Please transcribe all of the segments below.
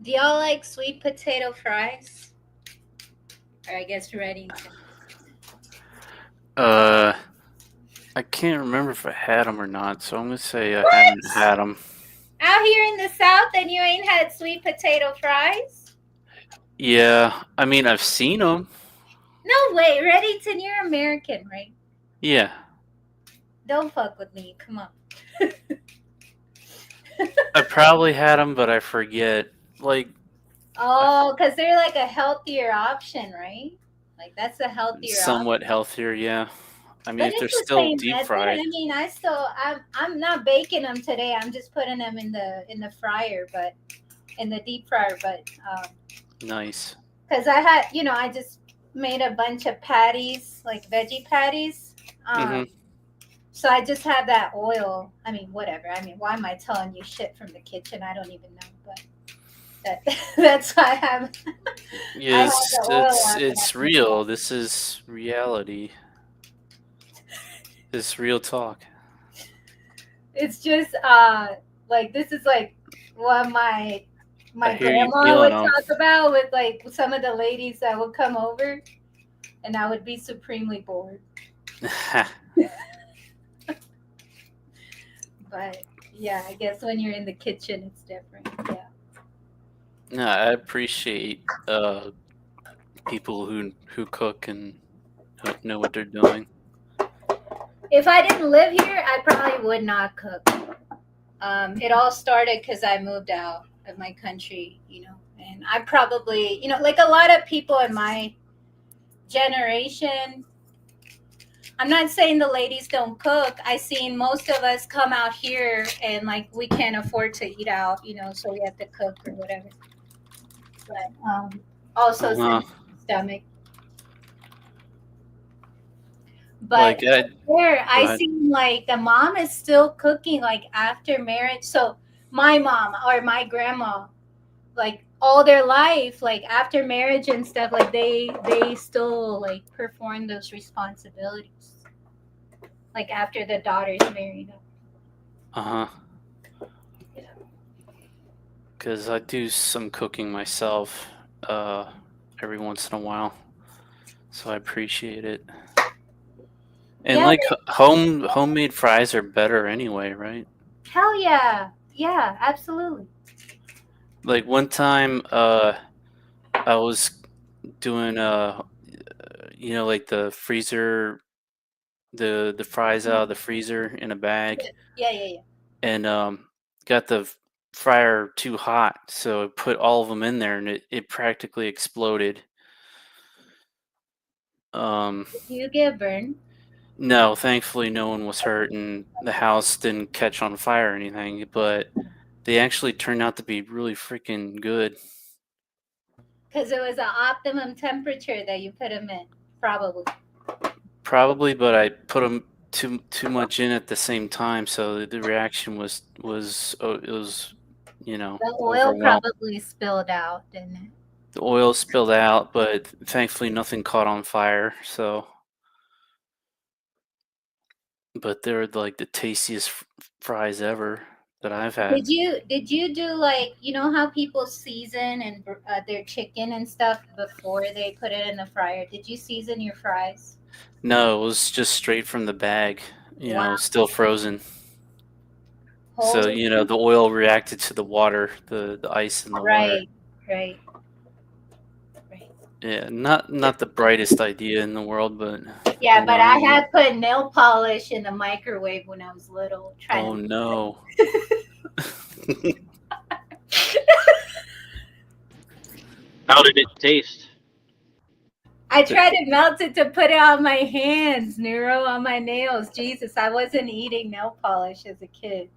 Do y'all like sweet potato fries? Or I guess Reddington. Uh, I can't remember if I had them or not, so I'm gonna say I haven't What? had them. Out here in the South and you ain't had sweet potato fries? Yeah, I mean I've seen them. No way, Reddington, you're American, right? Yeah, Don't fuck with me. Come on. I probably had them, but I forget. Like Oh, because they're like a healthier option, right? Like that's a healthier option. somewhat healthier. Yeah, I mean But if they're it's the still same deep method. fried. I mean, I'm not baking them today. I'm just putting them in the fryer, but in the deep fryer. But Nice. because I had, I just made a bunch of patties, like veggie patties. Um, Mm-hmm. so I just have that oil. I mean, whatever. I mean, why am I telling you shit from the kitchen? I don't even know, but that that's why I have I have Yes, the oil out that I it's can tell. real. This is reality. This is real talk. It's just like this is like what I my hear you grandma peeling would them. talk about with like some of the ladies that would come over, and I would be supremely bored. But yeah, I guess when you're in the kitchen, it's different. Yeah. No, I appreciate people who cook and know what they're doing. If I didn't live here, I probably would not cook. It all started because I moved out of my country, and I probably, like a lot of people in my generation. I'm not saying the ladies don't cook. I seen most of us come out here and like we can't afford to eat out, so we have to cook or whatever. But also Uh-huh. sensitive stomach. But Like I there, Go I ahead. seen like the mom is still cooking like after marriage. So my mom or my grandma, like all their life, like after marriage and stuff, like they still like perform those responsibilities. Like after the daughter's married. Uh-huh. Yeah. Because I do some cooking myself every once in a while, so I appreciate it. And Yeah, like homemade fries are better anyway, right? hell yeah. Yeah, absolutely. Like one time I was doing like the freezer the fries out of the freezer in a bag Yeah, yeah, yeah, yeah. and got the fryer too hot, so I put all of them in there and it practically exploded. Um Did you get burned? no, thankfully no one was hurt and the house didn't catch on fire or anything, but they actually turned out to be really freaking good. Because it was an optimum temperature that you put them in, probably. Probably, but I put them too much in at the same time, so the reaction it was, The oil overwhelming. probably spilled out, didn't it? The oil spilled out, but thankfully nothing caught on fire. So, but they're like the tastiest fries ever that I've had. Did you do like how people season and their chicken and stuff before they put it in the fryer? Did you season your fries? No, it was just straight from the bag, Wow. still frozen. So, Holy. the oil reacted to the water, the ice in the water. Right, right, right. Yeah, not the brightest idea in the world, but Yeah, but I I mean, had put nail polish in the microwave when I was little, trying to oh melt it. no. How did it taste? I tried to melt it to put it on my hands, Neuro, on my nails. Jesus, I wasn't eating nail polish as a kid.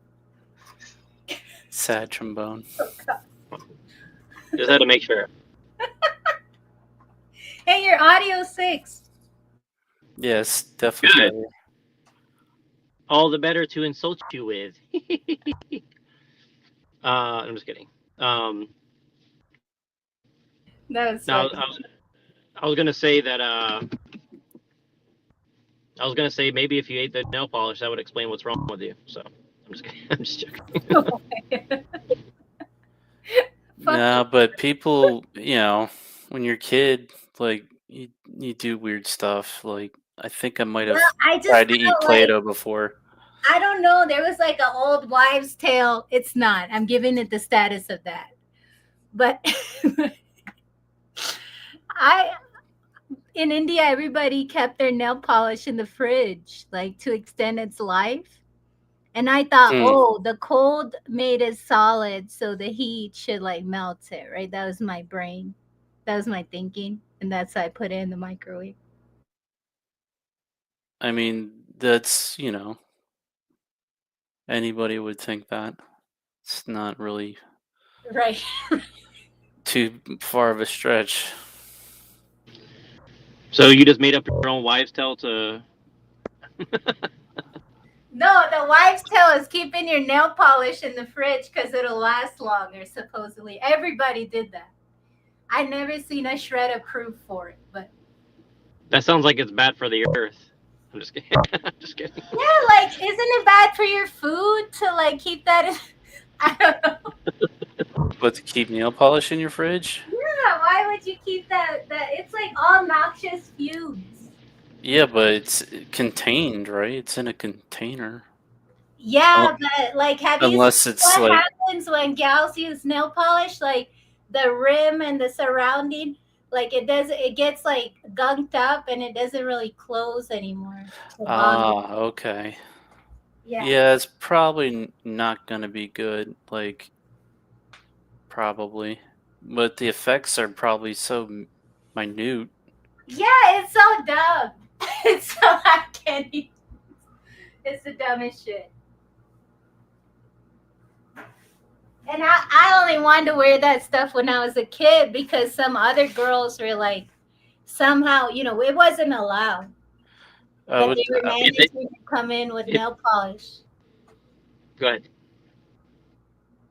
Sad trombone. Oh, God. Just had to make sure. Hey, your audio six. Yes, definitely Good. better. All the better to insult you with. I'm just kidding. Um, That was now funny. I was gonna say that I was gonna say maybe if you ate the nail polish that would explain what's wrong with you. So I'm just kidding. I'm just joking. Nah, but people, you know, when you're a kid, like you do weird stuff. Like I think I might Well, have I just tried to eat felt like, Play-Doh before. I don't know. There was like an old wives' tale. It's not. I'm giving it the status of that. But I in India, everybody kept their nail polish in the fridge, like to extend its life. And I thought, Hmm. oh, the cold made it solid, so the heat should like melt it, right? That was my brain. That was my thinking. And that's why I put it in the microwave. I mean, that's, you know, anybody would think that. It's not really Right. too far of a stretch. So you just made up your own wives' tale to. No, the wives' tale is keeping your nail polish in the fridge because it'll last longer, supposedly. Everybody did that. I never seen a shred of proof for it, but That sounds like it's bad for the earth. I'm just kidding. I'm just kidding. yeah, like, isn't it bad for your food to like keep that in? I don't know. But to keep nail polish in your fridge? Yeah, why would you keep that? That it's like all noxious fumes. Yeah, but it's contained, right? It's in a container. Yeah, Un- but like, have you seen Unless it's what like, happens when gals use nail polish? Like the rim and the surrounding, like it gets like gunked up and it doesn't really close anymore. The bottom. okay. Yeah. Yeah, it's probably not gonna be good. Like, probably. But the effects are probably so minute. Yeah, it's so dumb. It's so I can't even. It's the dumbest shit. And I only wanted to wear that stuff when I was a kid because some other girls were like, somehow, it wasn't allowed, I but they would, were If it, managing to come in with if nail polish. go ahead.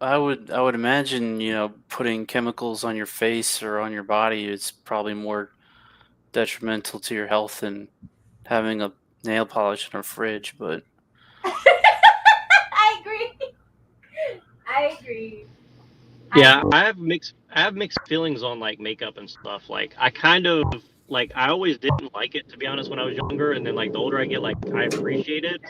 I would imagine, you know, putting chemicals on your face or on your body is probably more detrimental to your health than having a nail polish in a fridge. But I agree. I agree. I Yeah, agree. I have mixed feelings on like makeup and stuff. Like I kind of like I always didn't like it to be honest when I was younger, and then like the older I get, like I appreciate it.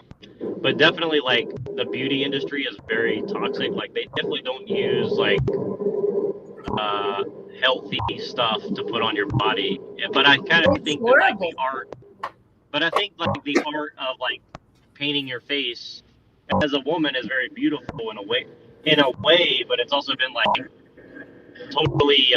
But definitely like the beauty industry is very toxic. Like they definitely don't use like uh healthy stuff to put on your body. But I kind of It's think that like the horrible. art, but I think like the art of like painting your face as a woman is very beautiful in a way, but it's also been like totally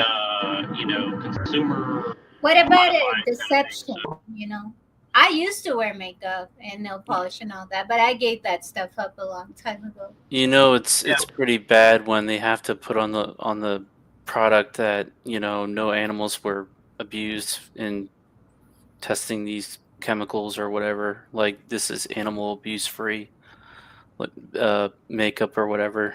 consumer What about a commodified kind of thing. deception? So You know, I used to wear makeup and nail polish and all that, but I gave that stuff up a long time ago. you know, yeah, it's pretty bad when they have to put on the product that, you know, no animals were abused in testing these chemicals or whatever. Like this is animal abuse free, like makeup or whatever.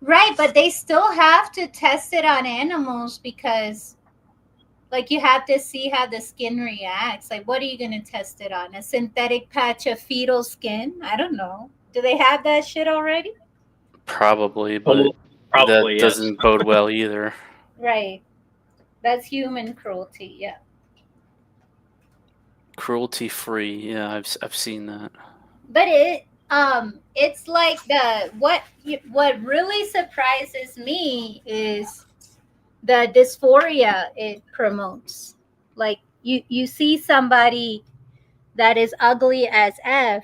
Right, but they still have to test it on animals because, like, you have to see how the skin reacts. Like, what are you going to test it on? A synthetic patch of fetal skin? I don't know. Do they have that shit already? Probably, but probably, that probably yes. doesn't bode well either. Right. That's human cruelty. Yeah. Cruelty free. Yeah, I've seen that. But it's like what really surprises me is the dysphoria it promotes. Like you see somebody that is ugly as F.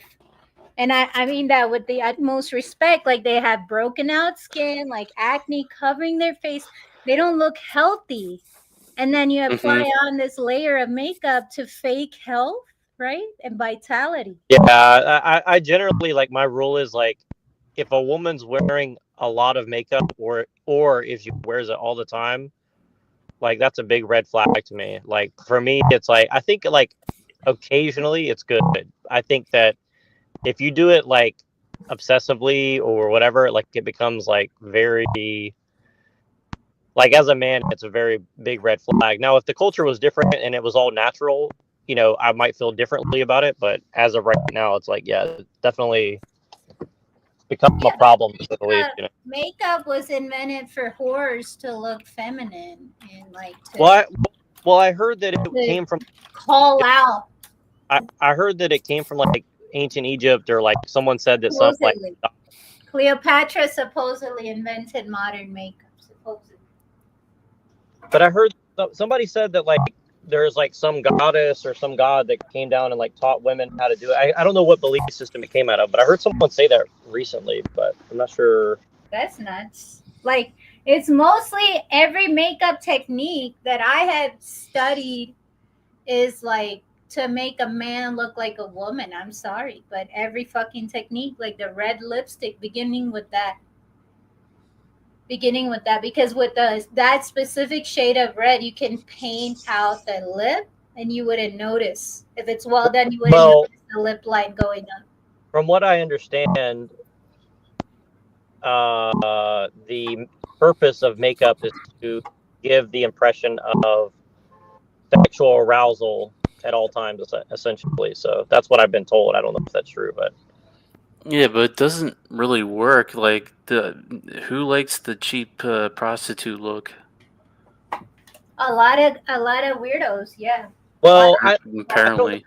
And I mean that with the utmost respect. Like they have broken out skin, like acne covering their face. They don't look healthy. And then you apply Hmm. on this layer of makeup to fake health, right? And vitality. Yeah, I generally like my rule is like if a woman's wearing a lot of makeup or if she wears it all the time, like that's a big red flag to me. Like for me, it's like I think like occasionally it's good. I think that if you do it like obsessively or whatever, like it becomes like very like as a man, it's a very big red flag. Now, if the culture was different and it was all natural, I might feel differently about it. But as of right now, it's like, yeah, definitely become a Yeah, but problem to say the least. You know. makeup was invented for whores to look feminine and like Well, I heard that it to came from. call out I heard that it came from like ancient Egypt, or like someone said that some like. supposedly. Cleopatra supposedly invented modern makeup. Supposedly. But I heard somebody said that like there's like some goddess or some god that came down and like taught women how to do it. I don't know what belief system it came out of, but I heard someone say that recently, but I'm not sure. That's nuts. Like it's mostly every makeup technique that I have studied is like to make a man look like a woman. I'm sorry, but every fucking technique, like the red lipstick, beginning with that, because with the that specific shade of red, you can paint out the lip, and you wouldn't notice if it's well done. You wouldn't Well, notice the lip line going up. from what I understand, the purpose of makeup is to give the impression of sexual arousal at all times, essentially. So that's what I've been told. I don't know if that's true, but Yeah, but it doesn't really work. Like who likes the cheap prostitute look? A lot of weirdos, yeah. A lot well, of I don't. Apparently,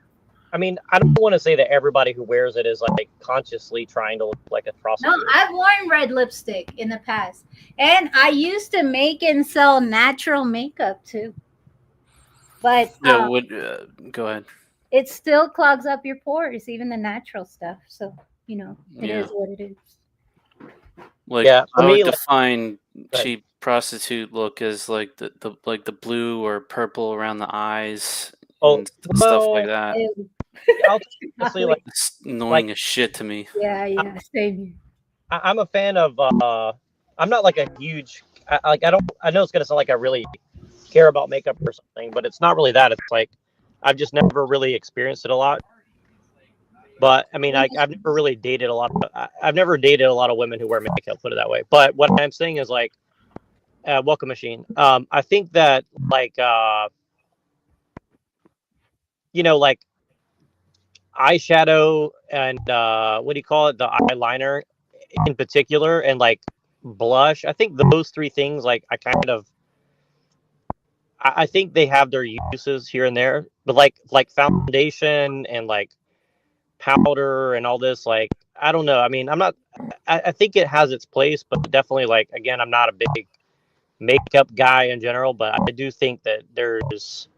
I mean, I don't want to say that everybody who wears it is like consciously trying to look like a No, prostitute. I've worn red lipstick in the past. And I used to make and sell natural makeup too. But yeah. Would go ahead. it still clogs up your pores, even the natural stuff. So, it Yeah, is what it is. like Yeah, for I would me, like, define like cheap prostitute look as like the like the blue or purple around the eyes oh and stuff like well, that. Ew. I'll tell you honestly, It's annoying like as shit to me. Yeah, I, yeah, same here. I'm a fan of. I'm not like a huge. Like I don't. I know it's gonna sound like I really care about makeup or something, but it's not really that. It's like I've just never really experienced it a lot. But I mean, I've never really dated a lot. I've never dated a lot of women who wear makeup. Put it that way. But what I'm saying is like, welcome machine. I think that like like eyeshadow and what do you call it, the eyeliner in particular, and like blush, I think those three things, like I think they have their uses here and there, but like foundation and like powder and all this, like I don't know, I mean, I think it has its place, but definitely, like, again, I'm not a big makeup guy in general, but I do think that there's,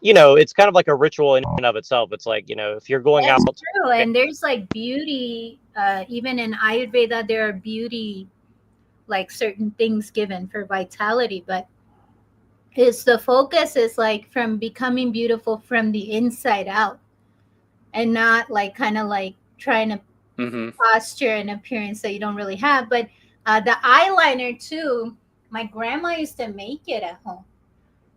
it's kind of like a ritual in and of itself. It's like, if you're going out That's to, true. And there's like beauty, even in Ayurveda, there are beauty, like certain things given for vitality. But it's the focus is like from becoming beautiful from the inside out and not like kind of like trying to Hmm. posture and appearance that you don't really have. But the eyeliner too, my grandma used to make it at home.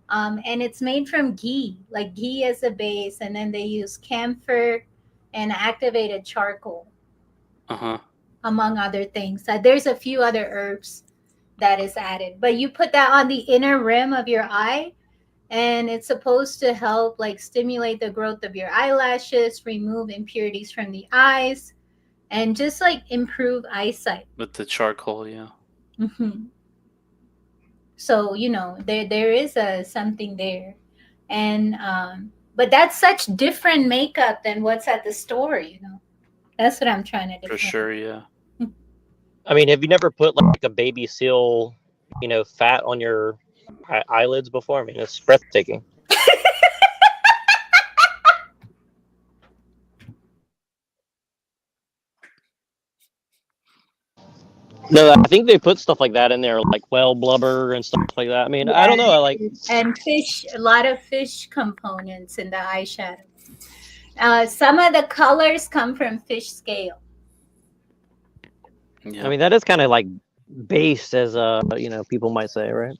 And it's made from ghee, like ghee as a base, and then they use camphor and activated charcoal, Uh huh. among other things. There's a few other herbs that is added, but you put that on the inner rim of your eye, and it's supposed to help like stimulate the growth of your eyelashes, remove impurities from the eyes, and just like improve eyesight. With the charcoal, yeah. Hmm. So there is a something there, and but that's such different makeup than what's at the store. That's what I'm trying to For define. sure, yeah. I mean, have you never put like a baby seal, fat on your eyelids before? I mean, it's breathtaking. No, I think they put stuff like that in there, like whale blubber and stuff like that. I mean, I don't know. I like. And fish, a lot of fish components in the eyeshadow. Some of the colors come from fish scale. Yeah. I mean, that is kind of like based, as people might say, right?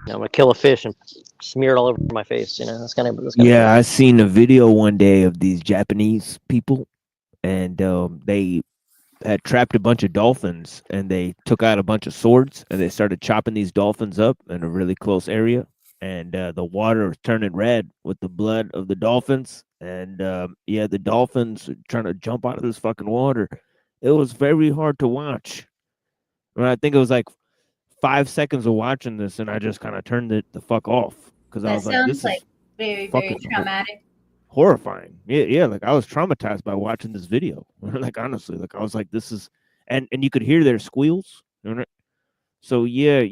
I'm gonna kill a fish and smear it all over my face. That's kind of. Yeah, I seen a video one day of these Japanese people, and they had trapped a bunch of dolphins, and they took out a bunch of swords, and they started chopping these dolphins up in a really close area, and the water was turning red with the blood of the dolphins, and yeah, the dolphins trying to jump out of this fucking water. It was very hard to watch. I think it was like 5 seconds of watching this, and I just kind of turned it the fuck off because I That was like, sounds "This like is very, very fucking traumatic. horrifying." Yeah, yeah. Like I was traumatized by watching this video. Like honestly, like I was like, "This is," and you could hear their squeals. So yeah,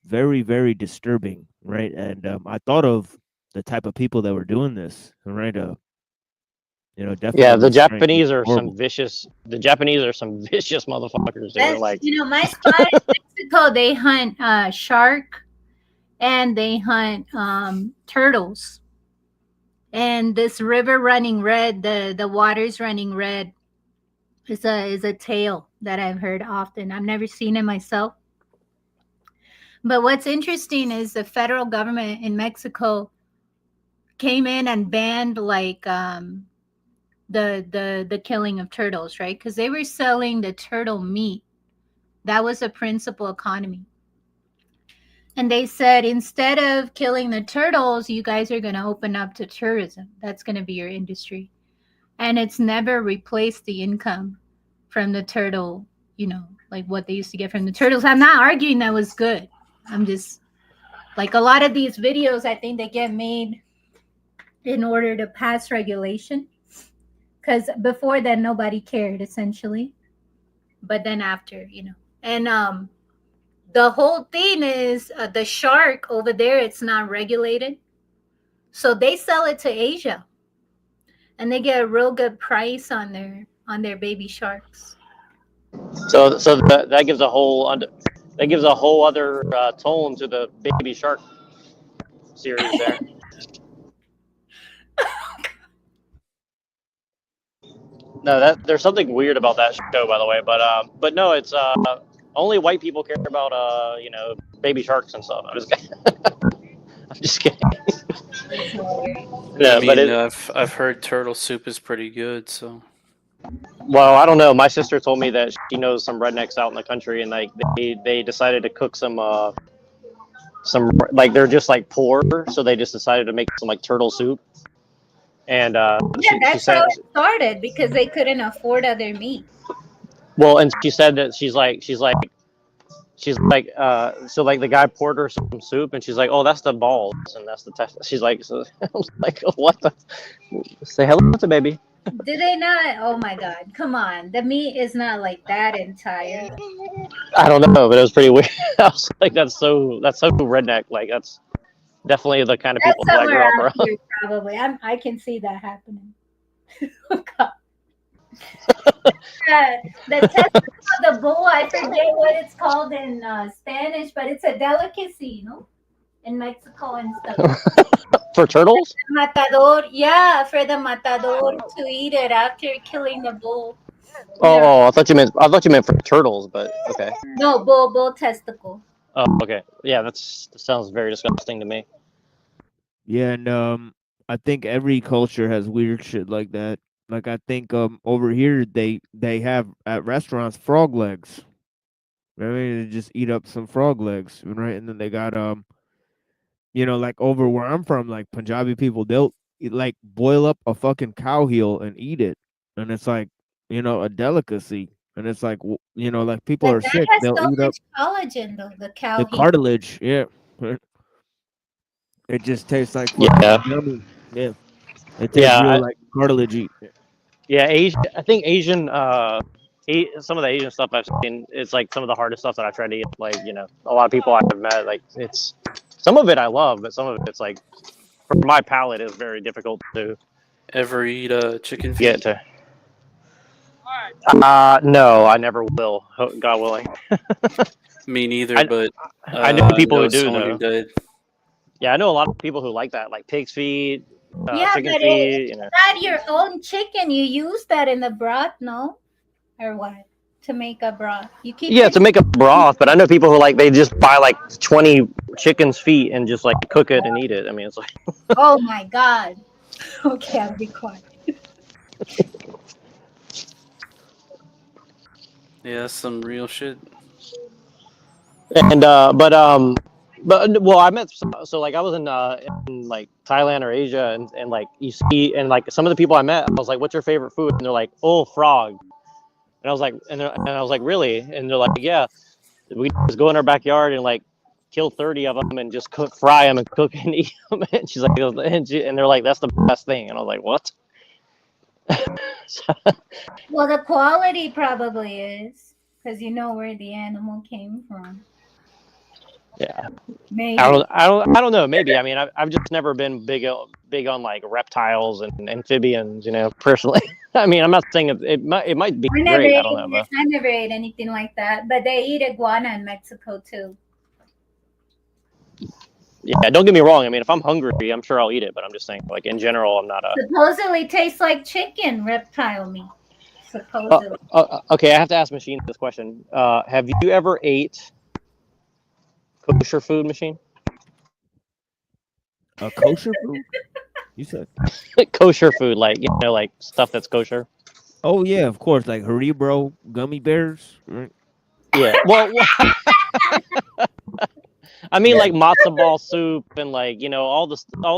very very disturbing, right? And I thought of the type of people that were doing this, right? Yeah, Definitely strange, horrible. The Japanese are some vicious motherfuckers. They're That's, like, my spot in Mexico, they hunt shark and they hunt turtles. And this river running red, the water's running red, is a tale that I've heard often. I've never seen it myself. But what's interesting is the federal government in Mexico came in and banned like the killing of turtles, right? Because they were selling the turtle meat. That was a principal economy. And they said instead of killing the turtles, you guys are going to open up to tourism. That's going to be your industry. And it's never replaced the income from the turtle, like what they used to get from the turtles. I'm not arguing that was good. I'm just like a lot of these videos, I think they get made in order to pass regulation. Because before then, nobody cared essentially. But then after, and the whole thing is the shark over there, it's not regulated. So they sell it to Asia and they get a real good price on their baby sharks. that gives a that gives a whole other tone to the Baby Shark series there. No, that there's something weird about that show, by the way. But no, it's only white people care about baby sharks and stuff. I'm just kidding. That's hilarious. I No, but mean, I've heard turtle soup is pretty good. So well, I don't know. My sister told me that she knows some rednecks out in the country, and like they decided to cook some like they're just like poor, so they just decided to make some like turtle soup. And Yeah, she that's how said, it started because they couldn't afford other meat. well, and she said that so like the guy poured her some soup, and she's like, oh, that's the balls, and that's the test. She's like, so I was like, what the? Say hello to baby. Did they not? Oh my God. Come on. The meat is not like that entire. I don't know, but it was pretty weird. I was like, that's so redneck. Like that's definitely the kind of people That's that I somewhere grew up out around. here, probably. I can see that happening. Oh, God. The testicle of the bull, I forget what it's called in Spanish, but it's a delicacy, no? In Mexico and stuff. For turtles? Matador, yeah, for the matador to eat it after killing the bull. Yeah. Oh, I thought you meant for turtles, but okay. No, bull testicle. Oh, okay. Yeah, that sounds very disgusting to me. Yeah, and I think every culture has weird shit like that. Like I think over here they have at restaurants frog legs. I mean, they just eat up some frog legs, right? And then they got like over where I'm from, like Punjabi people, they'll like boil up a fucking cow heel and eat it, and it's like a delicacy, and it's like like people But are that sick, has they'll so eat up much collagen, though, the cow the heel. cartilage. Yeah, it just tastes like fucking Yeah, yummy. Yeah, it tastes yeah, real like cartilagey. yeah. I think Asian, some of the Asian stuff I've seen, it's like some of the hardest stuff that I tried to eat. Like a lot of people I've met, like it's some of it I love, but some of it's like for my palate is very difficult to ever eat chicken get feet? to. No, I never will. God willing. Me neither, I but I know I people know who do someone who though. did. Yeah, I know a lot of people who like that, like pig's feet, Yeah, chicken but if feet. you had your own chicken, you use that in the broth, no? Or what? To make a broth. You keep Yeah, your to make a broth. But I know people who like they just buy like 20 chicken's feet and just like cook it and eat it. I mean, it's like Oh my God. Okay, I'll be quiet. Yeah, that's some real shit. and but But well, I met so like I was in like Thailand or Asia, and like you see, and like some of the people I met, I was like, "What's your favorite food?" And they're like, "Oh, frog." And I was like, and I was like, "Really?" And they're like, "Yeah, we just go in our backyard and like kill 30 of them and just cook, fry them, and cook and eat them." And she's like, and they're like, "That's the best thing." And I was like, "What?" Well, the quality probably is because you know where the animal came from. Yeah, Maybe. I don't know. Maybe. I mean, I've just never been big on like reptiles and amphibians. You know, personally. I mean, I'm not saying it might be I never great. I ate. don't know, but I never ate anything like that. But they eat iguana in Mexico too. yeah, don't get me wrong. I mean, if I'm hungry, I'm sure I'll eat it. But I'm just saying, like in general, I'm not a. Supposedly tastes like chicken, reptile meat. Supposedly. Okay, I have to ask Machine this question. Have you ever ate kosher food, Machine? A kosher food? You said? Kosher food, like like stuff that's kosher. Oh yeah, of course, like Haribo gummy bears. Right? Yeah. Well, I mean, Yeah. like matzo ball soup and like all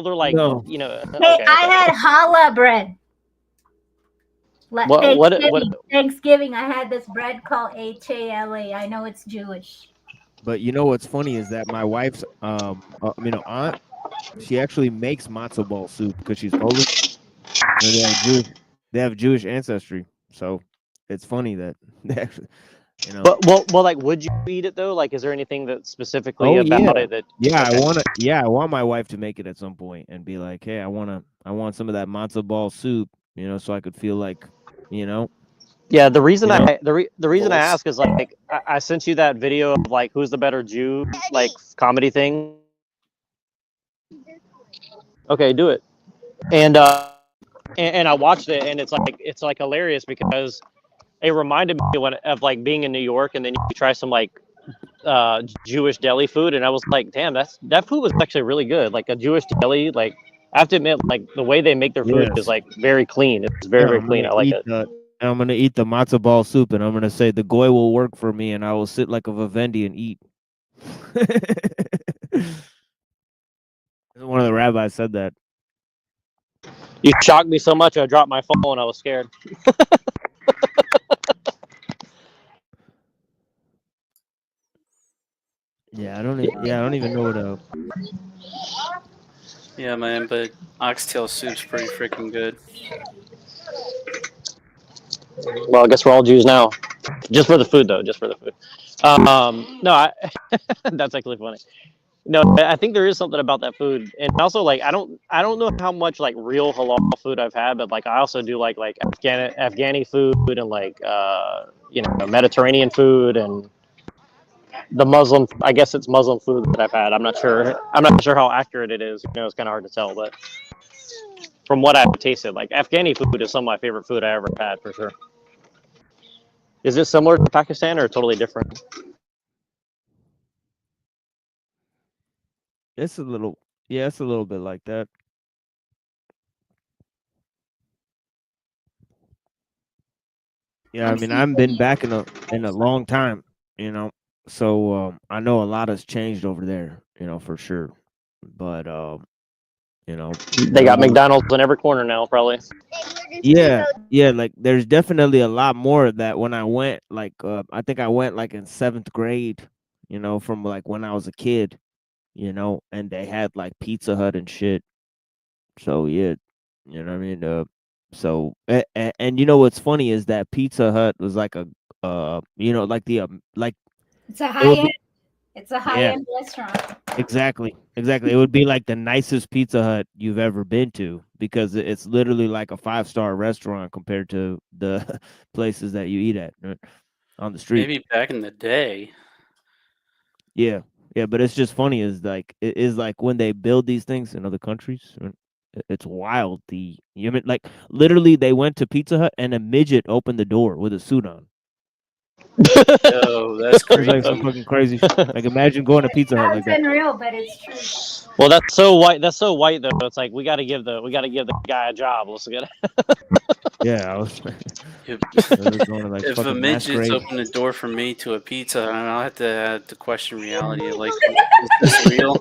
their like No. Hey, Okay, I okay. had challah bread. What? Thanksgiving, I had this bread called HALA. I know it's Jewish. But you know what's funny is that my wife's aunt, she actually makes matzo ball soup because she's Polish and they have Jewish ancestry. So it's funny that they actually, you know. Well, like, would you eat it though? Like, is there anything that specifically Oh yeah. about it that? Yeah, Okay. I want my wife to make it at some point and be like, "Hey, I want some of that matzo ball soup, so I could feel like, you know, Yeah, you know, the reason I Goals. ask is like I sent you that video of like who's the better Jew like comedy thing. Okay, do it. And and I watched it and it's like hilarious because it reminded me of like being in New York and then you try some like Jewish deli food and I was like, damn, that food was actually really good. Like a Jewish deli, like I have to admit, like the way they make their food is yes. like very clean. It's Yeah, very clean. I like it. I'm gonna eat the matzo ball soup, and I'm gonna say the goy will work for me, and I will sit like a Vivendi and eat. One of the rabbis said that. You shocked me so much I dropped my phone. I was scared. Yeah, I don't even know what a. Yeah, man, but oxtail soup's pretty freaking good. Well, I guess we're all Jews now. Just for the food, though. Just for the food. No, that's actually funny. No, I think there is something about that food, and also like I don't know how much like real halal food I've had, but like I also do like Afghani food and like Mediterranean food and the Muslim. I guess it's Muslim food that I've had. I'm not sure. I'm not sure how accurate it is. It's kind of hard to tell, but from what I've tasted, like Afghani food is some of my favorite food I ever had for sure. Is it similar to Pakistan or totally different? It's a little. Yeah, it's a little bit like that. Yeah, I I'm mean, I haven't super. been back in a long time, you know. So I know a lot has changed over there, for sure. But you know, They got the McDonald's in every corner now, probably. yeah, like there's definitely a lot more of that when I went. Like, I think I went like in seventh grade, from like when I was a kid, and they had like Pizza Hut and shit. So yeah, you know what I mean. And you know what's funny is that Pizza Hut was like a like like It's a it high would end. be It's a high yeah, end restaurant. exactly. It would be like the nicest Pizza Hut you've ever been to because it's literally like a 5-star restaurant compared to the places that you eat at on the street. Maybe back in the day. Yeah, yeah, but it's just funny is like it is like when they build these things in other countries. It's wild. Like literally, they went to Pizza Hut and a midget opened the door with a suit on. Yo, that's It's like some crazy. fucking crazy shit. Like imagine going to Pizza Hut like Sounds that. unreal, but it's true. Well, that's so white. That's so white though. It's like we got to give the guy a job. Let's get. Yeah, I was If, going to like if a fucking midget's masquerade. opened the door for me to a pizza, I'll have to question reality. Like, is this real?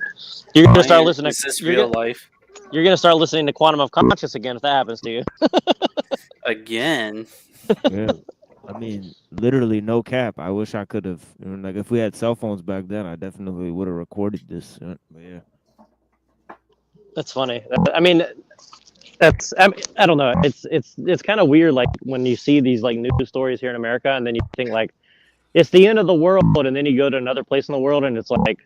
You're Am gonna I start in, listening. is this You're real gonna life you're gonna start listening to Quantum of Conscious again if that happens to you. again? Yeah. I mean, literally no cap. I wish I could have. Like if we had cell phones back then, I definitely would have recorded this. But yeah. That's funny. I mean, I don't know. It's kind of weird. Like when you see these like news stories here in America, and then you think like it's the end of the world, and then you go to another place in the world, and it's like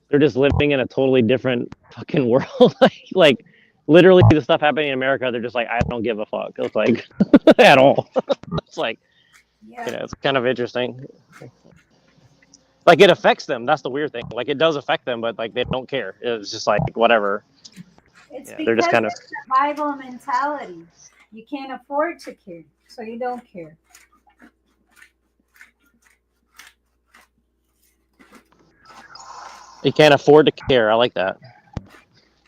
they're just living in a totally different fucking world. like literally the stuff happening in America, they're just like, I don't give a fuck. It's like at all. It's like Yeah. it's kind of interesting. Like it affects them. That's the weird thing. Like it does affect them, but like they don't care. It's just like whatever. It's Yeah, they're just because kind of. it's survival mentality. You can't afford to care, so you don't care. You can't afford to care. I like that.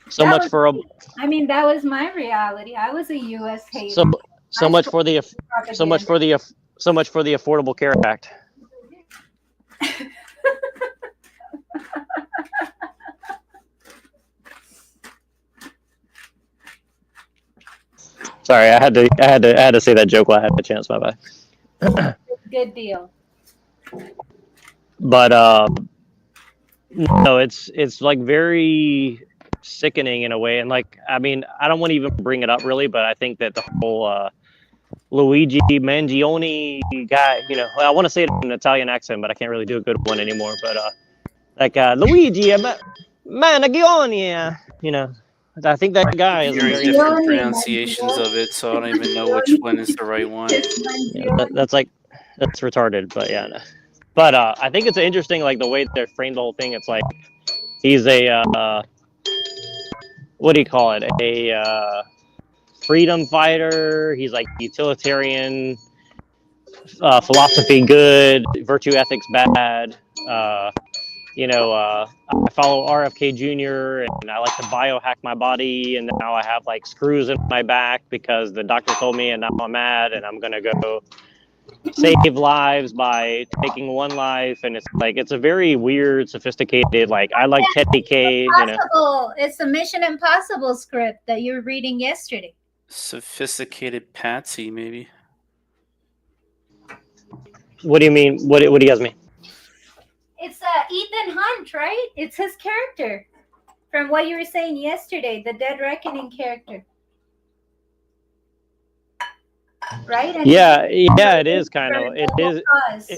So That much was for a I mean, that was my reality. I was a U.S. hater. so so I much saw for the so much propaganda. for the so much for the Affordable Care Act. Sorry, I had to say that joke while I had the chance. My bad. Good deal. But no, it's like very sickening in a way, and like I mean, I don't want to even bring it up really, but I think that the whole Luigi Mangione guy, I want to say it in an Italian accent, but I can't really do a good one anymore. But like Luigi Mangione, I think that I'm guy is a hearing very different Mangione, pronunciations of it, so I don't even know which Mangione, one is the right one. yeah, Mangione. that's retarded, but yeah. No. But I think it's interesting, like the way they framed the whole thing. It's like he's a what do you call it? A freedom fighter. He's like utilitarian, philosophy good, virtue ethics bad. Uh, I follow RFK Jr. and I like to biohack my body, and now I have like screws in my back because the doctor told me, and now I'm mad, and I'm gonna go save lives by taking one life, and it's like it's a very weird, sophisticated. Like I like Teddy K. Impossible. It's a Mission Impossible script that you were reading yesterday. Sophisticated Patsy, maybe. What do you mean? What do you guys mean? It's Ethan Hunt, right? It's his character from what you were saying yesterday, the Dead Reckoning character, right? And Yeah, it is kind of. It is. cause. In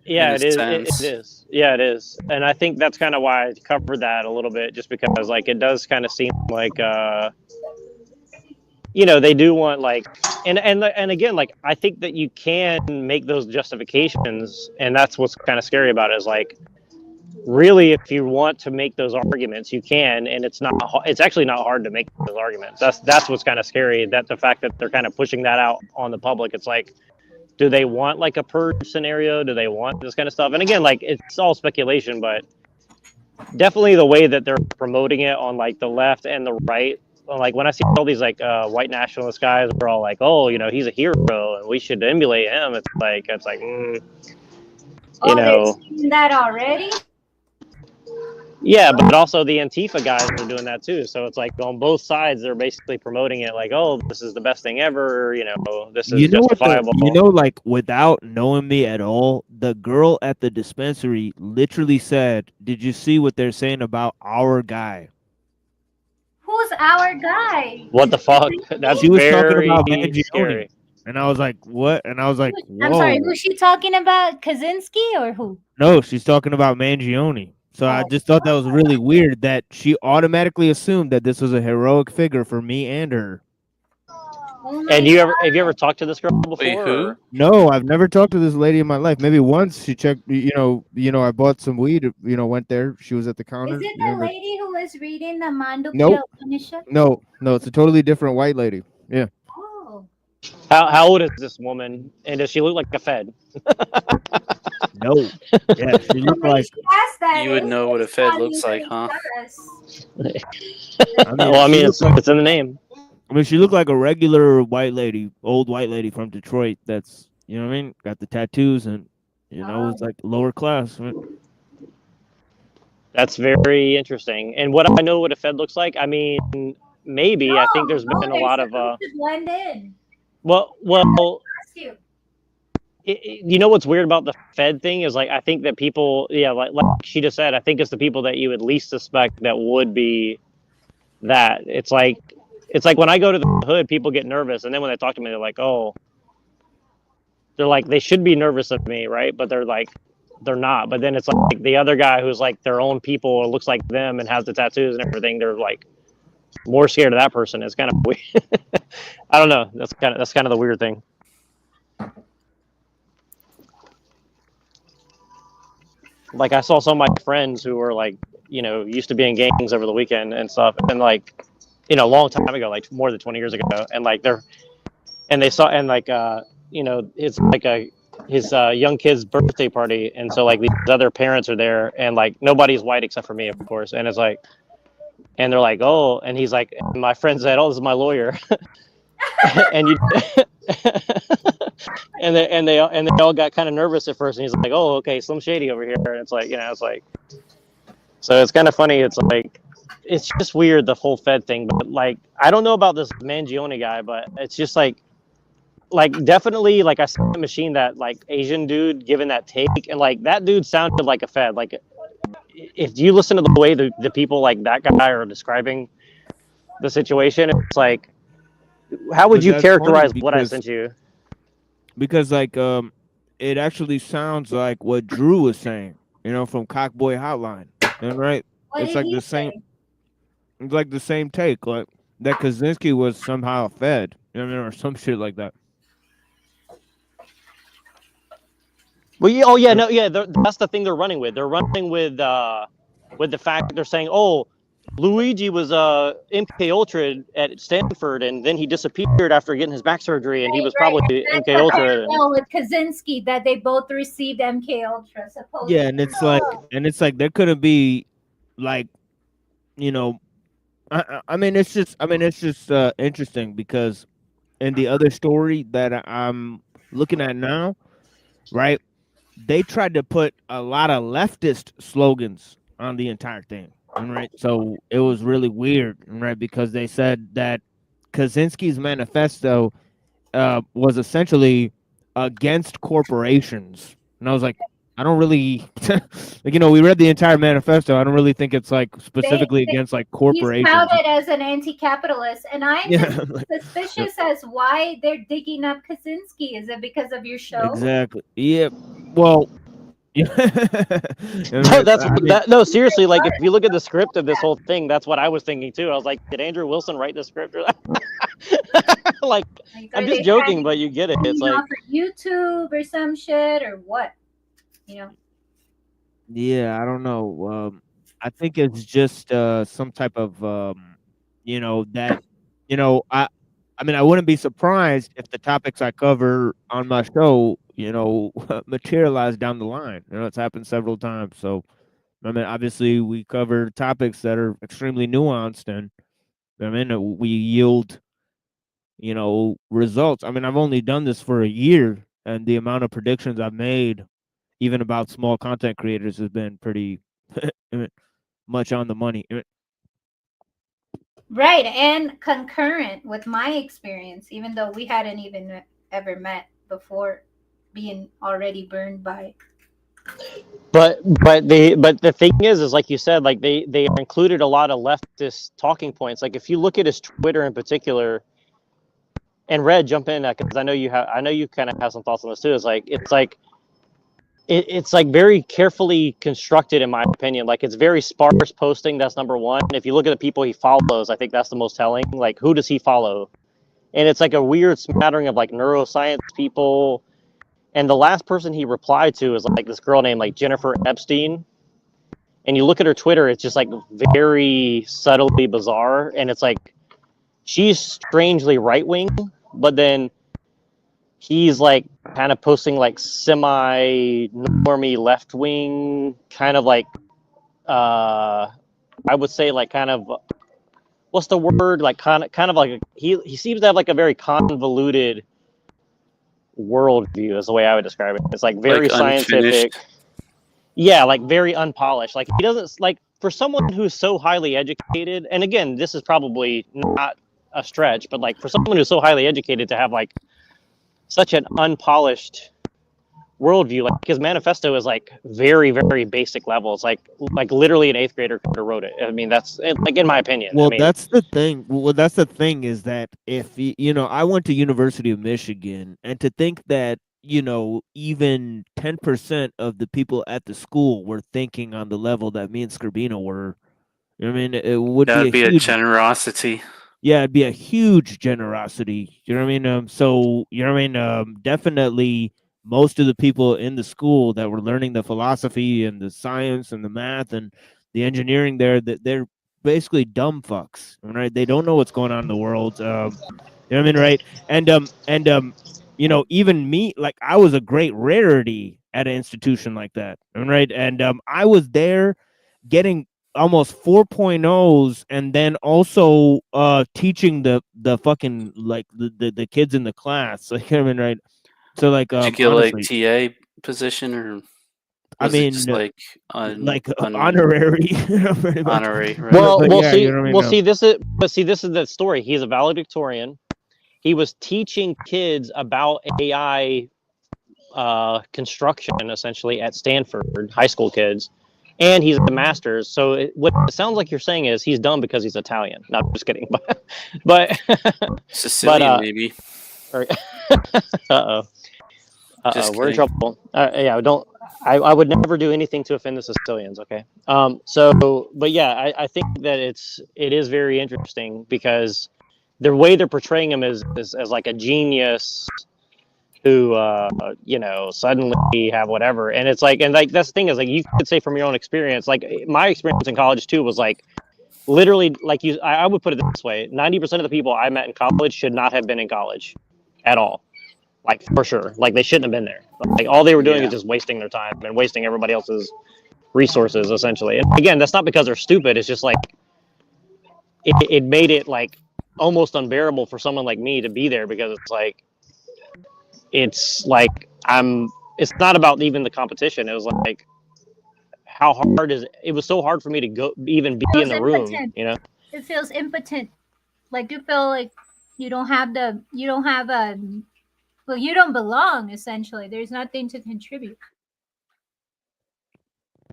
Yeah, a it is. It sense. is. Yeah, it is. And I think that's kind of why I covered that a little bit, just because like it does kind of seem like they do want like and again, like I think that you can make those justifications, and that's what's kind of scary about it is like really if you want to make those arguments you can, and it's actually not hard to make those arguments. That's what's kind of scary, that the fact that they're kind of pushing that out on the public. It's like, do they want like a purge scenario? Do they want this kind of stuff? And again, like it's all speculation, but definitely the way that they're promoting it on like the left and the right. Like when I see all these like white nationalist guys, we're all like, oh, he's a hero and we should emulate him. You Oh, they're know, seeing that already? yeah, but also the Antifa guys are doing that too. So it's like on both sides, they're basically promoting it like, oh, this is the best thing ever. This is You know what justifiable. like without knowing me at all, the girl at the dispensary literally said, "Did you see what they're saying about our guy?" Who's our guy? What the fuck? That's She was talking very about Mangione, scary. and I was like, "What?" And I was like, I'm sorry, "Whoa!" who's she talking about? Kaczynski or who? No, she's talking about Mangione. So I Oh. just thought that was really weird that she automatically assumed that this was a heroic figure for me and her. Oh my And have you ever talked to this girl before? Wait, who? Or? No, I've never talked to this lady in my life. Maybe once she checked, I bought some weed, went there. She was at the counter. Is it the lady who was reading the Mandukya Nope. Upanishad? No, it's a totally different white lady. Yeah. Oh. How old is this woman? And does she look like a Fed? No. Yeah, she The looked way like. she asked that You would is know what a based Fed on you looks like, saying huh? yes. I mean, Well, I she mean, looked like. it's in the name. I mean, she looked like a regular white lady, old white lady from Detroit. That's you know what I mean. Got the tattoos and it's Oh. like lower class. That's very interesting. And what I know what a Fed looks like, I mean, maybe I think No, there's no, been a they're lot of supposed to blend in. well, Ask you. you know what's weird about the Fed thing is like I think that people, yeah, like she just said, I think it's the people that you would least suspect that would be that. It's like when I go to the hood, people get nervous, and then when they talk to me, they're like, oh, they're like they should be nervous of me, right? But they're like they're not. But then it's like the other guy who's like their own people or looks like them and has the tattoos and everything. They're like more scared of that person. It's kind of weird. I don't know. That's kind of the weird thing. Like I saw some of my friends who were like, used to be in gangs over the weekend and stuff, and like, a long time ago, like more than 20 years ago, and like they saw and like it's like a his young kid's birthday party, and so like these other parents are there, and like nobody's white except for me, of course, and it's like, and they're like, oh, and he's like, and my friend said, oh, this is my lawyer, and you. and they all got kind of nervous at first, and he's like, "Oh, okay, Slim Shady over here." And it's like, it's like, so it's kind of funny. It's like, it's just weird the whole Fed thing. But like, I don't know about this Mangione guy, but it's just like definitely like I saw the machine that like Asian dude giving that take, and like that dude sounded like a Fed. Like, if you listen to the way the people like that guy are describing the situation, it's like, how would But you that's funny characterize what I because sent you? like it actually sounds like what Drew was saying, from Cockboy Hotline. And right, What it's did like he the same. say? It's like the same take, like that Kaczynski was somehow fed, or some shit like that. Well, yeah, oh yeah, no, yeah, that's the thing they're running with. They're running with the fact they're saying, oh, Luigi was MK Ultra at Stanford, and then he disappeared after getting his back surgery, and he Right, was right. probably And that's MK the Ultra. And parallel with Kaczynski that they both received MK Ultra Yeah, supposedly. and it's like there couldn't be, like, you know, I mean, it's just interesting because in the other story that I'm looking at now, right? They tried to put a lot of leftist slogans on the entire thing, right? So it was really weird, right? Because they said that Kaczynski's manifesto was essentially against corporations, and I was like, I don't really, like, we read the entire manifesto. I don't really think it's like specifically They against like he's corporations. touted as an anti-capitalist, and I'm just Yeah, suspicious as why they're digging up Kaczynski. Is it because of your show? exactly. Yeah. Well, yeah. no, that's I mean, that. No, seriously, like if you look at the script of this whole thing, that's what I was thinking too. I was like, did Andrew Wilson write the script? Like, Like, I'm are just they joking, but you get it. It's hanging like, off of YouTube or some shit or what? You know, yeah, I don't know. I think it's just some type of that I mean, I wouldn't be surprised if the topics I cover on my show, materialize down the line. It's happened several times. So, I mean, obviously, we cover topics that are extremely nuanced, and I mean, we yield, results. I mean, I've only done this for a year, and the amount of predictions I've made, even about small content creators, has been pretty much on the money. right? And concurrent with my experience, even though we hadn't even ever met before, being already burned by. but the thing is like you said, like they included a lot of leftist talking points. Like if you look at his Twitter in particular, and Red, jump in because I know you kind of have some thoughts on this too. It's like very carefully constructed in my opinion. Like it's very sparse posting. That's number one. If you look at the people he follows, I think that's the most telling. Like who does he follow? And it's like a weird smattering of like neuroscience people. And the last person he replied to is like this girl named like Jennifer Epstein. And you look at her Twitter, it's just like very subtly bizarre. And it's like she's strangely right wing, but then he's like kind of posting like semi normie left wing kind of like I would say like kind of what's the word, like kind of like he seems to have like a very convoluted worldview is the way I would describe it. It's like very Like scientific. unfinished. Yeah, like very unpolished. Like he doesn't like for someone who's so highly educated, and again, this is probably not a stretch, but like for someone who's so highly educated to have like such an unpolished worldview, like his manifesto is like very, very basic levels. Like literally an eighth grader could have wrote it. I mean, that's like in my opinion. I Well, mean, that's the thing. Well, that's the thing is that if I went to University of Michigan, and to think that even 10% of the people at the school were thinking on the level that me and Scribino were. I mean, it would That be a would be a huge. generosity. Yeah, it'd be a huge generosity. You know what I mean? So you know what I mean? Definitely most of the people in the school that were learning the philosophy and the science and the math and the engineering there, that they're basically dumb fucks, right? They don't know what's going on in the world. You know what I mean, right? And even me, like I was a great rarity at an institution like that, right? And I was there getting almost 4.0s, and then also teaching the fucking like the kids in the class. Like I mean, right? So like Did you get like honestly, TA position, or I was it just mean like like honorary, pretty much. honorary, right? well, But we'll yeah, you see. know what I We'll mean. see. This is the story. He's a valedictorian. He was teaching kids about AI construction essentially at Stanford, high school kids, and he's a master's. So what it sounds like you're saying is he's dumb because he's Italian. No, I'm just kidding. But but Sicilian, maybe. or, uh oh, Just we're in kidding. trouble. Yeah, don't. I would never do anything to offend the Sicilians. Okay. So, but yeah, I think that it is very interesting because the way they're portraying him is as like a genius who suddenly have whatever, and it's like, and like that's the thing is like you could say from your own experience, like my experience in college too was like literally like I would put it this way: 90% of the people I met in college should not have been in college at all, like for sure. Like they shouldn't have been there. Like all they were doing Yeah. is just wasting their time and wasting everybody else's resources essentially. And again, that's not because they're stupid. It's just like it made it like almost unbearable for someone like me to be there because it's like it's not about even the competition. It was like how hard is it was so hard for me to go even be in Feels the room, impotent. you know. It feels impotent. Like you feel like you don't have a, well, you don't belong essentially. There's nothing to contribute.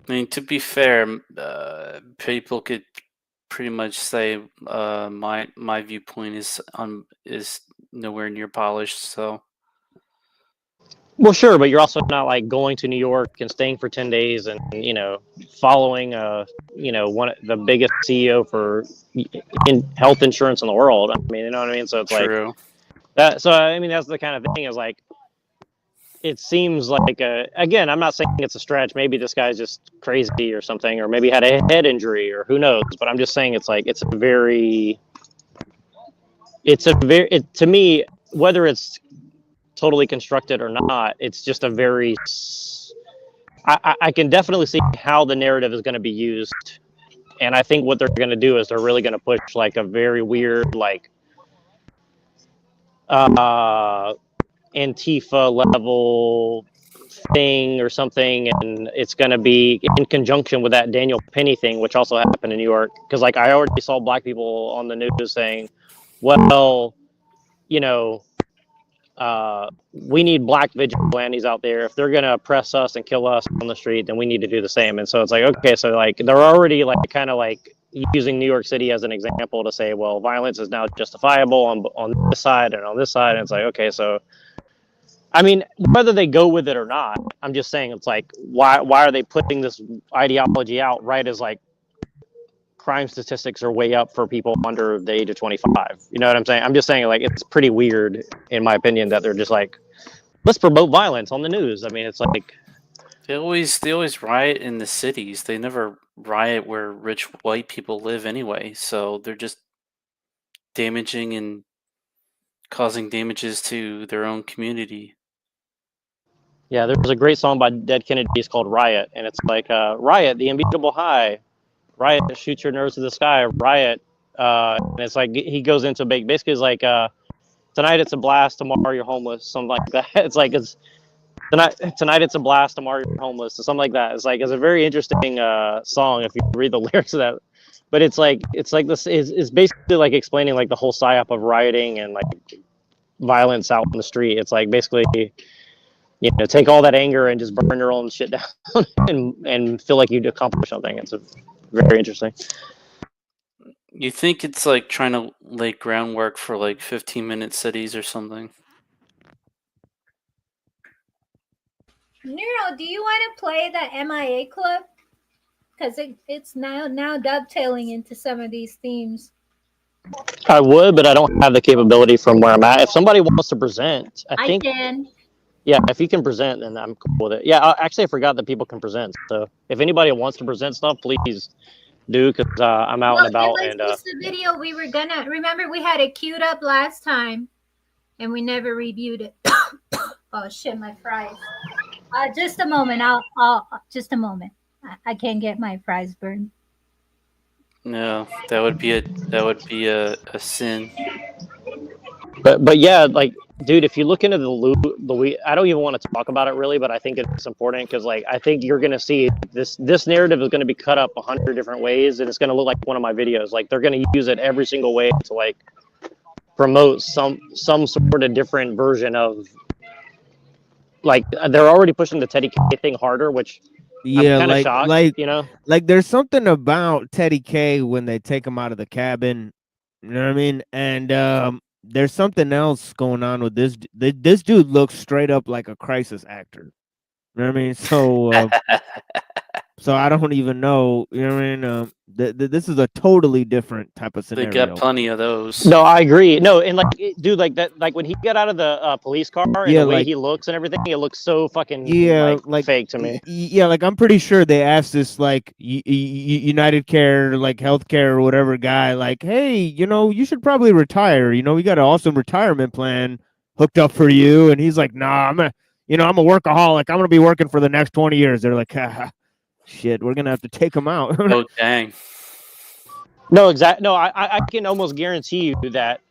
I mean, to be fair, people could pretty much say my viewpoint is nowhere near polished. So Well, sure, but you're also not like going to New York and staying for 10 days and following one of the biggest CEO for in health insurance in the world. I mean, you know what I mean? So it's like true. that. So I mean, that's the kind of thing is like it seems like again, I'm not saying it's a stretch. Maybe this guy's just crazy or something, or maybe had a head injury or who knows. But I'm just saying it's like to me, whether it's totally constructed or not, it's just a very. I can definitely see how the narrative is going to be used, and I think what they're going to do is they're really going to push like a very weird like Antifa level thing or something, and it's going to be in conjunction with that Daniel Penny thing, which also happened in New York. Because like I already saw black people on the news saying, "Well, you know, we need black vigilantes out there. If they're going to oppress us and kill us on the street, then we need to do the same." And so it's like, okay, so like they're already like kind of like using New York City as an example to say, well, violence is now justifiable on this side and on this side. And it's like, okay, so I mean, whether they go with it or not, I'm just saying it's like why are they putting this ideology out right as like crime statistics are way up for people under the age of 25? You know what I'm saying? I'm just saying like it's pretty weird in my opinion that they're just like let's promote violence on the news. I mean, it's like They always riot in the cities. They never riot where rich white people live anyway. So they're just damaging and causing damages to their own community. Yeah, there's a great song by Dead Kennedys called Riot, and it's like Riot, the unbeatable high. Riot, shoot your nerves to the sky. Riot, and it's like he goes into basically it's like tonight it's a blast, tomorrow you're homeless, something like that. It's like it's tonight it's a blast, tomorrow you're homeless, or something like that. It's a very interesting song if you read the lyrics of that. But it's like this is basically like explaining like the whole psyop of rioting and like violence out in the street. It's like basically take all that anger and just burn your own shit down and feel like you'd accomplish something. It's very interesting. You think it's like trying to lay groundwork for like 15-minute cities or something? Nero, do you want to play the MIA clip? Because it's now dovetailing into some of these themes. I would, but I don't have the capability from where I'm at. If somebody wants to present, I think. Can. Yeah, if you can present, then I'm cool with it. Yeah, actually, I forgot that people can present. So if anybody wants to present stuff, please do, because I'm out and about. It was just the video we were gonna. Remember, we had it queued up last time, and we never reviewed it. Oh shit, my fries. Just a moment. I'll just a moment. I can't get my fries burned. No, that would be a sin. But yeah, like, dude, if you look into the I don't even want to talk about it really, but I think it's important because like I think you're gonna see this narrative is gonna be cut up 100 different ways, and it's gonna look like one of my videos. Like they're gonna use it every single way to like promote some sort of different version of. Like they're already pushing the Teddy K thing harder, which I'm kind of shocked. Like there's something about Teddy K when they take him out of the cabin. You know what I mean? And there's something else going on with this. This dude looks straight up like a crisis actor. You know what I mean? So, so I don't even know. You know what I mean? This is a totally different type of scenario. They got plenty of those. No, I agree. No, and like, dude, like that, like when he got out of the police car and the way he looks and everything, it looks so fucking like fake to me. Yeah, like I'm pretty sure they asked this like United Care, like healthcare or whatever guy, like, hey, you should probably retire. We got an awesome retirement plan hooked up for you, and he's like, nah, I'm a workaholic. I'm gonna be working for the next 20 years. They're like, shit, we're gonna have to take him out. Oh dang. No, exactly. No, I can almost guarantee you that.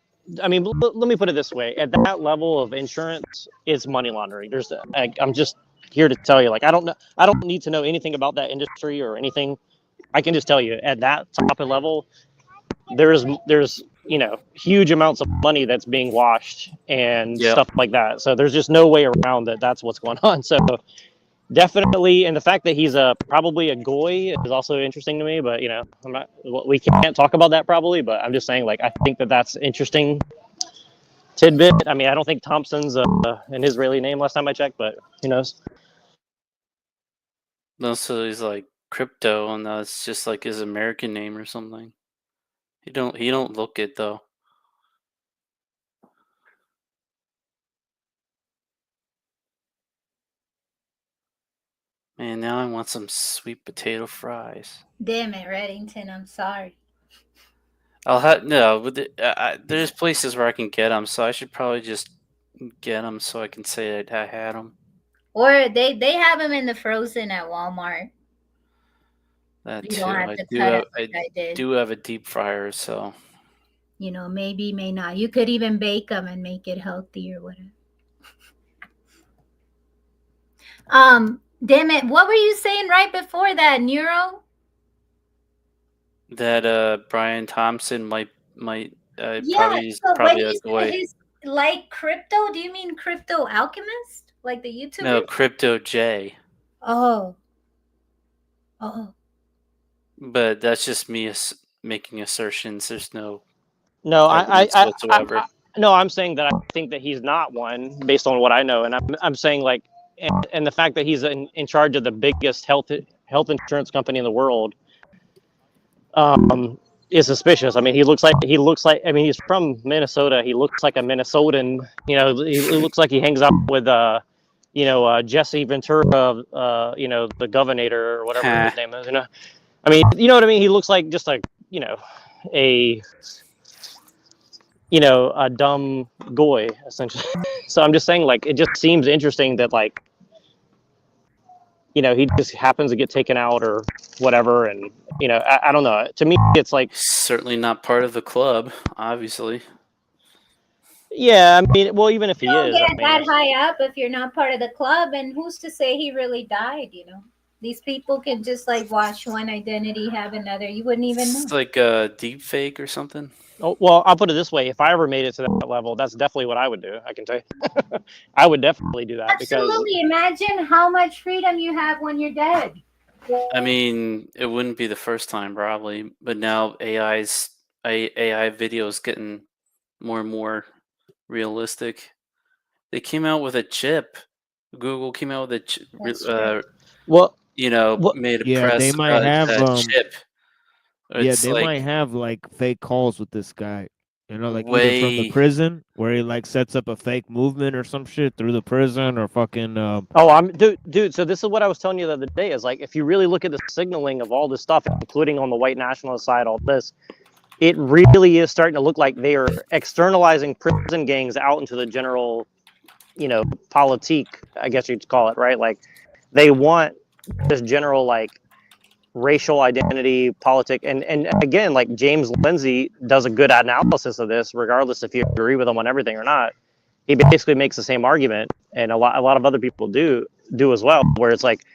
I mean, let me put it this way: at that level of insurance, it's money laundering. I'm just here to tell you, like, I don't need to know anything about that industry or anything. I can just tell you, at that top level, there's huge amounts of money that's being washed and stuff like that. So there's just no way around that. That's what's going on. So. Definitely, and the fact that he's probably a goy is also interesting to me. But we can't talk about that probably. But I'm just saying, like, I think that's interesting tidbit. I mean, I don't think Thompson's an Israeli name last time I checked, but who knows? No, so he's like crypto, and that's just like his American name or something. He don't look it though. Man, now I want some sweet potato fries. Damn it, Reddington, I'm sorry. There's places where I can get them, so I should probably just get them so I can say I had them. Or they have them in the frozen at Walmart. That too. I do have a deep fryer, so. Maybe, may not. You could even bake them and make it healthy or whatever. Damn it! What were you saying right before that, Neuro? That Brian Thompson might probably a way. Like crypto? Do you mean Crypto Alchemist, like the YouTuber? No, Crypto J. Oh. But that's just me making assertions. There's no. No, whatsoever. No, I'm saying that I think that he's not one based on what I know, and I'm saying like. And the fact that he's in charge of the biggest health insurance company in the world is suspicious. I mean, he looks like. I mean, he's from Minnesota. He looks like a Minnesotan. He looks like he hangs out with Jesse Ventura, the governor or whatever his name is. I mean, you know what I mean. He looks like just a a dumb goy essentially. So I'm just saying, like, it just seems interesting that, like, he just happens to get taken out or whatever, and I don't know. To me, it's like, Certainly not part of the club, obviously. yeah, I mean, well, even if You he don't is, I get mean, that high up if you're not part of the club, and who's to say he really died? These people can just like wash one identity, have another. You wouldn't even It's know. like a deep fake or something. oh, well, I'll put it this way: if I ever made it to that level, that's definitely what I would do. I can tell you, I would definitely do that because, Absolutely. Imagine how much freedom you have when you're dead. I mean, it wouldn't be the first time probably, but now AI videos getting more and more realistic. They came out with a chip. Google came out with a That's true. well, what, made a Yeah, they press might have chip. yeah, It's they like might have like fake calls with this guy. Like either from the way. prison where he like sets up a fake movement or some shit through the prison or fucking oh, dude. So this is what I was telling you the other day. Is like, if you really look at the signaling of all this stuff, including on the white nationalist side, all this, it really is starting to look like they are externalizing prison gangs out into the general, politique, I guess you'd call it, right? Like, they want this general, like, racial identity politic, and again, like, James Lindsay does a good analysis of this, regardless if you agree with him on everything or not. He basically makes the same argument, and a lot of other people do as well, where it's like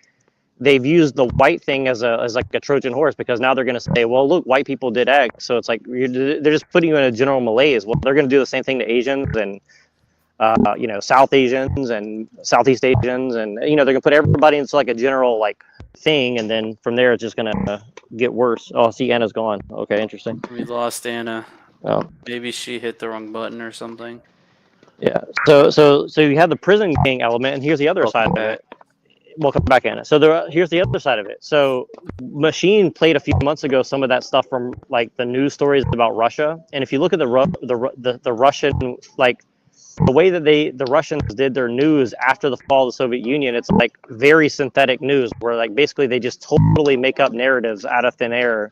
they've used the white thing as like a Trojan horse, because now they're going to say, well, look, white people did X, so it's like they're just putting you in a general malaise. Well, they're going to do the same thing to Asians and South Asians and Southeast Asians, and they're going to put everybody into like a general, like, thing, and then from there it's just going to get worse. Oh, see, Anna's gone. Okay, interesting. We lost Anna. Oh, Maybe she hit the wrong button or something. yeah. So you have the prison gang element, and here's the other side Welcome of back. it. Welcome back, Anna. So here's the other side of it. So Machine played a few months ago some of that stuff from, like, the news stories about Russia, and if you look at the Russian, like, the way that the Russians did their news after the fall of the Soviet Union, it's like very synthetic news, where, like, basically they just totally make up narratives out of thin air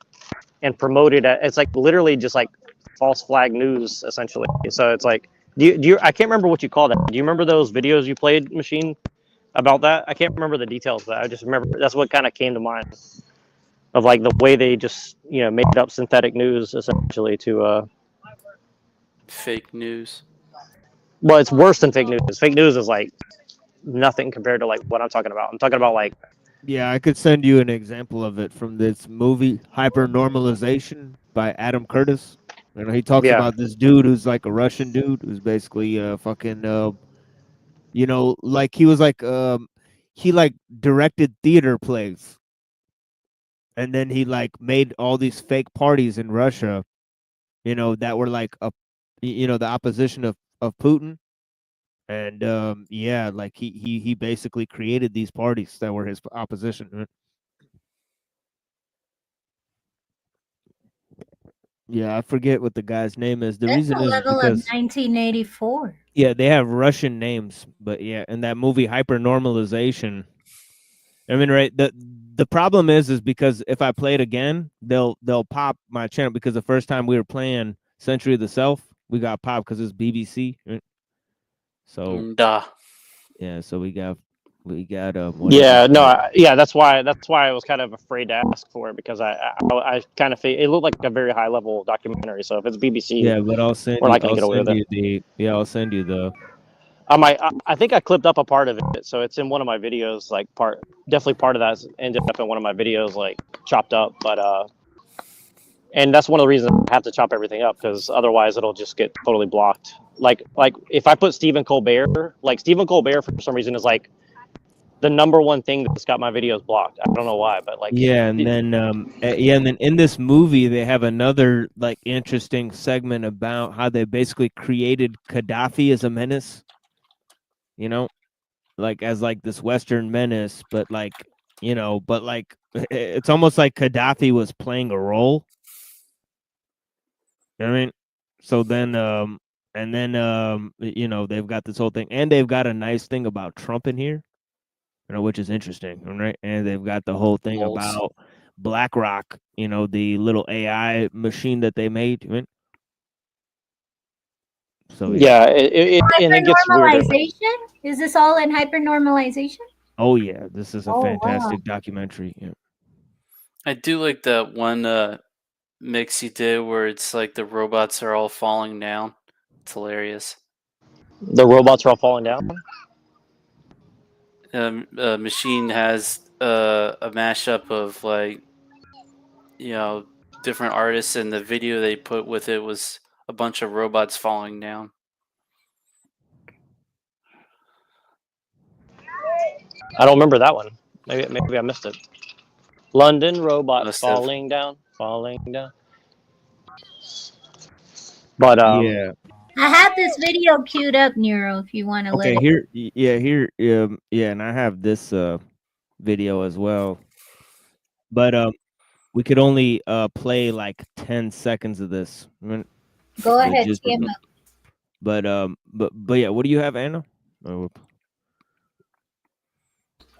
and promote it. It's like literally just like false flag news essentially. So it's like, do you I can't remember what you call that. Do you remember those videos you played, Machine, about that? I can't remember the details of that. I just remember that's what kind of came to mind, of like the way they just made up synthetic news essentially to Fake news. well, it's worse than fake news. Fake news is like nothing compared to, like, what I'm talking about. I'm talking about, like, yeah, I could send you an example of it from this movie Hypernormalization by Adam Curtis. He talks yeah, about this dude who's like a Russian dude who's basically fucking like he was like he like directed theater plays, and then he like made all these fake parties in Russia, that were like the opposition of Putin. And yeah, like he basically created these parties that were his opposition. Yeah, I forget what the guy's name is. The That's reason a is level of because 1984. yeah, they have Russian names, but yeah, in that movie Hypernormalization, I mean, right, the problem is because if I play it again, they'll pop my channel, because the first time we were playing Century of the Self, we got popped because it's BBC. Right? So Duh. yeah, so we got whatever. yeah, no, yeah. That's why I was kind of afraid to ask for it, because I kind of it looked like a very high level documentary. So if it's BBC, Yeah, but we're not gonna get away with it. I'll send you the I think I clipped up a part of it, so it's in one of my videos. Like, definitely part of that ended up in one of my videos, like, chopped up. But and that's one of the reasons I have to chop everything up, because otherwise it'll just get totally blocked. Like if I put Stephen Colbert, like, Stephen Colbert for some reason is like the number one thing that's got my videos blocked. I don't know why, but like, yeah, and then and then in this movie they have another like interesting segment about how they basically created Gaddafi as a menace, you know, like as like this Western menace, but like but like it's almost like Gaddafi was playing a role. You know what I mean? So then and then they've got this whole thing, and they've got a nice thing about Trump in here, which is interesting, right? And they've got the whole thing Lols. about BlackRock, the little AI machine that they made. I mean, So yeah. And it gets weirder. Hypernormalization? Is this all in hypernormalization? Oh yeah, this is a Oh wow. fantastic documentary. Yeah. I do like that one mix you did where it's like the robots are all falling down. It's hilarious. The robots are all falling down. Machine has a mashup of like different artists, and the video they put with it was a bunch of robots falling down. I don't remember that one. Maybe I missed it. London robots Must have. falling down, falling down. But Yeah. I have this video queued up, Nero, if you want to let Okay. it. Yeah, and I have this video as well. But we could only play like 10 seconds of this. Go It ahead, just Tim. but yeah, what do you have, Anna? Oh,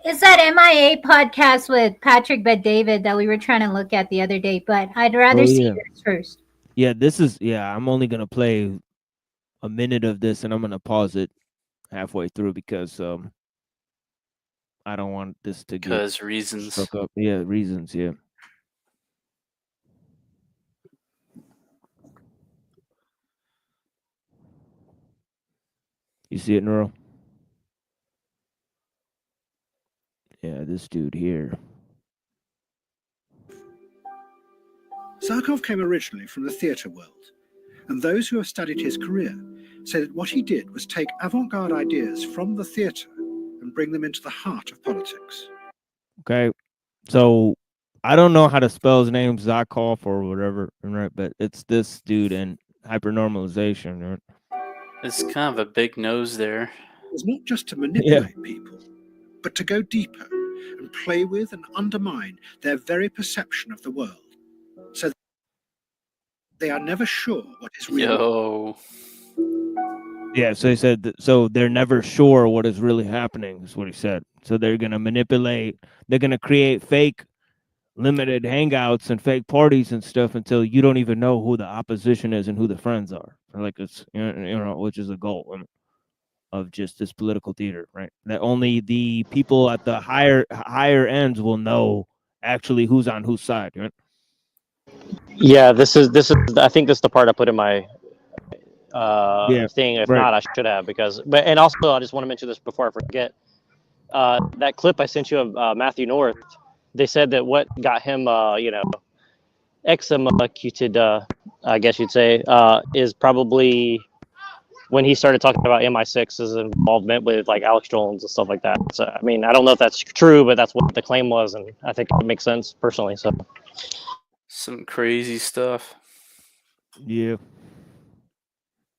It's that MIA podcast with Patrick Bet David that we were trying to look at the other day, but I'd rather see yeah. yours first. Yeah, I'm only gonna play a minute of this and I'm gonna pause it halfway through because I don't want this to get Because reasons. stuck up. Yeah, reasons, yeah. You see it, Neuro? Yeah, this dude here. Sarkov came originally from the theatre world, and those who have studied his career say that what he did was take avant-garde ideas from the theatre and bring them into the heart of politics. Okay, so I don't know how to spell his name, Zakov or whatever, right? But it's this dude in hypernormalization, right? It's kind of a big nose there. It's not just to manipulate people, but to go deeper and play with and undermine their very perception of the world, so they are never sure what is real. Yo. Yeah, so he said so they're never sure what is really happening, is what he said. So they're gonna manipulate, they're gonna create fake limited hangouts and fake parties and stuff until you don't even know who the opposition is and who the friends are. Like it's which is a goal of just this political theater, right? That only the people at the higher ends will know actually who's on whose side, right? yeah, this is. I think this is the part I put in my thing. If right. not, I should have and also I just want to mention this before I forget. That clip I sent you of Matthew North. They said that what got him, executed, I guess you'd say, is probably when he started talking about MI6's involvement with like Alex Jones and stuff like that. So I mean, I don't know if that's true, but that's what the claim was, and I think it makes sense personally. So Some crazy stuff. Yeah.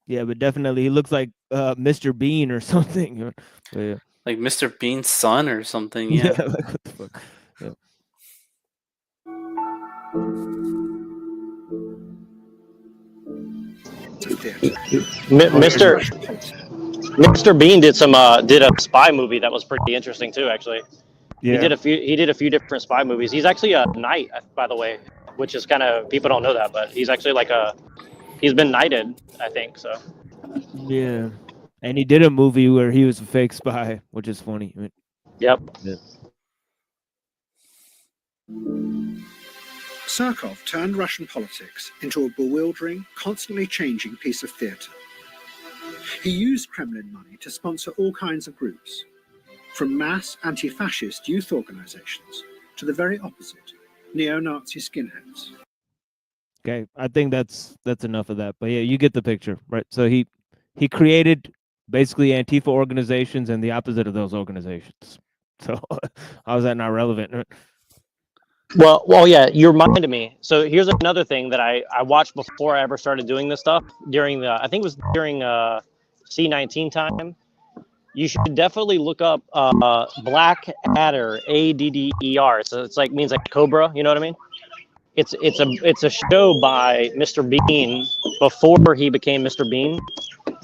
Yeah, but definitely he looks like Mr. Bean or something. Yeah. Like Mr. Bean's son or something, Yeah, yeah. like what the fuck. Yeah. Mr. Bean did a spy movie that was pretty interesting too. Actually, Yeah. He did a few different spy movies. He's actually a knight, by the way, which is kind of, people don't know that, but he's actually he's been knighted, I think so. Yeah. And he did a movie where he was a fake spy, which is funny. Yep. Yeah. Sarkov turned Russian politics into a bewildering, constantly changing piece of theatre. He used Kremlin money to sponsor all kinds of groups, from mass anti-fascist youth organizations to the very opposite, neo-Nazi skinheads. Okay, I think that's enough of that. But yeah, you get the picture, right? So he created basically Antifa organizations and the opposite of those organizations. So how is that not relevant? Well, yeah, you reminded me. So here's another thing that I watched before I ever started doing this stuff I think it was during C19 time. You should definitely look up Black Adder, ADDER. So it's like, means like Cobra, you know what I mean? It's a show by Mr. Bean before he became Mr. Bean,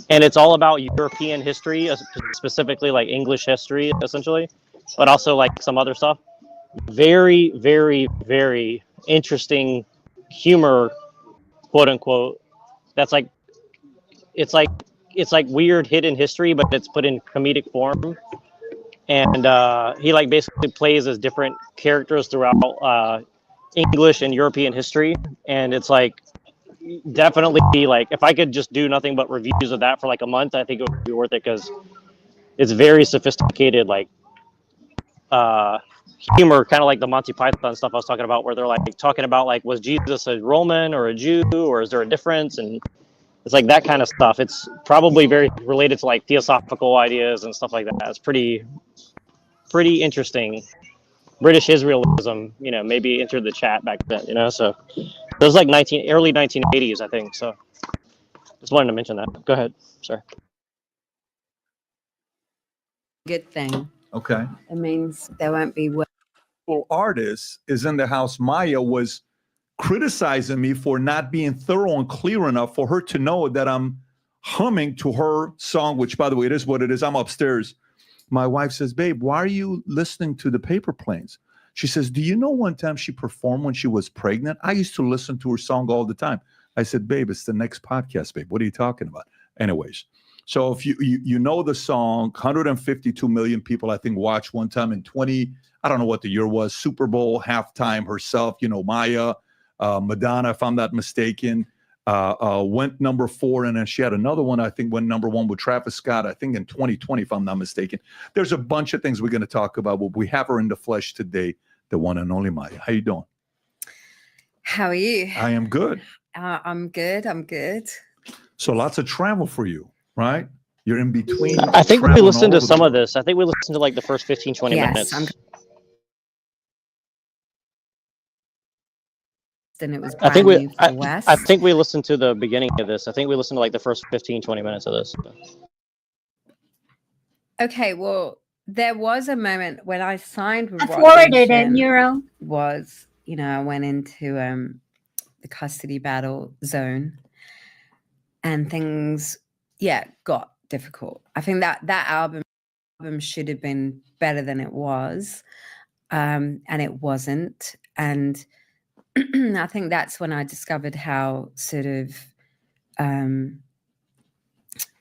and it's all about European history, specifically like English history, essentially, but also like some other stuff. Very, very, very interesting humor, quote unquote. That's like, it's like it's like weird hidden history, but it's put in comedic form. And he like basically plays as different characters throughout English and European history. And it's like definitely like if I could just do nothing but reviews of that for like a month, I think it would be worth it because it's very sophisticated, like uh, humor, kind of like the Monty Python stuff I was talking about, where they're like talking about like was Jesus a Roman or a Jew, or is there a difference? And it's like that kind of stuff. It's probably very related to like theosophical ideas and stuff like that. It's pretty interesting. British Israelism, maybe entered the chat back then, so it was like early 1980s, I think. So just wanted to mention that. Go ahead. Sorry. Good thing. Okay. It means there won't be Artist is in the house. Maya was criticizing me for not being thorough and clear enough for her to know that I'm humming to her song, which, by the way, it is what it is. I'm upstairs. My wife says, babe, why are you listening to the Paper Planes? She says, do you know one time she performed when she was pregnant? I used to listen to her song all the time. I said, babe, it's the next podcast, babe. What are you talking about? Anyways, so if you know the song, 152 million people, I think, watched one time in I don't know what the year was, Super Bowl halftime herself, Maya, Madonna, if I'm not mistaken, went number 4. And then she had another one, I think, went number 1 with Travis Scott, I think in 2020, if I'm not mistaken. There's a bunch of things we're going to talk about, but we have her in the flesh today, the one and only Maya. How you doing? How are you? I am good. I'm good. I'm good. So lots of travel for you, right? You're in between. I think we traveling listened all to over some the of this. I think we listened to like the first 15, 20 Yes, minutes. And it was I think brand new for Wes. I think we listened to the beginning of this. I think we listened to like the first 15, 20 minutes of this. Okay, well, there was a moment when I signed with I Rock forwarded it, Nation Neuro. was, I went into the custody battle zone and things, got difficult. I think that album should have been better than it was, and it wasn't. And I think that's when I discovered how sort of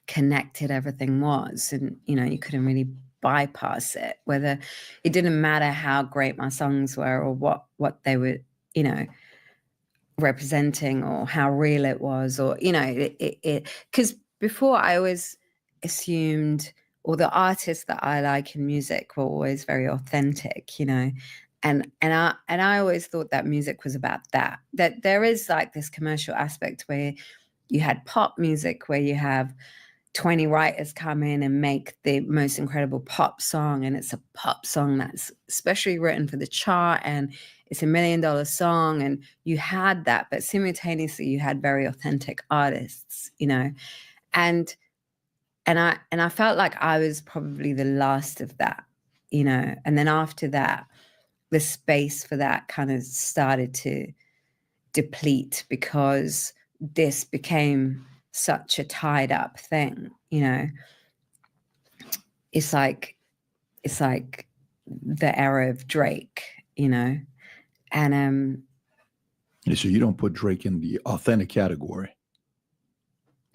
connected everything was, and you couldn't really bypass it. Whether it didn't matter how great my songs were or what they were, representing, or how real it was, or it because before I always assumed, or the artists that I like in music were always very authentic, and I always thought that music was about that there is like this commercial aspect where you had pop music where you have 20 writers come in and make the most incredible pop song, and it's a pop song that's especially written for the chart, and it's $1 million song, and you had that, but simultaneously you had very authentic artists, and I felt like I was probably the last of that, and then after that the space for that kind of started to deplete because this became such a tied up thing, It's like the era of Drake, and So you don't put Drake in the authentic category.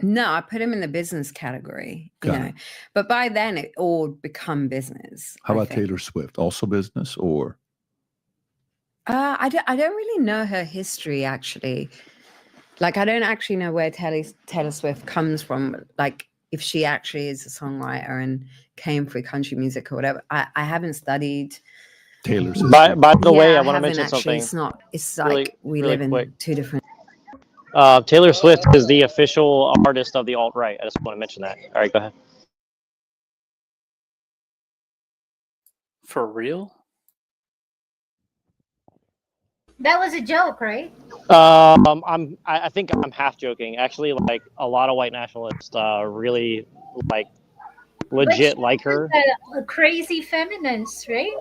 No, I put him in the business category, but by then it all become business. How about Taylor Swift? Also business, or? I don't really know her history, actually. Like, I don't actually know where Taylor Swift comes from. Like, if she actually is a songwriter and came for country music or whatever. I haven't studied Taylor's. By the way, I want to mention something. It's like we live in two different. Taylor Swift is the official artist of the alt-right. I just want to mention that. All right, go ahead. For real? That was a joke, right? I think I'm half joking. Actually, like a lot of white nationalists really like legit like her. A crazy feminist, right?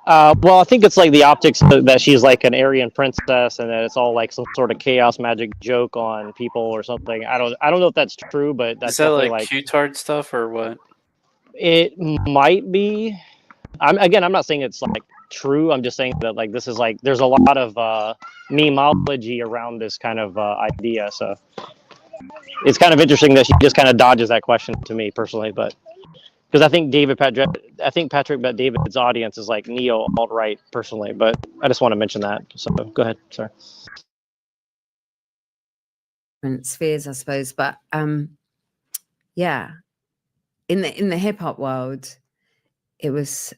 Well, I think it's like the optics that she's like an Aryan princess, and that it's all like some sort of chaos magic joke on people or something. I don't know if that's true, but that's Is that definitely like Q-tard stuff or what? It might be. I'm not saying it's like true. I'm just saying that like this is like there's a lot of memeology around this kind of idea. So it's kind of interesting that she just kind of dodges that question to me personally, but because I think Patrick Bet David's audience is like neo alt right personally, but I just want to mention that. So go ahead, sorry. Different spheres, I suppose. But yeah, in the hip hop world, it was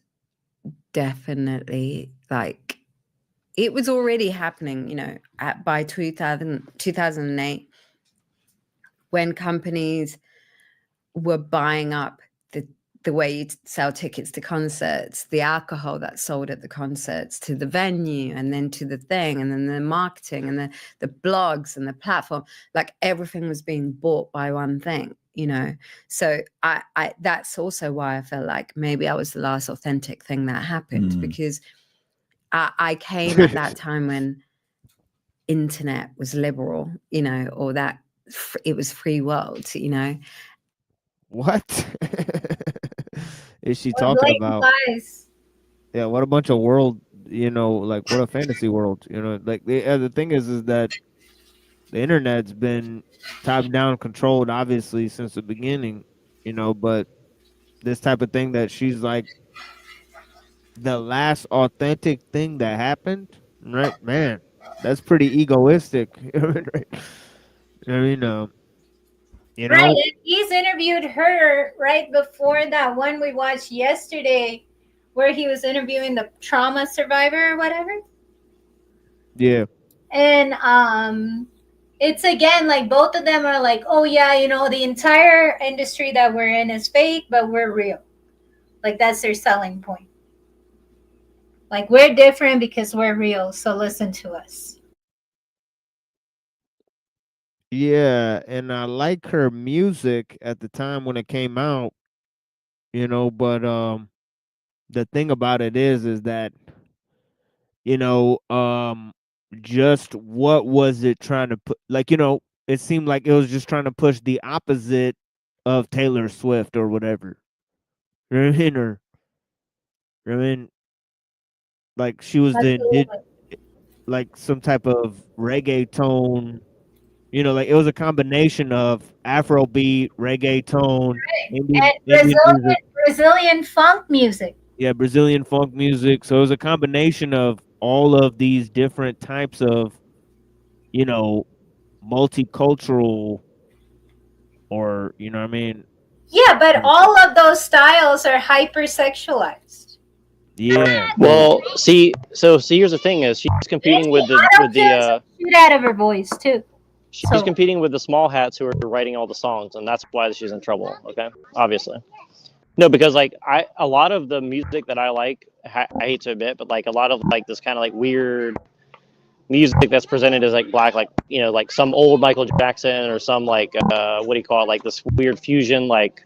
definitely like it was already happening, by 2008, when companies were buying up the way you sell tickets to concerts, the alcohol that's sold at the concerts, to the venue, and then to the thing, and then the marketing, and the blogs and the platform. Like everything was being bought by one thing, So I that's also why I felt like maybe I was the last authentic thing that happened, because I came at that time when internet was liberal, or that it was free world. What is she What talking blatant about? lies. Yeah, what a bunch of world, like what a fantasy world, like the thing is that the internet's been top down controlled obviously since the beginning, but this type of thing that she's like the last authentic thing that happened, right? Man, that's pretty egoistic. Right? I mean, you Right, know, and he's interviewed her right before that one we watched yesterday, where he was interviewing the trauma survivor or whatever. yeah, And it's again like both of them are like, oh yeah, the entire industry that we're in is fake, but we're real. Like that's their selling point. Like we're different because we're real, so listen to us. yeah, and I like her music at the time when it came out, but the thing about it is that you know, just what was it trying to put? Like, it seemed like it was just trying to push the opposite of Taylor Swift or whatever. You know what I mean? Or I mean, like she was did Absolutely. like some type of reggae tone. Like it was a combination of Afrobeat, reggaeton, And Indian music, Brazilian funk music. yeah, Brazilian funk music. So it was a combination of all of these different types of, you know, multicultural, or what I mean? Yeah, but Like, all of those styles are hypersexualized. yeah, very. Well, see, here's the thing: is she's competing with the Auto tunes shoot out of her voice too. she's So competing with the small hats who are writing all the songs, and that's why she's in trouble. Okay, obviously. No, because like a lot of the music that I like, I hate to admit, but like a lot of like this kind of like weird music that's presented as like black, like like some old Michael Jackson or some like what do you call it, like this weird fusion, like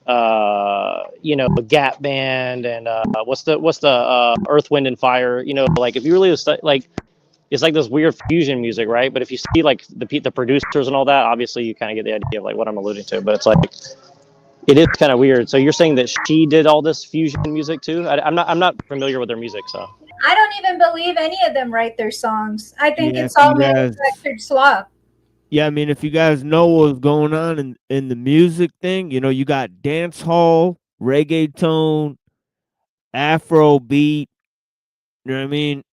Gap Band and what's the Earth, Wind and Fire, like if you really like it's like this weird fusion music, right? But if you see like the producers and all that, obviously you kind of get the idea of like what I'm alluding to. But it's like it is kind of weird. So you're saying that she did all this fusion music too? I'm not familiar with their music, so. I don't even believe any of them write their songs. I think Yeah, it's if you all guys, manufactured swap. yeah, I mean, if you guys know what's going on in the music thing, you got dance hall, reggaeton, Afro beat. You know what I mean?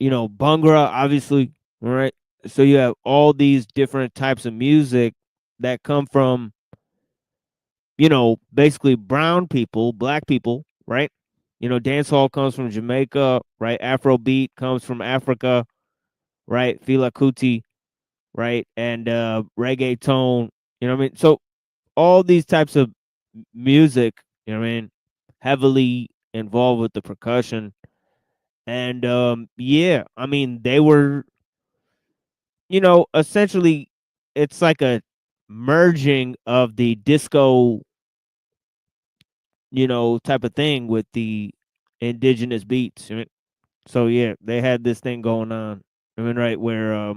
Bhangra, obviously, all right? So you have all these different types of music that come from, basically brown people, black people, right? Dancehall comes from Jamaica, right? Afrobeat comes from Africa, right? Fela Kuti, right? And reggaeton, you know what I mean? So all these types of music, you know what I mean, heavily involved with the percussion. And yeah, I mean, they were, essentially it's like a merging of the disco, type of thing with the indigenous beats. Right? So yeah, they had this thing going on. I mean, right where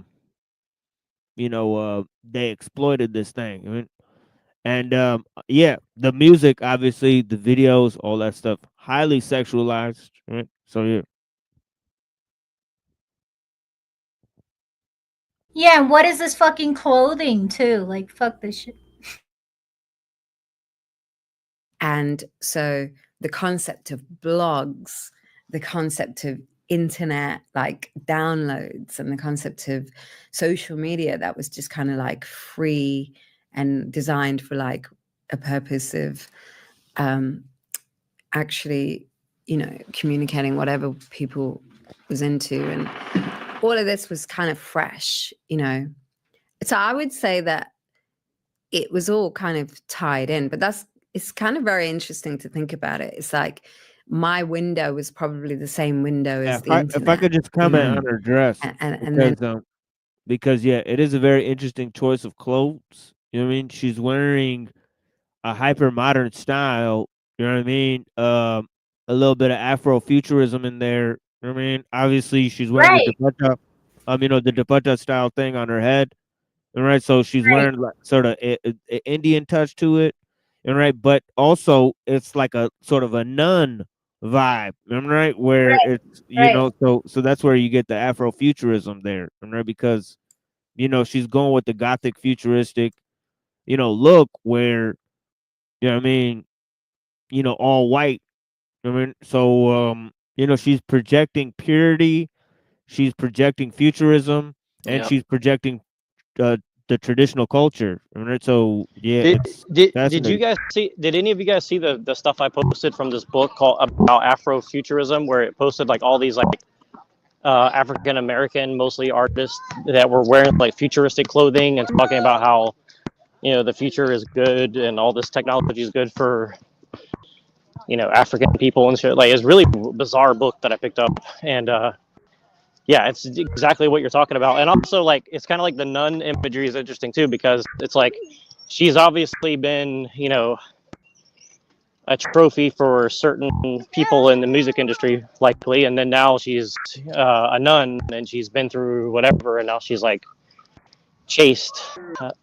they exploited this thing. I mean, and yeah, the music, obviously, the videos, all that stuff, highly sexualized. Right? So yeah. Yeah, and what is this fucking clothing too? Like, fuck this shit. And so the concept of blogs, the concept of internet like downloads, and the concept of social media that was just kind of like free and designed for like a purpose of actually, you know, communicating whatever people was into, and all of this was kind of fresh, you know. So I would say that it was all kind of tied in, but it's kind of very interesting to think about it. It's like my window was probably the same window Yeah, as the internet. if I could just you know, comment on her dress, and then because yeah, it is a very interesting choice of clothes. You know what I mean? She's wearing a hyper modern style. You know what I mean? A little bit of Afrofuturism in there. You know what I mean? Obviously, she's wearing the Right, dupatta, the dupatta style thing on her head. All right, so she's right, wearing like sort of a Indian touch to it, all right, but also it's like a sort of a nun vibe, all right, where right, it's right. so that's where you get the Afrofuturism there, all right, because she's going with the gothic futuristic, look where what I mean, all white. I mean, so she's projecting purity, she's projecting futurism, and Yep. she's projecting uh, the traditional culture. Right? So yeah, Did it's did you fascinating. guys see? Did any of you guys see the stuff I posted from this book called about Afrofuturism, where it posted like all these like African American, mostly artists that were wearing like futuristic clothing and talking about how the future is good and all this technology is good for African people and shit. Like it's really bizarre book that I picked up, and yeah, it's exactly what you're talking about. And also like it's kind of like the nun imagery is interesting too, because it's like she's obviously been a trophy for certain people in the music industry likely, and then now she's a nun and she's been through whatever, and now she's like chaste,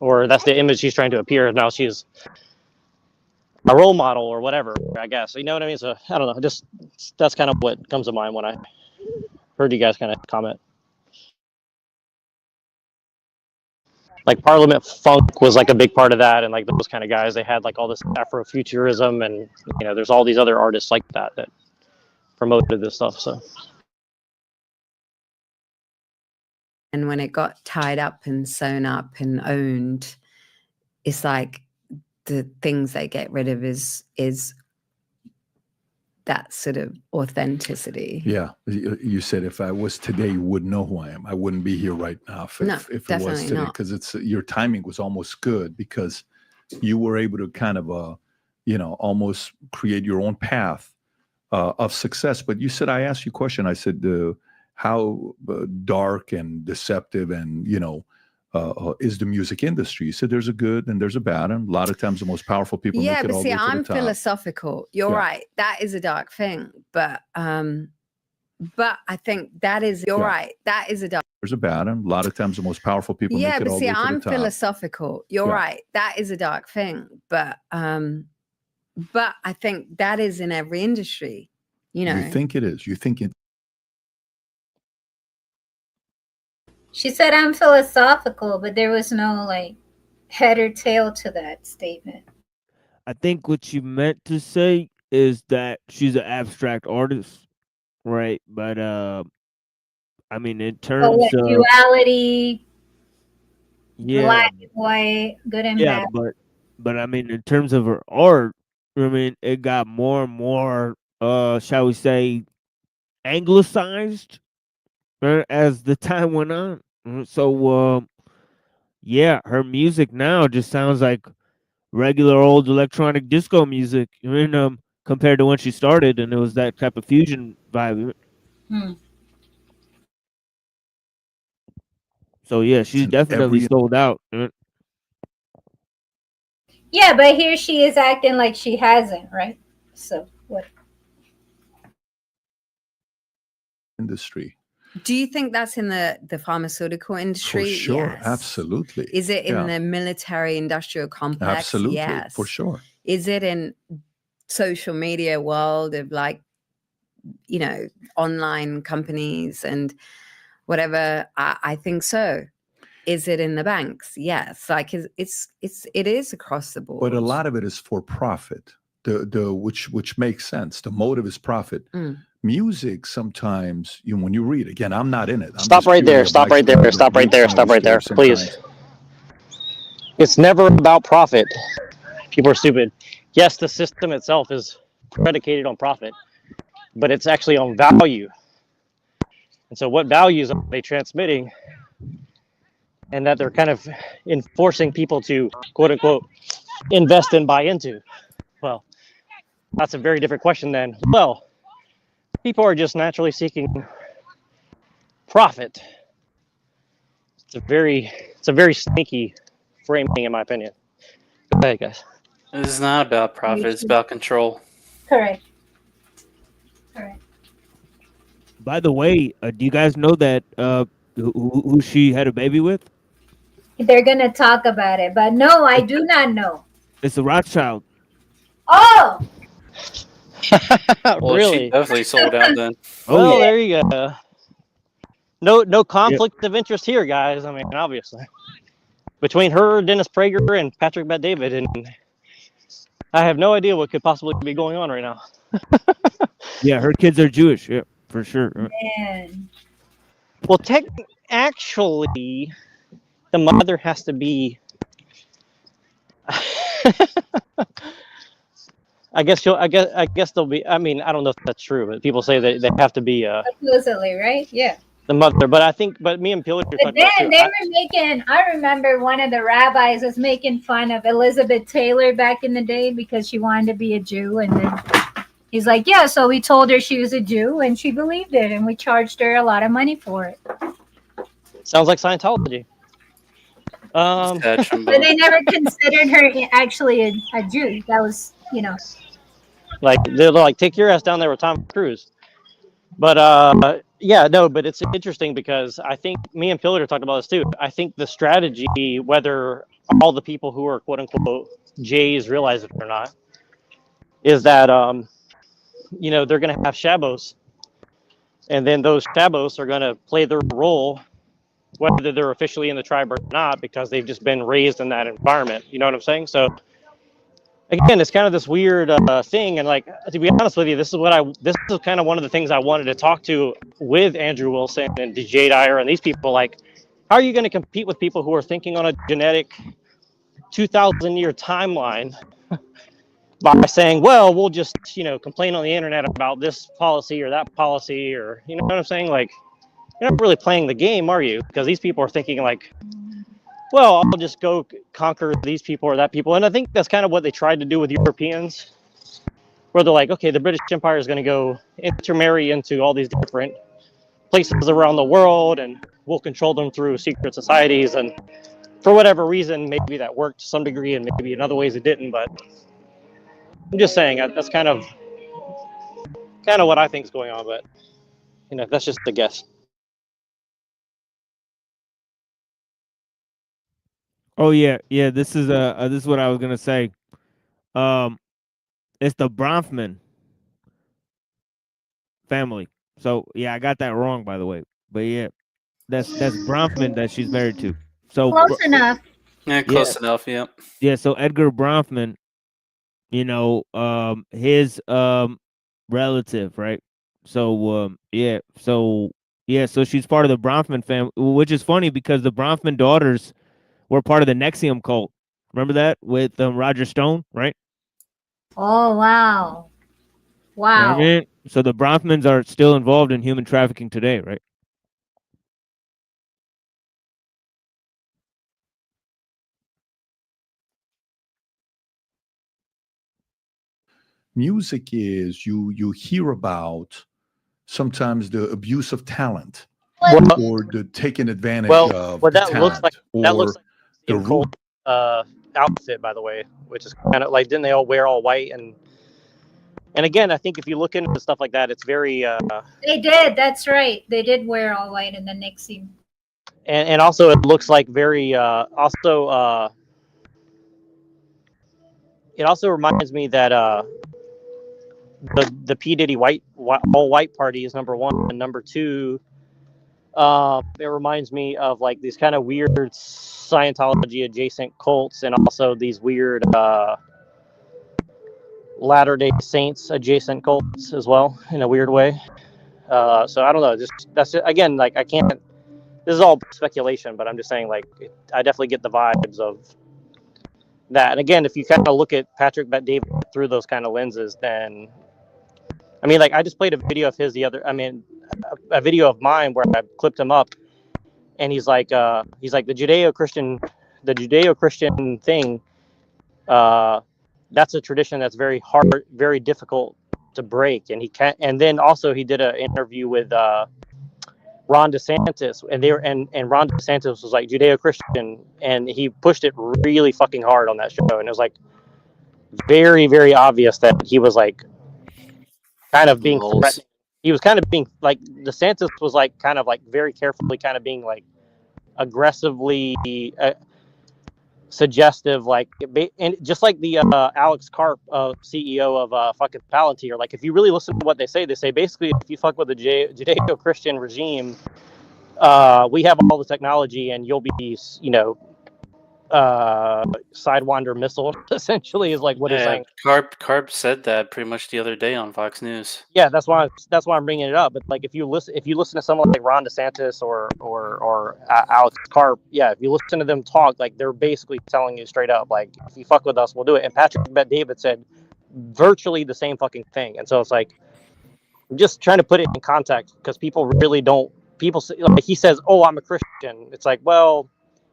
or that's the image she's trying to appear. Now she's a role model or whatever, I guess. You know what I mean? So I don't know. Just that's kind of what comes to mind when I heard you guys kind of comment. Like Parliament Funk was like a big part of that, and like those kind of guys, they had like all this Afrofuturism, and there's all these other artists like that promoted this stuff. So and when it got tied up and sewn up and owned, it's like the things they get rid of is that sort of authenticity. Yeah, you said if I was today, you wouldn't know who I am. I wouldn't be here right now if No, it was definitely today, not. because your timing was almost good, because you were able to kind of almost create your own path of success. But you said, I asked you a question. I said, how dark and deceptive and is the music industry? You said there's a good and there's a bad, and a lot of times the most powerful people Yeah, make it but all see, the way to I'm the top. philosophical. You're Yeah. right. That is a dark thing, but I think that is Yeah. right. That is a dark. There's a bad, and a lot of times the most powerful people Yeah, make it but all see, the way to I'm the top. philosophical. You're Yeah. right. That is a dark thing, but I think that is in every industry. You think it is? You think it? She said I'm philosophical, but there was no like head or tail to that statement. I think what she meant to say is that she's an abstract artist, right? But I mean, in But what terms of duality, yeah, black and white, good and yeah, bad. but I mean, in terms of her art, I mean, it got more and more, shall we say, anglicized as the time went on. So, yeah, her music now just sounds like regular old electronic disco music. I mean, compared to when she started, and it was that type of fusion vibe. Hmm. So yeah, she's in definitely every sold out. Yeah, but here she is acting like she hasn't, right? So what? industry. Do you think that's in the pharmaceutical industry? For sure, Yes. absolutely. Is it in Yeah. the military industrial complex? Absolutely, Yes. for sure. Is it in social media world of like, online companies and whatever? I think so. is it in the banks? Yes. Like it is across the board. But a lot of it is for profit. Which makes sense. The motive is profit. Music sometimes, when you read, again, I'm not in it. I'm Stop just right purely there. a Stop right there. bystander Stop that right makes there. some of Stop the right there, stories please. sometimes. It's never about profit. People are stupid. Yes, the system itself is predicated on profit, but it's actually on value. And so what values are they transmitting? And that they're kind of enforcing people to, quote unquote, invest and buy into. Well, that's a very different question than, well, people are just naturally seeking profit. It's a very sneaky framing, in my opinion. Go ahead, guys. It's not about profit. It's about control. Correct. Correct. By the way, do you guys know that who she had a baby with? They're gonna talk about it, but no, I do not know. It's a Rothschild. Oh, Well, she Really? definitely sold out then. Oh Well, yeah. there you go. No conflict of interest here, guys. I mean, obviously, between her, Dennis Prager, and Patrick Bet-David, and I have no idea what could possibly be going on right now. Yeah, her kids are Jewish. Yeah, for sure. man. Well, actually, the mother has to be. I guess they'll be. I mean, I don't know if that's true, but people say that they have to be Supposedly, right? Yeah. the mother. But me and Pillar But talked about then too. they were making, I remember one of the rabbis was making fun of Elizabeth Taylor back in the day because she wanted to be a Jew. And then he's like, yeah, so we told her she was a Jew and she believed it. And we charged her a lot of money for it. Sounds like Scientology. Sad But trombone. they never considered her actually a Jew. That was, Like they're like, take your ass down there with Tom Cruise. But yeah, no, but it's interesting because I think me and Pillar talked about this too. I think the strategy, whether all the people who are quote unquote Jays realize it or not, is that they're gonna have Shabos, and then those Shabos are gonna play their role, whether they're officially in the tribe or not, because they've just been raised in that environment. You know what I'm saying? So again, it's kind of this weird thing, and like to be honest with you, this is kind of one of the things I wanted to talk to with Andrew Wilson and DJ Dyer and these people. Like, how are you going to compete with people who are thinking on a genetic 2,000-year timeline by saying, well, we'll just complain on the internet about this policy or that policy, or you know what I'm saying? Like, you're not really playing the game, are you? Because these people are thinking like, well, I'll just go conquer these people or that people. And I think that's kind of what they tried to do with Europeans, where they're like, okay, the British Empire is going to go intermarry into all these different places around the world, and we'll control them through secret societies. And for whatever reason, maybe that worked to some degree, and maybe in other ways it didn't. But I'm just saying that's kind of what I think is going on. But that's just a guess. Oh yeah, yeah. This is what I was gonna say. It's the Bronfman family. So yeah, I got that wrong, by the way. But yeah, that's Bronfman that she's married to. So close enough. Yeah, close enough. Yep. yeah, so Edgar Bronfman, his relative, right? So so she's part of the Bronfman family, which is funny because the Bronfman daughters were part of the Nexium cult. Remember that with Roger Stone, right? Oh, wow. You know what I Wow. mean? So the Bronfmans are still involved in human trafficking today, right? Music is you hear about sometimes the abuse of talent or the taking advantage of what the that looks talent like, or the the root. outfit, by the way, which is kind of like, didn't they all wear all white? And again, I think if you look into stuff like that, it's very They did. That's right. They did wear all white in the next scene. and also it looks like very it also reminds me that the P Diddy all white party is number one, and number two, It reminds me of like these kind of weird Scientology adjacent cults, and also these weird Latter-day Saints adjacent cults as well, in a weird way. So I don't know. Just that's it. Again, like I can't. This is all speculation, but I'm just saying, like, I definitely get the vibes of that. And again, if you kind of look at Patrick Bet-David through those kind of lenses, then I mean, like, I just played a video of his a video of mine where I clipped him up, and he's like the Judeo-Christian thing. That's a tradition that's very hard, very difficult to break, and he can't. And then also he did an interview with Ron DeSantis, and Ron DeSantis was like Judeo-Christian, and he pushed it really fucking hard on that show, and it was like very, very obvious that he was like kind of being Lols. threatening. He was kind of being like DeSantis was like kind of like very carefully kind of being like aggressively suggestive, like, and just like the Alex Karp, CEO of fucking Palantir. Like, if you really listen to what they say basically, if you fuck with the Judeo-Christian regime, we have all the technology, and you'll be, Sidewinder missile. Essentially, is like what he's saying. Carp said that pretty much the other day on Fox News. Yeah, that's why I'm bringing it up. But like, if you listen to someone like Ron DeSantis or Alex Karp, yeah, if you listen to them talk, like, they're basically telling you straight up, like, if you fuck with us, we'll do it. And Patrick Bet-David said virtually the same fucking thing. And so it's like, I'm just trying to put it in context, because people really don't. People say, like, he says, "Oh, I'm a Christian." It's like, well,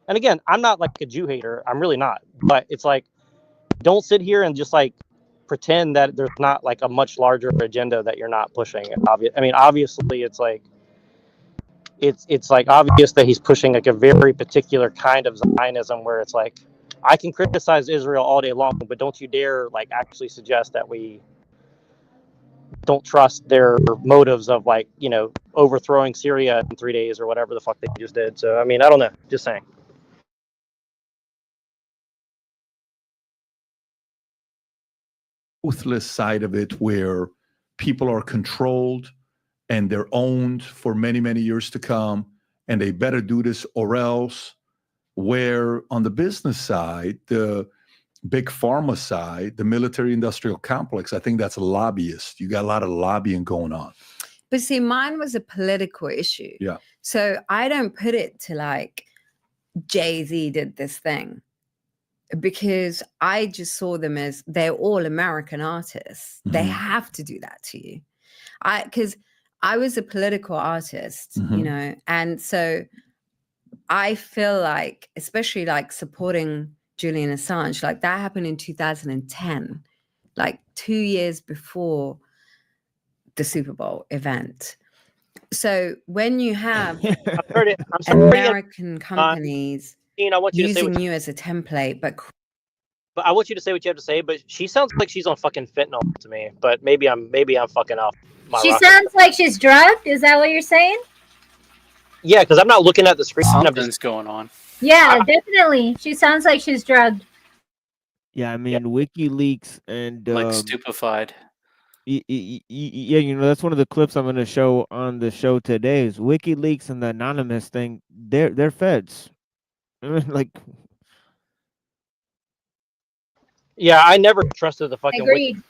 and again, I'm not like a Jew hater. I'm really not. But it's like, don't sit here and just like pretend that there's not like a much larger agenda that you're not pushing. I mean, obviously, it's like obvious that he's pushing like a very particular kind of Zionism, where it's like, I can criticize Israel all day long, but don't you dare like actually suggest that we don't trust their motives of, like, overthrowing Syria in 3 days or whatever the fuck they just did. So I mean, I don't know. Just saying. Ruthless side of it, where people are controlled and they're owned for many, many years to come, and they better do this or else. Where on the business side, the big pharma side, the military industrial complex, I think that's a lobbyist. You got a lot of lobbying going on. But see, mine was a political issue. Yeah. So I don't put it to like Jay-Z did this thing, because I just saw them as they're all American artists. They have to do that to you. Because I was a political artist, and so I feel like, especially like supporting Julian Assange, like that happened in 2010, like 2 years before the Super Bowl event. So when you have American companies I want you to say using you as a template, but I want you to say what you have to say. But she sounds like she's on fucking fentanyl to me. But maybe I'm fucking off. She sounds like she's drugged. Is that what you're saying? Yeah, because I'm not looking at the screen. Something's going on. Yeah, definitely. She sounds like she's drugged. Yeah, I mean, WikiLeaks and like stupefied. Yeah, that's one of the clips I'm going to show on the show today. Is WikiLeaks and the anonymous thing? They're feds. Like, yeah, I never trusted the fucking Agreed.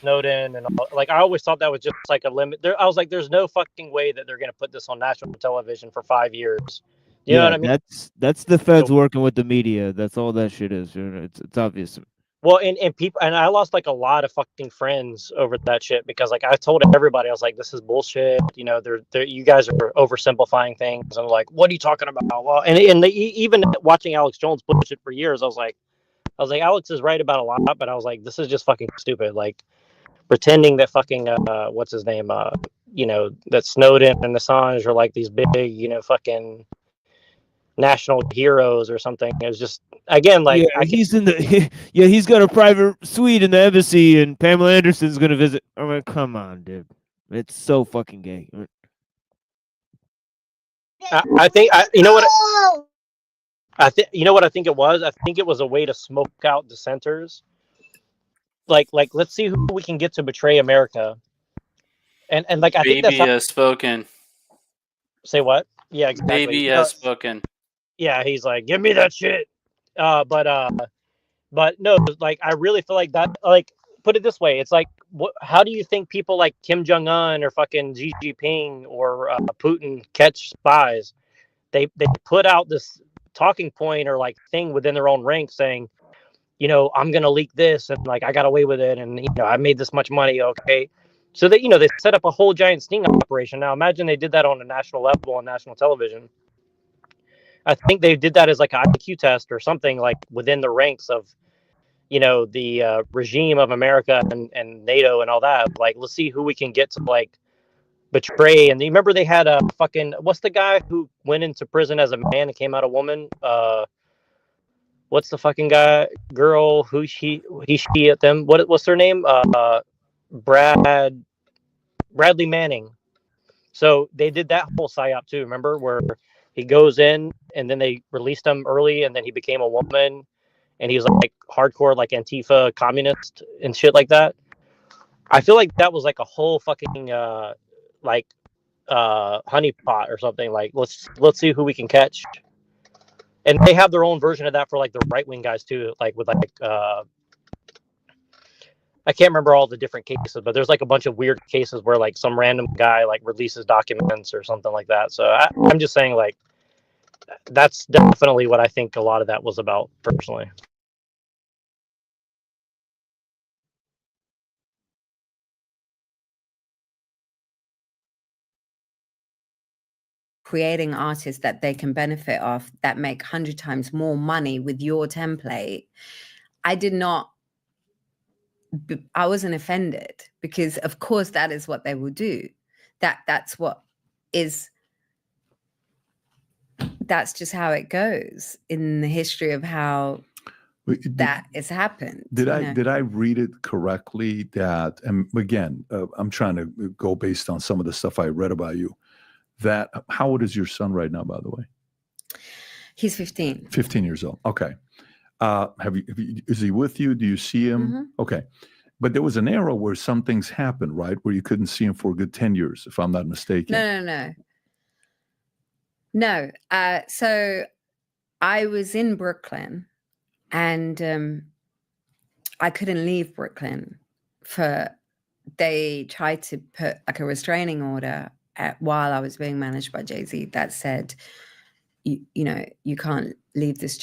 Snowden and all. Like, I always thought that was just like a limit. I was like, there's no fucking way that they're gonna put this on national television for 5 years. You know what I mean? That's the feds working with the media. That's all that shit is. It's obvious. Well, and people, and I lost like a lot of fucking friends over that shit, because like I told everybody, I was like, this is bullshit. They're you guys are oversimplifying things. And like, what are you talking about? Well, and even watching Alex Jones push it for years, I was like, Alex is right about a lot, but I was like, this is just fucking stupid. Like, pretending that fucking what's his name, that Snowden and Assange are like these big, fucking national heroes or something. It was just, again, like, he's in the he's got a private suite in the embassy, and Pamela Anderson's gonna visit. I mean, come on, dude, it's so fucking gay. I think you know what I think it was. I think it was a way to smoke out dissenters. Like let's see who we can get to betray America. And like, I think that's spoken. Say what? Yeah, exactly. Baby No, has spoken. yeah, he's like, give me that shit. But no, like I really feel like that. Like, put it this way, it's like, how do you think people like Kim Jong Un or fucking Xi Jinping or Putin catch spies? They put out this talking point or like thing within their own ranks saying, you know, I'm gonna leak this and like I got away with it and you know I made this much money. Okay, so that, you know, they set up a whole giant sting operation. Now imagine they did that on a national level on national television. I think they did that as like an IQ test or something, like within the ranks of, you know, the regime of America and NATO and all that. Like, let's see who we can get to like betray. And you remember they had a fucking, what's the guy who went into prison as a man and came out a woman? What's the fucking guy, girl who she at them? What's their name? Bradley Manning. So they did that whole psyop too. Remember where he goes in and then they released him early and then he became a woman and he was like hardcore like Antifa communist and shit like that. I feel like that was like a whole fucking like honeypot or something. Like let's see who we can catch. And they have their own version of that for like the right wing guys too, like with like I can't remember all the different cases, but there's like a bunch of weird cases where like some random guy like releases documents or something like that. So I'm just saying like that's definitely what I think a lot of that was about personally. Creating artists that they can benefit off that make 100 times more money with your template. I wasn't offended because of course that is what they will do. That's just how it goes in the history of how that has happened. Did I read it correctly that, and again, I'm trying to go based on some of the stuff I read about you, that how old is your son right now, by the way? He's 15. 15 years old. Okay. Is he with you? Do you see him? Mm-hmm. Okay. But there was an era where some things happened, right? Where you couldn't see him for a good 10 years, if I'm not mistaken. No. So I was in Brooklyn and I couldn't leave Brooklyn they tried to put like a restraining order while I was being managed by Jay-Z that said, you know, you can't leave this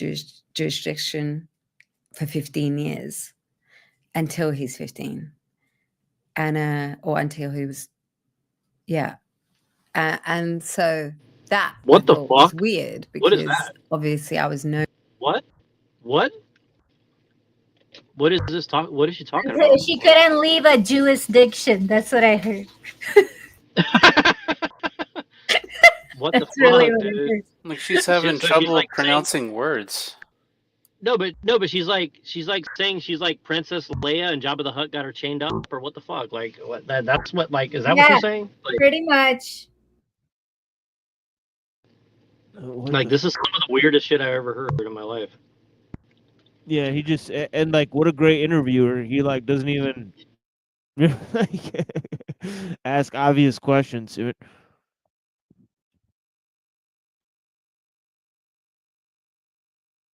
jurisdiction for 15 years until he's 15 and or until he was and so that What I the thought was fuck? weird because What is that? obviously I was no What? What is this talk? What is she talking about? She couldn't leave a jurisdiction. That's what I heard. What That's the really fuck, what I dude? heard. Like she's having So she's, trouble like, pronouncing words. No, but she's like saying she's like Princess Leia and Jabba the Hutt got her chained up, or what the fuck? Like what? That's what, like, is that what you're Yeah, saying? Like, pretty much. this is some of the weirdest shit I ever heard in my life. Yeah, he just and like what a great interviewer. He like doesn't even like, ask obvious questions.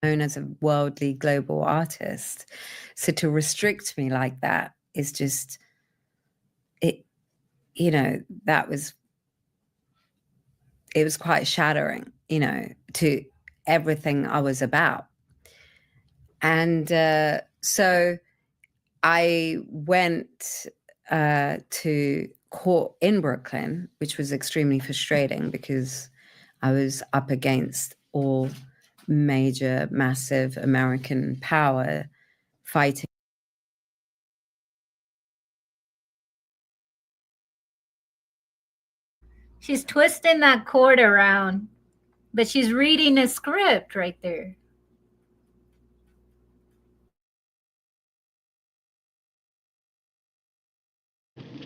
Known as a worldly global artist, so to restrict me like that is just it. You know, it was quite shattering. You know, to everything I was about, and so I went to court in Brooklyn, which was extremely frustrating because I was up against all major, massive American power fighting. She's twisting that cord around, but she's reading a script right there.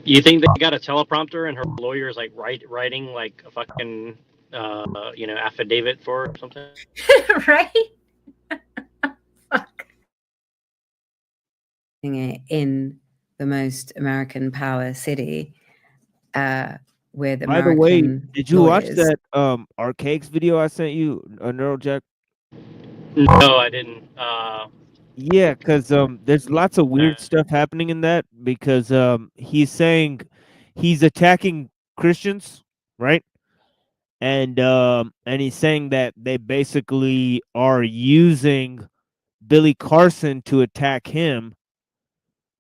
You think they got a teleprompter and her lawyer is like writing like a fucking affidavit for her or something? Right? Fuck. In the most American power city, with By the way, American did you watch lawyers. that Archaics video I sent you, Neurojack? No, I didn't. Yeah, because there's lots of Uh, weird stuff happening in that because he's saying he's attacking Christians, right? And he's saying that they basically are using Billy Carson to attack him,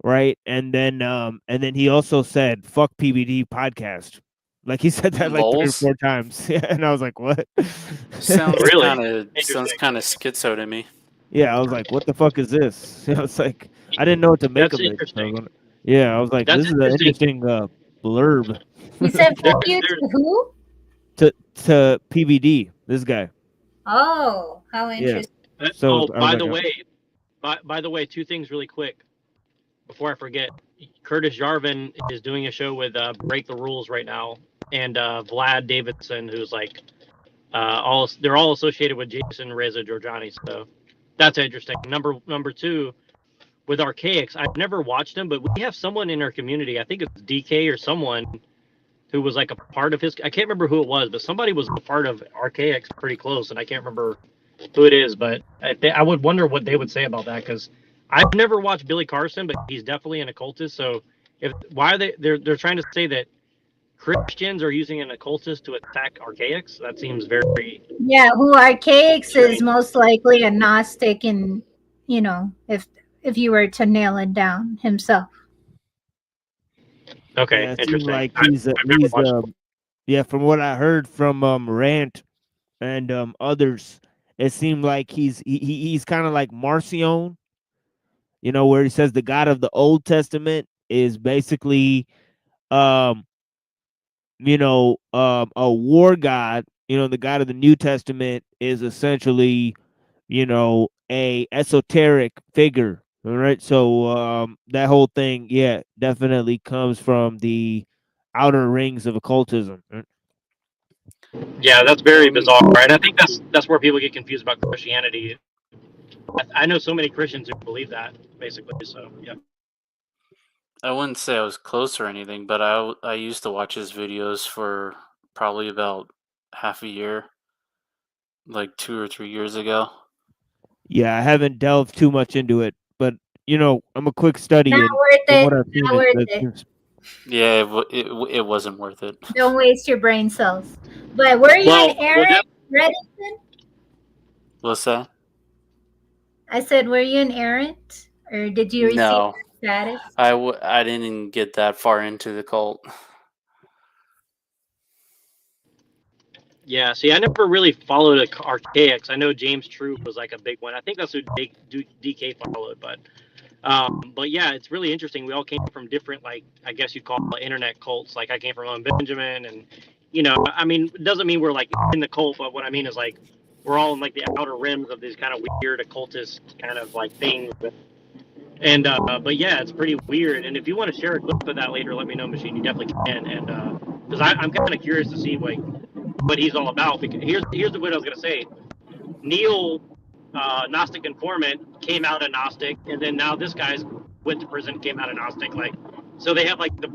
right? And then he also said "fuck PBD podcast." Like he said that like 3 or 4 Lols. times. Yeah, and I was like, "What?" really Sounds interesting. kind of schizo to me. Yeah, I was like, "What the fuck is this?" I was like, I didn't know what to make That's of it. interesting. Yeah, I was like, That's "This is an interesting. interesting blurb." He said, There, "Fuck you there. to who?" to PVD, this guy. Oh, how Yeah. interesting. So Oh, I was by like, the way, by the way, two things really quick before I forget. Curtis Jarvin is doing a show with Break the Rules right now, and Vlad Davidson, who's like they're all associated with Jason Reza Georgiani. So that's interesting. Number two, with Archaics, I've never watched him, but we have someone in our community. I think it's DK or someone who was like a part of his. I can't remember who it was, but somebody was a part of Archaics pretty close, and I can't remember who it is. But I would wonder what they would say about that because I've never watched Billy Carson, but he's definitely an occultist. So if why are they're trying to say that Christians are using an occultist to attack Archaics? That seems very Yeah, who Archaics is strange. most likely a Gnostic, and if you were to nail it down himself. Okay, yeah, it seemed interesting. like I've never watched. yeah, from what I heard from Rant and others, it seemed like he's kind of like Marcion, where he says the God of the Old Testament is basically um a war god. The God of the New Testament is essentially, a esoteric figure. All right. So that whole thing, yeah, definitely comes from the outer rings of occultism. Right? Yeah, that's Well, very bizarre, and I think that's where people get confused about Christianity. I know so many Christians who believe that, basically. So yeah. I wouldn't say I was close or anything, but I used to watch his videos for probably about half a year, like 2 or 3 years ago. Yeah, I haven't delved too much into it, but I'm a quick study, Not and worth from it. what I've seen, Not worth it it. seems. Yeah, it wasn't worth it. Don't waste your brain cells. But were you in Well, Aaron Reddington? What's that? I said, were you in errant, or did you receive No, that status? I didn't get that far into the cult. yeah. See, I never really followed Archaics. I know James True was like a big one. I think that's who DK followed, but yeah, it's really interesting. We all came from different, like I guess you'd call it internet cults. Like I came from Benjamin, and I mean, it doesn't mean we're like in the cult, but what I mean is like we're all in like the outer rims of these kind of weird occultist kind of like things. And but yeah, it's pretty weird. And if you want to share a clip of that later, let me know, Machine. You definitely can. And because I'm kind of curious to see like what he's all about. Because here's what I was gonna say. Neil, Gnostic informant, came out a Gnostic, and then now this guy's went to prison, came out a Gnostic. Like, so they have like the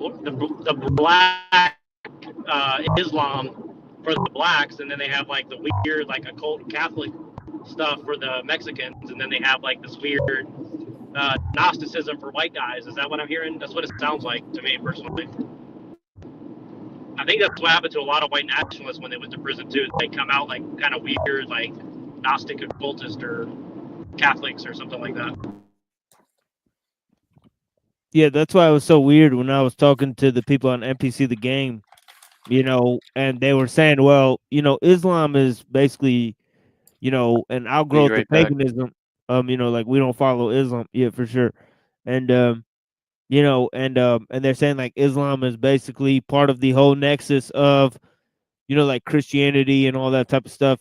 black Islam for the blacks, and then they have like the weird like occult Catholic stuff for the Mexicans, and then they have like this weird Gnosticism for white guys. Is that what I'm hearing? That's what it sounds like to me personally. I think that's what happened to a lot of white nationalists when they went to prison too. They come out like kind of weird, like Gnostic occultist or Catholics or something like that. Yeah, that's why it was so weird when I was talking to the people on NPC the game, and they were saying, well, Islam is basically, an Be outgrowth of right back. paganism. Like we don't follow Islam, yeah, for sure. And and they're saying like Islam is basically part of the whole nexus of, like Christianity and all that type of stuff.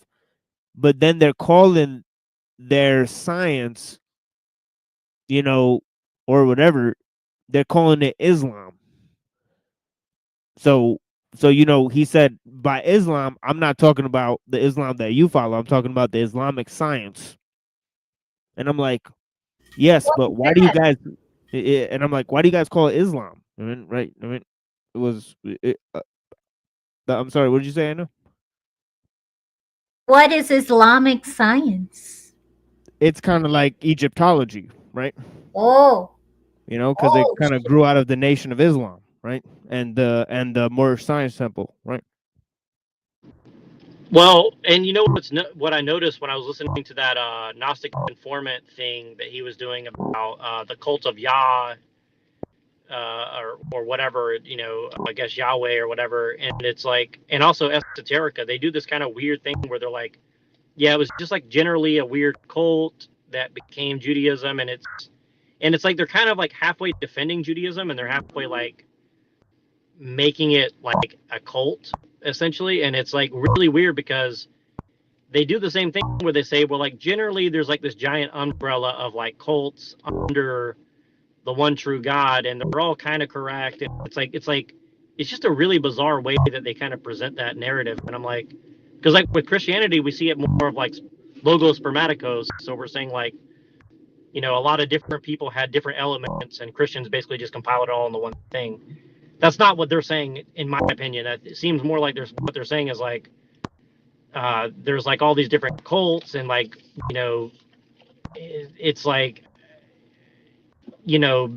But then they're calling their science, or whatever, they're calling it Islam. So he said by Islam, I'm not talking about the Islam that you follow. I'm talking about the Islamic science. And I'm like, yes, What but was why do you that? guys? And I'm like, why do you guys call it Islam? I mean, right? I mean, it was. I'm sorry. What did you say, Anna? What is Islamic science? It's kind of like Egyptology, right? Oh, Because they kind of grew out of the Nation of Islam, right? And the Moorish Science Temple, right? Well, and you know what I noticed when I was listening to that Gnostic informant thing that he was doing about the cult of Yah, or whatever, I guess Yahweh or whatever, and it's like, and also esoterica, they do this kind of weird thing where they're like, yeah, it was just like generally a weird cult that became Judaism, and it's like they're kind of like halfway defending Judaism and they're halfway like making it like a cult essentially, and it's like really weird because they do the same thing where they say, well, like generally there's like this giant umbrella of like cults under the one true God, and they're all kind of correct. And it's just a really bizarre way that they kind of present that narrative. And I'm like, because like with Christianity, we see it more of like logos spermaticos. So we're saying like, a lot of different people had different elements, and Christians basically just compile it all into one thing. That's not what they're saying, in my opinion. It seems more like what they're saying is like, there's like all these different cults, and like, it's like,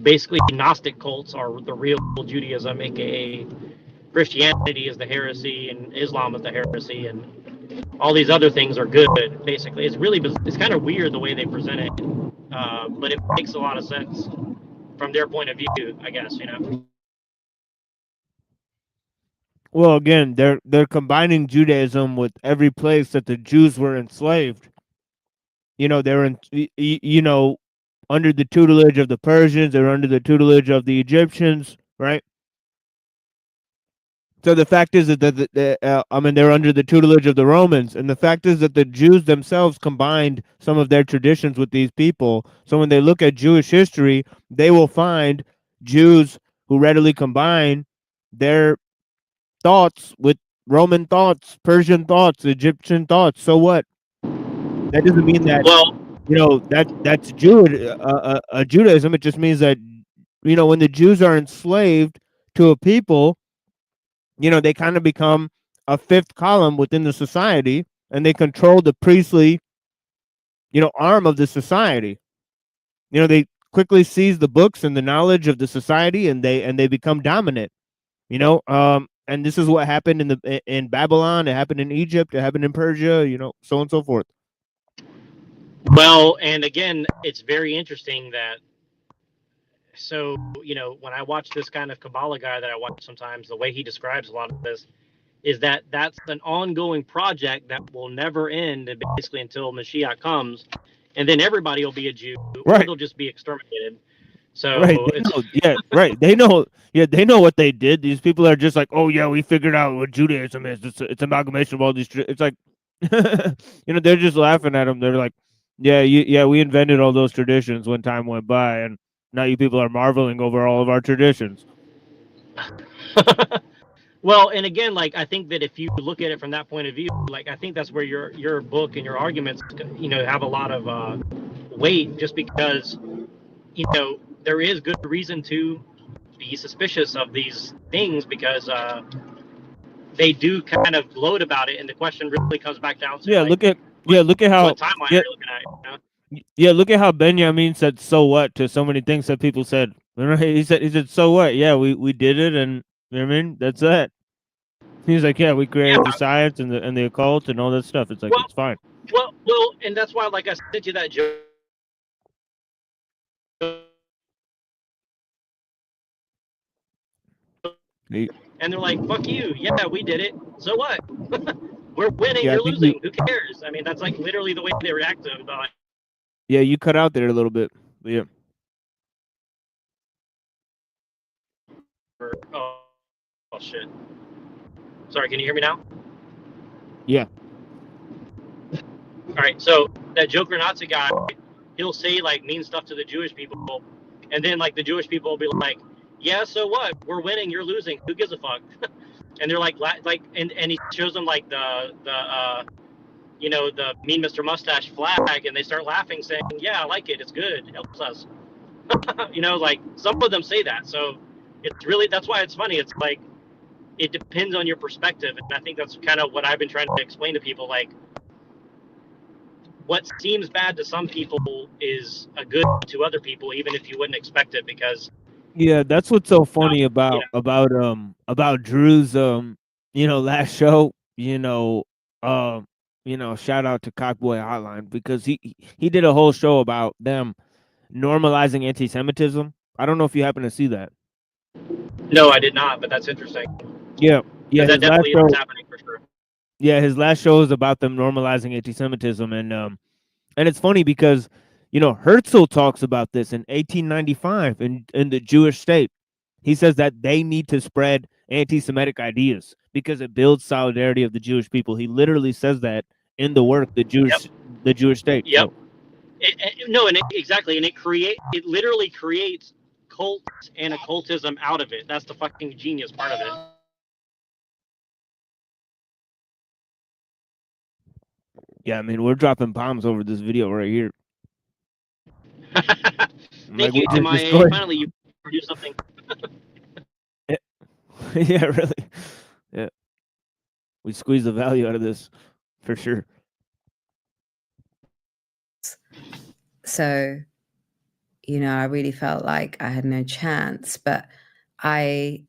basically Gnostic cults are the real Judaism, aka Christianity is the heresy, and Islam is the heresy, and all these other things are good. Basically, it's kind of weird the way they present it, but it makes a lot of sense from their point of view, I guess. Well, again, they're combining Judaism with every place that the Jews were enslaved. They're under the tutelage of the Persians. They're under the tutelage of the Egyptians, right? So the fact is that they're under the tutelage of the Romans, and the fact is that the Jews themselves combined some of their traditions with these people. So when they look at Jewish history, they will find Jews who readily combine their thoughts with Roman thoughts, Persian thoughts, Egyptian thoughts. So what? That doesn't mean that Well, that's Judaism. It just means that when the Jews are enslaved to a people, they kind of become a fifth column within the society, and they control the priestly, arm of the society. They quickly seize the books and the knowledge of the society, and they become dominant. And this is what happened in Babylon. It happened in Egypt. It happened in Persia. So on and so forth. well, and again, it's very interesting that. So, when I watch this kind of Kabbalah guy that I watch sometimes, the way he describes a lot of this is that that's an ongoing project that will never end, basically until Mashiach comes, and then everybody will be a Jew, or Right. they'll just be exterminated. So Right. They it's know, yeah. Right. They know. Yeah. They know what they did. These people are just like, oh yeah, we figured out what Judaism is. It's amalgamation of all these. It's like, they're just laughing at them. They're like, yeah, we invented all those traditions when time went by, and now you people are marveling over all of our traditions. well, and again, like I think that if you look at it from that point of view, like I think that's where your book and your arguments, have a lot of weight, just because there is good reason to be suspicious of these things, because they do kind of gloat about it, and the question really comes back down to Yeah. like, Look at how. what timeline Yeah. are you looking at? Yeah. Look at how Benjamin said "so what" to so many things that people said. He said "so what." Yeah, we did it, and you know what I mean, that's it. He's like, yeah, we Yeah. created the science and the occult and all that stuff. It's like, Well, it's fine. well, and that's why, like I sent you that joke, He- and they're like, "Fuck you! Yeah, we did it. So what? We're winning. Yeah, I You're think you. losing. Who cares?" I mean, that's like literally the way they react to him. Like, Yeah, you cut out there a little bit. But yeah. oh, oh shit. Sorry, can you hear me now? Yeah. All right. So that Joker Nazi guy, he'll say like mean stuff to the Jewish people, and then like the Jewish people will be like, "Yeah, so what? We're winning. You're losing. Who gives a fuck?" And they're like, and he shows them like the Mean Mr. Mustache flag, and they start laughing, saying, "Yeah, I like it. It's good. It helps us." Like some of them say that. So it's really, that's why it's funny. It's like it depends on your perspective, and I think that's kind of what I've been trying to explain to people. Like, what seems bad to some people is a good to other people, even if you wouldn't expect it. Because Yeah, that's what's so funny you about Drew's last show. Shout out to Cockboy Hotline because he did a whole show about them normalizing anti-Semitism. I don't know if you happen to see that. no, I did not, but that's interesting Yeah, yeah, because that his last definitely is show. happening for sure. Yeah, his last show is about them normalizing anti-Semitism, and it's funny because Herzl talks about this in 1895 in the Jewish state. He says that they need to spread anti-Semitic ideas because it builds solidarity of the Jewish people. He literally says that in the work, Yep. the Jewish state. Yep. So No, and exactly, and it literally creates cults and occultism out of it. That's the fucking genius part of it. yeah, I mean, we're dropping bombs over this video right here. Thank We you, just MIA. destroyed. Finally, you produced something. Yeah, really. Yeah, we squeeze the value out of this for sure. So, I really felt like I had no chance, but I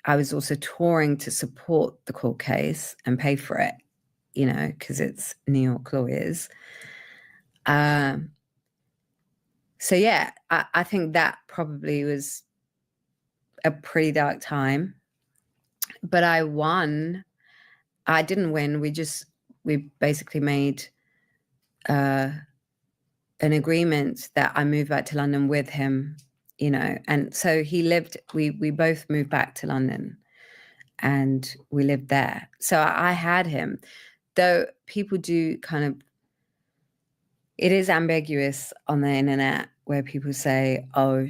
was also touring to support the court case and pay for it, because it's New York lawyers. So yeah, I think that probably was a pretty dark time, but I won. I didn't win. We basically made an agreement that I moved back to London with him, and so we both moved back to London and we lived there. So I had him, though people do it is ambiguous on the internet where people say, oh,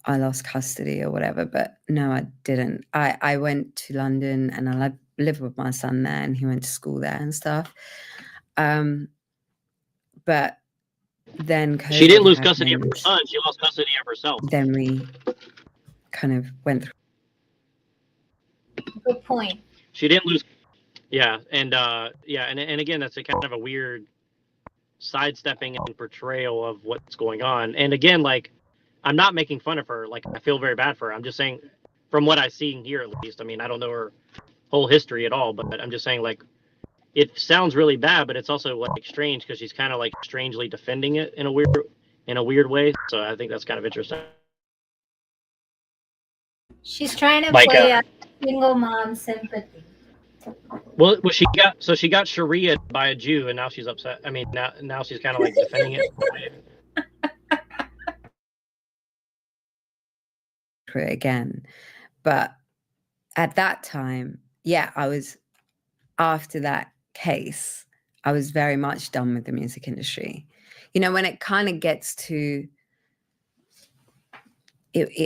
I lost custody or whatever, but no, I didn't. I went to London and I lived with my son there and he went to school there and stuff. But then COVID She didn't lose happened, custody of her son. She lost custody of herself. Then we kind of went through. Good point. She didn't lose. Yeah, and and again, that's a kind of a weird sidestepping and portrayal of what's going on. And again, like, I'm not making fun of her. Like, I feel very bad for her. I'm just saying, from what I've seen here, at least. I mean, I don't know her whole history at all, but I'm just saying, like, it sounds really bad, but it's also like strange because she's kind of like strangely defending it in a weird way. So I think that's kind of interesting. She's trying to Like, play a single mom sympathy. well, she got Sharia by a Jew, and now she's upset. I mean, now she's kind of like defending it. Again, but at that time, yeah, I was, after that case, I was very much done with the music industry. When it kind of gets to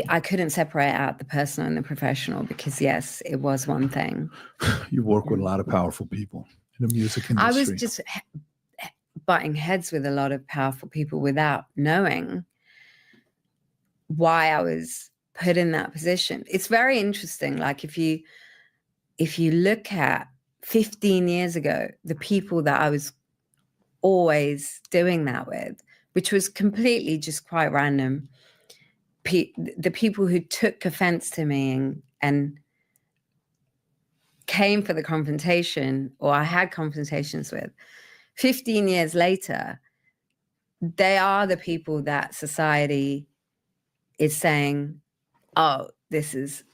I couldn't separate out the personal and the professional because yes, it was one thing. You work with a lot of powerful people in the music industry. I was just butting heads with a lot of powerful people without knowing why I was put in that position. It's very interesting. Like if you look at 15 years ago, the people that I was always doing that with, which was completely just quite random, the people who took offense to me and came for the confrontation, or I had confrontations with, 15 years later, they are the people that society is saying, oh, this is,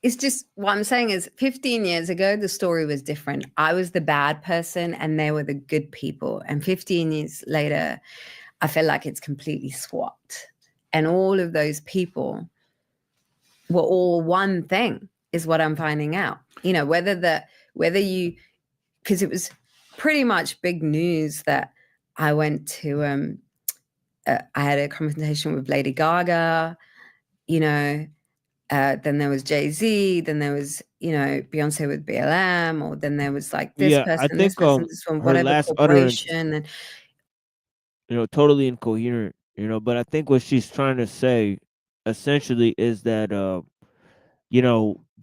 it's just, what I'm saying is 15 years ago, the story was different. I was the bad person and they were the good people. And 15 years later, I feel like it's completely swapped. And all of those people were all one thing, is what I'm finding out. Whether you, because it was pretty much big news that I went to, I had a conversation with Lady Gaga, then there was Jay-Z, then there was, Beyonce with BLM, or then there was like this Yeah, I person, think this one, her whatever last utterance, corporation. And totally incoherent, but I think what she's trying to say essentially is that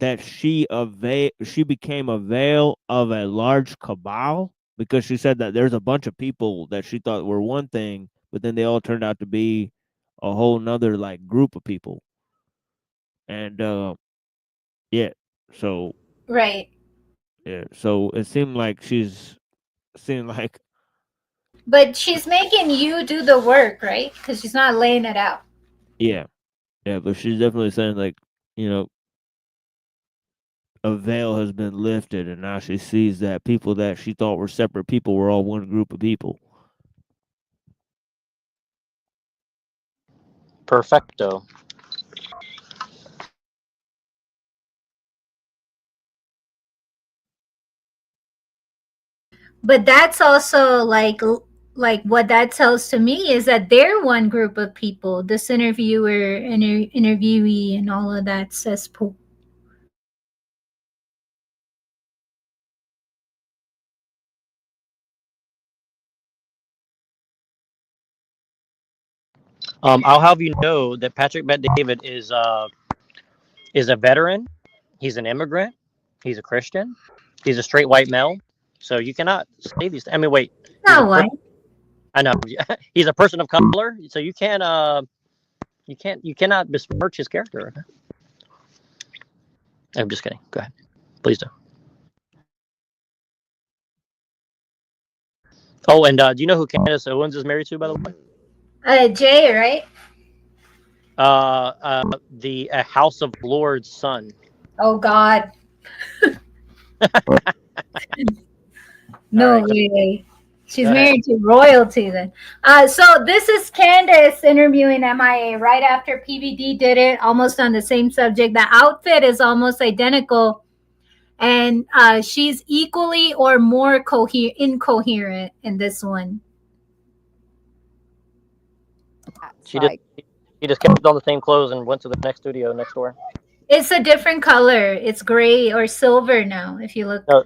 that she became a veil of a large cabal, because she said that there's a bunch of people that she thought were one thing, but then they all turned out to be a whole nother like group of people. And yeah, so Right. yeah, so it seemed like seemed like But she's making you do the work, right? Because she's not laying it out. yeah, but she's definitely saying like, you know, a veil has been lifted, and now she sees that people that she thought were separate people were all one group of people. Perfecto. But that's also like what that tells to me is that they're one group of people. This interviewer, interviewee, and all of that cesspool. I'll have you know that Patrick Bet David is a veteran. He's an immigrant. He's a Christian. He's a straight white male. So you cannot say these. I mean, wait. He's a Not white. I know. He's a person of color. So you cannot besmirch his character. I'm just kidding. Go ahead. Please do. Oh, and do you know who Candace Owens is married to, by the way? Jay, right? The House of Lords son. Oh God. No right, way. She's married to royalty then. So this is Candace interviewing MIA right after PBD did it, almost on the same subject. The outfit is almost identical, and she's equally or more incoherent in this one. She just kept on the same clothes and went to the next studio next door. It's a different color. It's gray or silver now. If you look. No,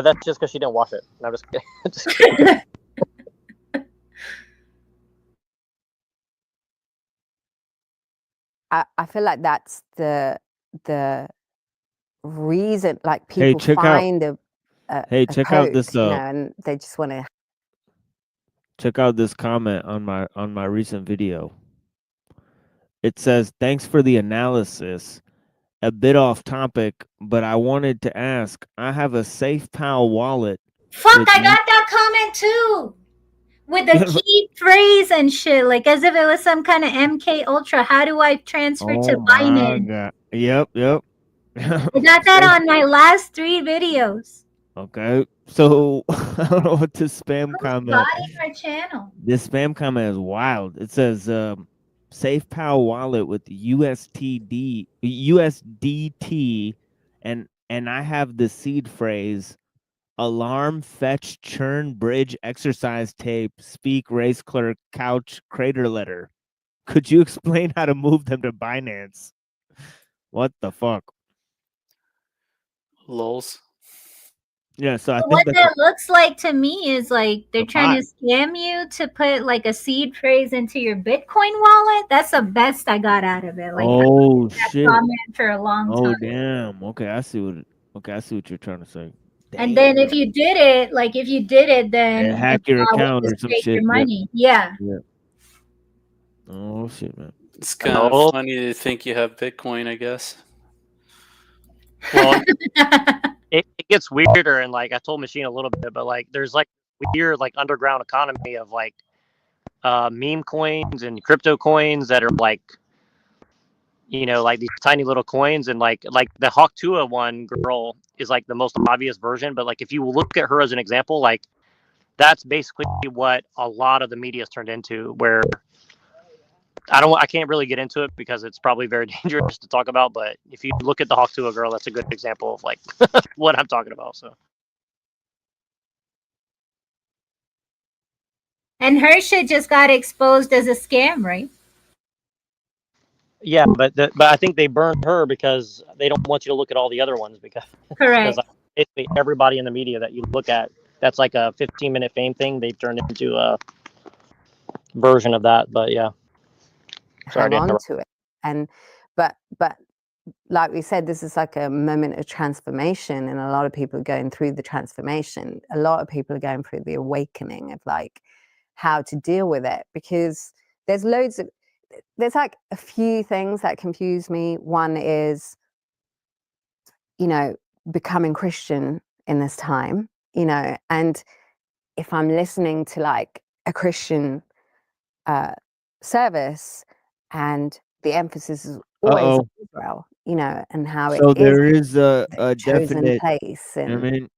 that's just because she didn't wash it. No, I'm just kidding. Just kidding. I feel like that's the reason, like people check find out, a check coat, out this you know, and they just want to. Check out this comment on my recent video. It says, "Thanks for the analysis. A bit off topic, but I wanted to ask. I have a SafePal wallet." Fuck! I got that comment too. With the key phrase and shit, like as if it was some kind of MK Ultra. How do I transfer to Binance? God. Yep. I got that on my last 3 videos. Okay, so I don't know what this spam comment. Our channel. This spam comment is wild. It says, "SafePal wallet with USDT, and I have the seed phrase: alarm, fetch, churn, bridge, exercise tape, speak, race clerk, couch, crater letter. Could you explain how to move them to Binance?" What the fuck? Lols. Yeah, so I So think what that looks like to me is like they're trying to scam you to put like a seed phrase into your Bitcoin wallet. That's the best I got out of it. Like, oh that shit! comment for a long time. Oh damn! Okay, I see what you're trying to say. And then if you did it, then yeah, hack your account or some take shit. your money. Yeah. Oh shit, man! It's kind of funny to think you have Bitcoin, I guess. Well, it gets weirder, and like I told Machine a little bit, but like there's like weird like underground economy of like meme coins and crypto coins that are like, you know, like these tiny little coins, and like the Hawk Tuah one girl is like the most obvious version, but like if you look at her as an example, like that's basically what a lot of the media has turned into, where I can't really get into it because it's probably very dangerous to talk about, but if you look at the Hawk Tuah girl, that's a good example of like what I'm talking about. So And her shit just got exposed as a scam, right? yeah, but I think they burned her because they don't want you to look at all the other ones because Correct. Basically everybody in the media that you look at, that's like a 15-minute fame thing. They've turned into a version of that. But yeah, hang on to it, and but like we said, this is like a moment of transformation, and a lot of people are going through the transformation. A lot of people are going through the awakening of like how to deal with it, because there's like a few things that confuse me. One is, becoming Christian in this time, and if I'm listening to like a Christian service, and the emphasis is always on Israel, and how it So is there is a the chosen definite, place. I And mean,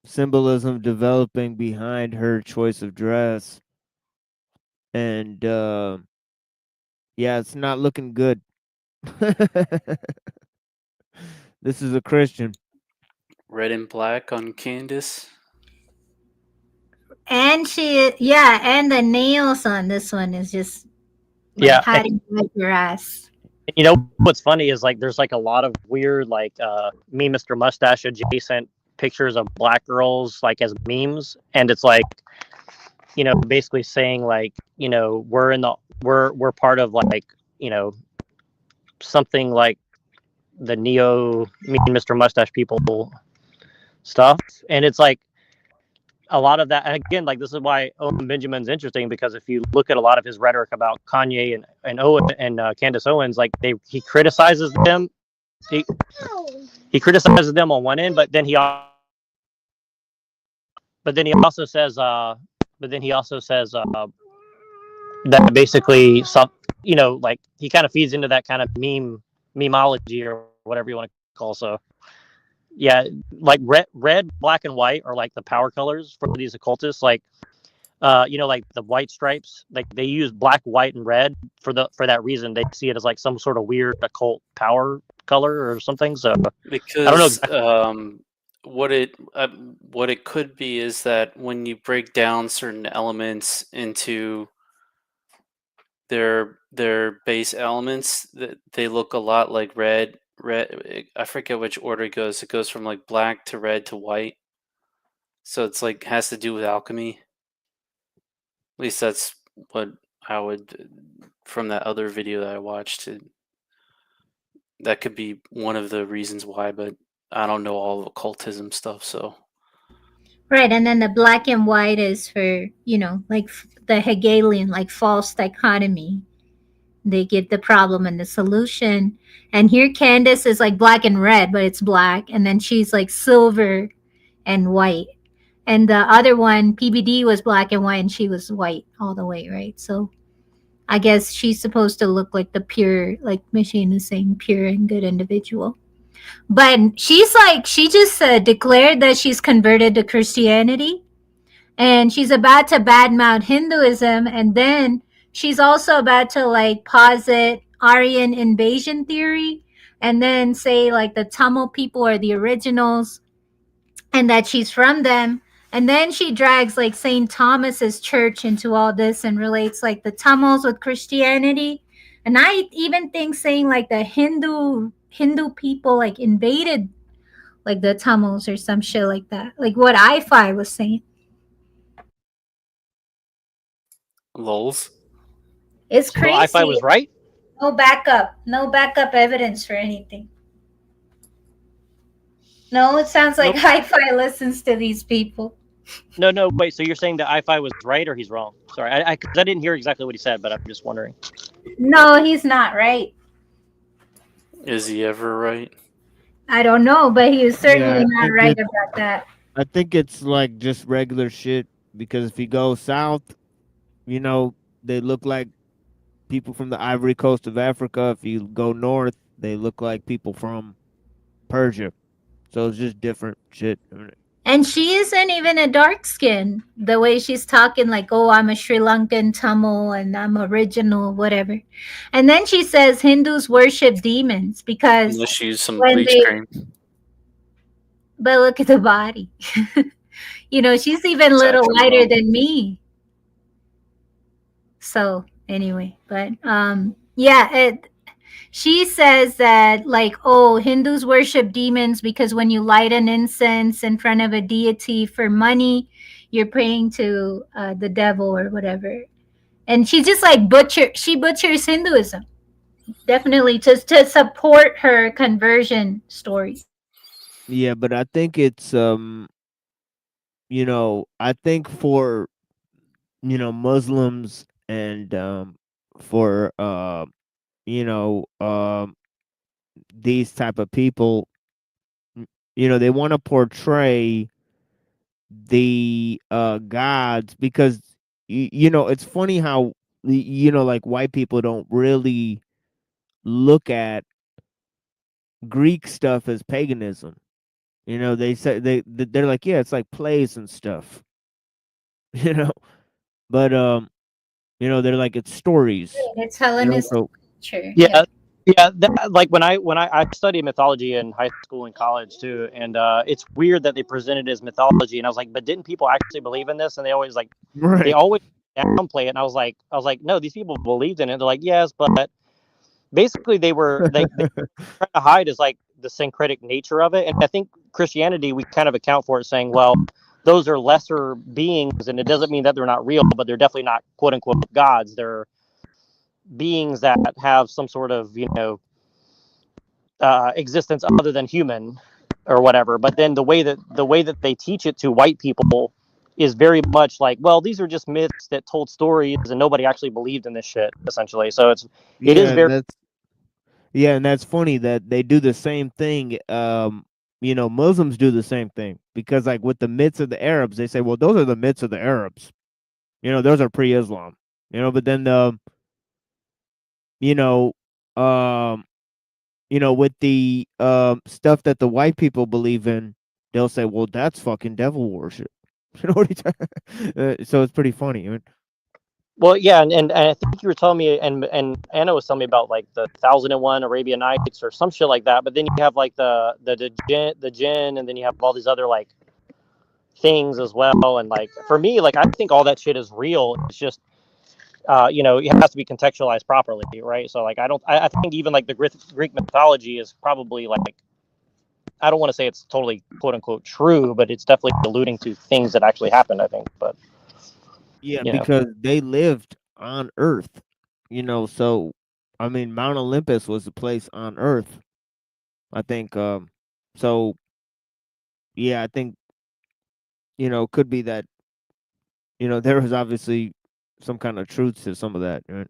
symbolism developing behind her choice of dress, and yeah, it's not looking good. This is a Christian. Red and black on Candace. And and the nails on this one is just like, Yeah, how do you like your ass? you know what's funny is like there's like a lot of weird like me Mr. Mustache adjacent pictures of black girls like as memes, and it's like basically saying like we're part of like something like the neo me and Mr. Mustache people stuff, and it's like a lot of that. And again, like this is why Owen Benjamin's interesting, because if you look at a lot of his rhetoric about Kanye and Owen and Candace Owens, like he criticizes them. He criticizes them on one end, but then he also says that basically some like he kind of feeds into that kind of memeology or whatever you want to call. So yeah, like red, black, and white are like the power colors for these occultists. Like like the white stripes, like they use black, white, and red for that reason. They see it as like some sort of weird occult power color or something. So I don't know Because exactly. what it could be is that when you break down certain elements into their base elements, that they look a lot like red. I forget which order it goes. It goes from like black to red to white. So it's like has to do with alchemy. At least that's what I would from that other video that I watched. That could be one of the reasons why, but I don't know all of occultism stuff, so Right, and then the black and white is for, like the Hegelian, like false dichotomy. They get the problem and the solution. And here Candace is like black and red, but it's black. And then she's like silver and white. And the other one, PBD, was black and white, and she was white all the way, right? So I guess she's supposed to look like the pure, like Machine is saying, pure and good individual. But she's like, she just declared that she's converted to Christianity, and she's about to badmouth Hinduism, and then she's also about to like posit Aryan invasion theory, and then say like the Tamil people are the originals, and that she's from them. And then she drags like St. Thomas's church into all this and relates like the Tamils with Christianity. And I even think saying like the Hindu people like invaded like the Tamils or some shit like that. Like what I-Fi was saying. lols. It's So I-Fi crazy. was right. No backup. No backup evidence for anything. No, it sounds like Nope. Hi-Fi listens to these people. No, wait. So you're saying that I-Fi was right or he's wrong? Sorry, I didn't hear exactly what he said, but I'm just wondering. No, he's not right. Is he ever right? I don't know, but he is Yeah, certainly not right about that. I think it's like just regular shit, because if you go south, they look like people from the Ivory Coast of Africa. If you go north, they look like people from Persia. So it's just different shit. And she isn't even a dark skin. The way she's talking, like, oh, I'm a Sri Lankan Tamil and I'm original, whatever. And then she says Hindus worship demons because Unless you use some when bleach they, cream. but look at the body. She's even a It's little actually lighter wrong. than me. So anyway, but yeah, she says that like, oh, Hindus worship demons because when you light an incense in front of a deity for money, you're praying to the devil or whatever. And she just like butchers Hinduism. definitely to support her conversion stories. Yeah, but I think it's I think for Muslims and for you know these type of people, they want to portray the gods because it's funny how like white people don't really look at Greek stuff as paganism. They say they're like, yeah, it's like plays and stuff. you know but they're like, it's stories. It's Hellenistic So culture. Yeah. Yeah, yeah. Like when I studied mythology in high school and college too, and it's weird that they present it as mythology, and I was like, but didn't people actually believe in this? And they right. always downplay it, and I was like, no, these people believed in it. They're like, yes, but basically they try to hide is like the syncretic nature of it, and I think Christianity we kind of account for it, saying, well, those are lesser beings, and it doesn't mean that they're not real, but they're definitely not quote unquote gods. They're beings that have some sort of existence other than human or whatever. But then the way that they teach it to white people is very much like, well, these are just myths that told stories and nobody actually believed in this shit essentially. So it is yeah very that's and that's funny that they do the same thing. Muslims do the same thing because, like, with the myths of the Arabs, they say, well, those are the myths of the Arabs. Those are pre-Islam. But then you know um with the stuff that the white people believe in, they'll say, well, that's fucking devil worship. What so it's pretty funny. well, yeah, and I think you were telling me, and Anna was telling me about like the 1001 Arabian Nights or some shit like that. But then you have like the jinn, and then you have all these other like things as well. And like for me, like I think all that shit is real. It's just it has to be contextualized properly, right? So like I think even like the Greek mythology is probably like, I don't want to say it's totally quote unquote true, but it's definitely alluding to things that actually happened, I think. But Yeah, you know, because they lived on Earth. So I mean, Mount Olympus was a place on Earth. I think. So yeah, I think could be that there was obviously some kind of truth to some of that. Right?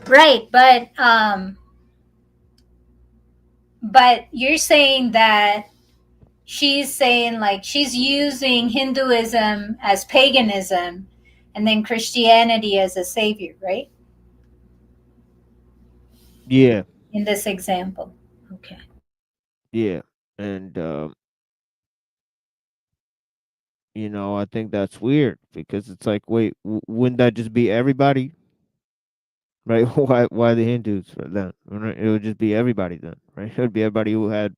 Right, but you're saying that she's saying like she's using Hinduism as paganism and then Christianity as a savior, right? Yeah, In this example. Okay. yeah, and I think that's weird because it's like, wait, wouldn't that just be everybody? Right? Why the Hindus for that? Right? It would just be everybody then, right? It would be everybody who had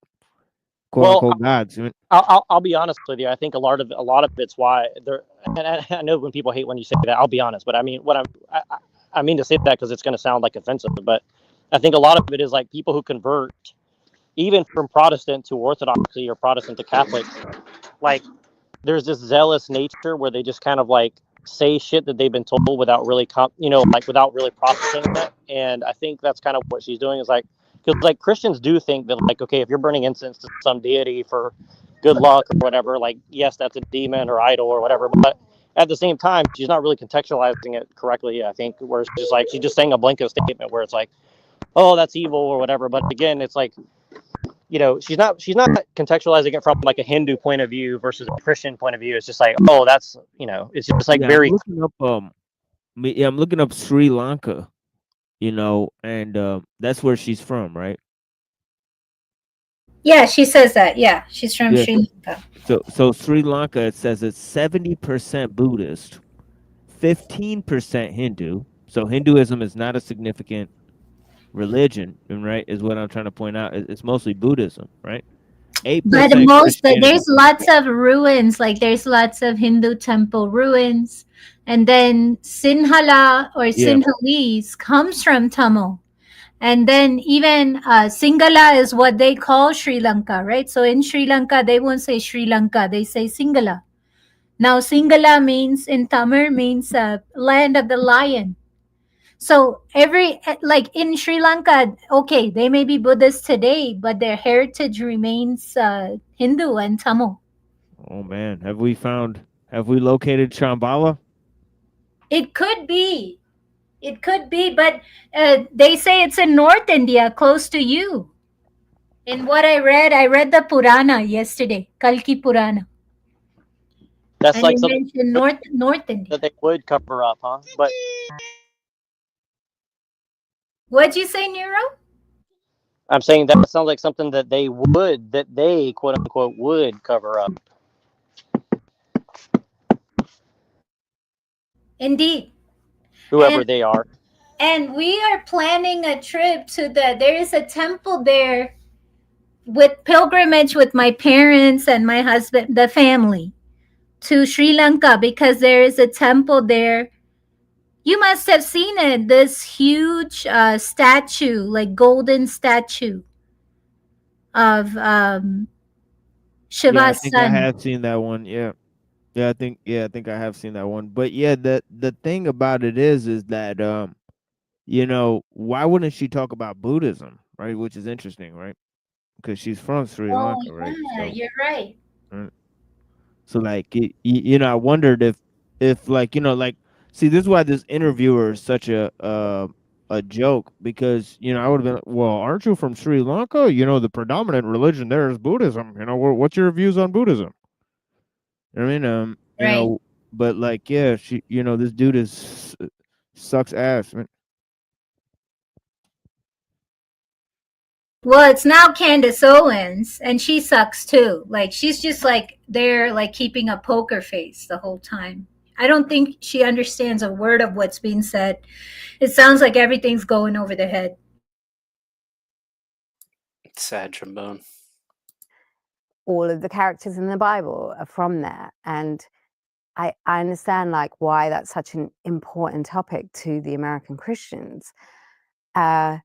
quote well, unquote gods. I'll be honest with you. I think a lot of it's why they're. And I know when people hate when you say that. I'll be honest, but I mean I mean to say that because it's going to sound like offensive, but I think a lot of it is like people who convert even from Protestant to Orthodoxy or Protestant to Catholic, like there's this zealous nature where they just kind of like say shit that they've been told without really like without really processing it. And I think that's kind of what she's doing is like, because like Christians do think that like, okay, if you're burning incense to some deity for good luck or whatever, like yes, that's a demon or idol or whatever, but at the same time she's not really contextualizing it correctly. I think where it's just like she's just saying a blanket statement where it's like, oh, that's evil or whatever. But again, it's like, she's not contextualizing it from like a Hindu point of view versus a Christian point of view. It's just like, oh, that's, it's just like Yeah, I'm very. looking up I'm looking up Sri Lanka, and that's where she's from, right? Yeah, she says that. Yeah, she's from Yeah. Sri Lanka. So Sri Lanka, it says it's 70% Buddhist, 15% Hindu. So Hinduism is not a significant religion, right? Is what I'm trying to point out. It's mostly Buddhism, right? But 8% Christianity. there's lots of ruins, like there's lots of Hindu temple ruins. And then Sinhala or Yeah. Sinhalese comes from Tamil. And then even Singala is what they call Sri Lanka, right? So in Sri Lanka, they won't say Sri Lanka, they say Singala. Now, Singala means in Tamil means land of the lion. So like in Sri Lanka, okay, they may be Buddhist today, but their heritage remains Hindu and Tamil. Oh man, have we located Shambhala? It could be. It could be, but they say it's in North India, close to you. In what I read the Purana yesterday, Kalki Purana, That's and like it something mentioned North India. that they would cover up, huh? But What'd you say, Nero? I'm saying that sounds like something that they quote unquote would cover up, Indeed, whoever and they are. we are planning a trip to there is a temple there with pilgrimage with my parents and my husband, the family, to Sri Lanka because there is a temple there. You must have seen it. This huge statue, like golden statue of Yeah, I Shiva's think I son. have seen that one. Yeah. I think I have seen that one. But yeah, the thing about it is that why wouldn't she talk about Buddhism, right? Which is interesting, right? Because she's from Sri Oh Lanka, right? yeah, you're right. Right. So like I wondered if like like see this is why this interviewer is such a joke because I would have been well, aren't you from Sri Lanka? The predominant religion there is Buddhism. What's your views on Buddhism? I mean, Right. but like, yeah, this dude sucks ass. Man. Well, it's now Candace Owens, and she sucks too. Like she's just like there, like keeping a poker face the whole time. I don't think she understands a word of what's being said. It sounds like everything's going over their head. Sad trombone. All of the characters in the Bible are from there. And I understand like why that's such an important topic to the American Christians. And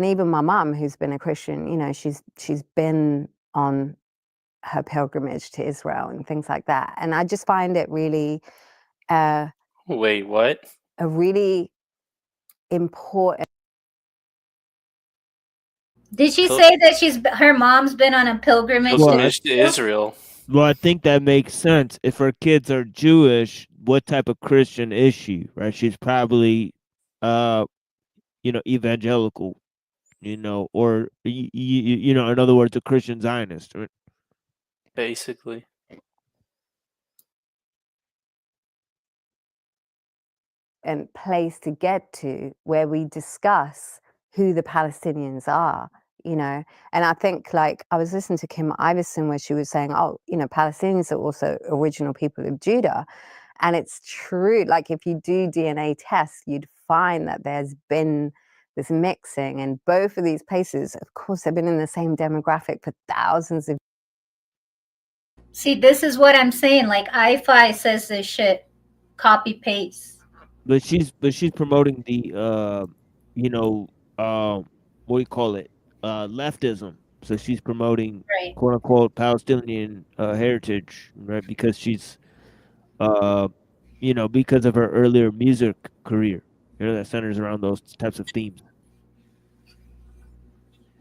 even my mum, who's been a Christian, she's been on her pilgrimage to Israel and things like that. And I just find it really Wait, what? a really important. Did she Pil- say that her mom's been on a pilgrimage to Pilgrimage to Israel? Israel. Well, I think that makes sense. If her kids are Jewish, what type of Christian is she? Right? She's probably, uh, evangelical. Or in other words, a Christian Zionist. Right? Basically. And place to get to where we discuss who the Palestinians are, and I think like I was listening to Kim Iverson where she was saying, Palestinians are also original people of Judah. And it's true, like if you do DNA tests, you'd find that there's been this mixing, and both of these places, of course, they've been in the same demographic for thousands of. See, this is what I'm saying. Like I-Fi says this shit, copy paste. But she's promoting the what do you call it, leftism. So she's promoting Right. quote unquote Palestinian heritage, right? Because she's because of her earlier music career, that centers around those types of themes.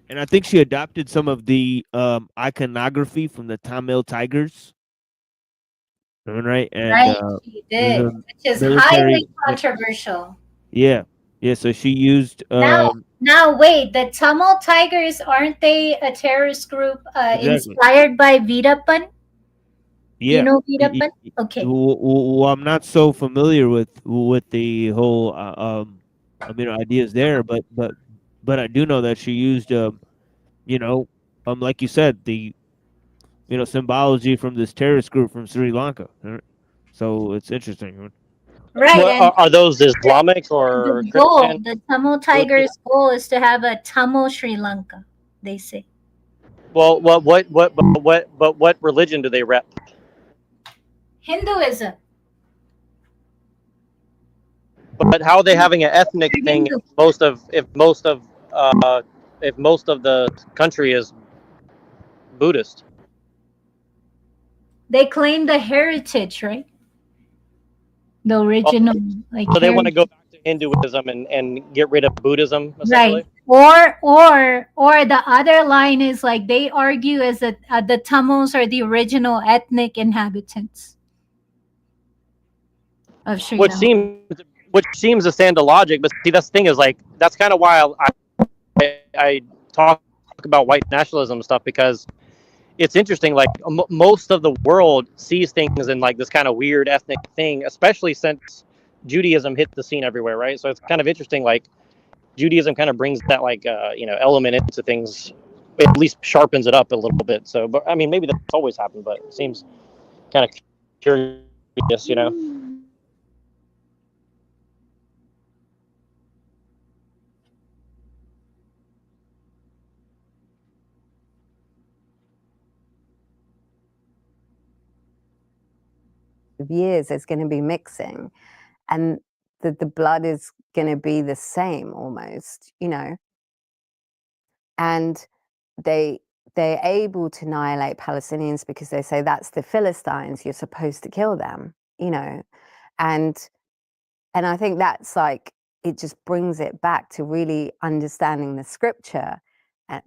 And I think she adopted some of the iconography from the Tamil Tigers, right? And Right, she there's did, a which is military, highly controversial. yeah, yeah. So she used Now wait, the Tamil Tigers, aren't they a terrorist group exactly. inspired by Veerappan? Do you Yeah. know Veerappan? Okay. Well, I'm not so familiar with the whole ideas there, but I do know that she used like you said, the symbology from this terrorist group from Sri Lanka. So it's interesting. Right, What and are those Islamic or Christian? the Tamil What would be Tigers' goal is to have a Tamil Sri Lanka, they say. well, what religion do they rep? Hinduism. But how are they having an ethnic They're thing Hindu. uh, if most of the country is Buddhist? they claim the heritage, right? The Oh, original, like, so they want to heritage. go back to Hinduism and get rid of Buddhism, Right. essentially. Or the other line is like they argue as that the Tamils are the original ethnic inhabitants of Sri Which Lanka. seems to stand to logic, but see, that's the thing is like that's kind of why I talk about white nationalism stuff, because it's interesting. Like most of the world sees things in like this kind of weird ethnic thing, especially since Judaism hit the scene everywhere, right? So it's kind of interesting. Like Judaism kind of brings that like element into things, at least sharpens it up a little bit. So, but I mean, maybe that's always happened, but it seems kind of curious, you know. Years there's going to be mixing, and the blood is going to be the same almost, you know. And they're able to annihilate Palestinians because they say that's the Philistines, you're supposed to kill them, you know. And I think that's like, it just brings it back to really understanding the scripture,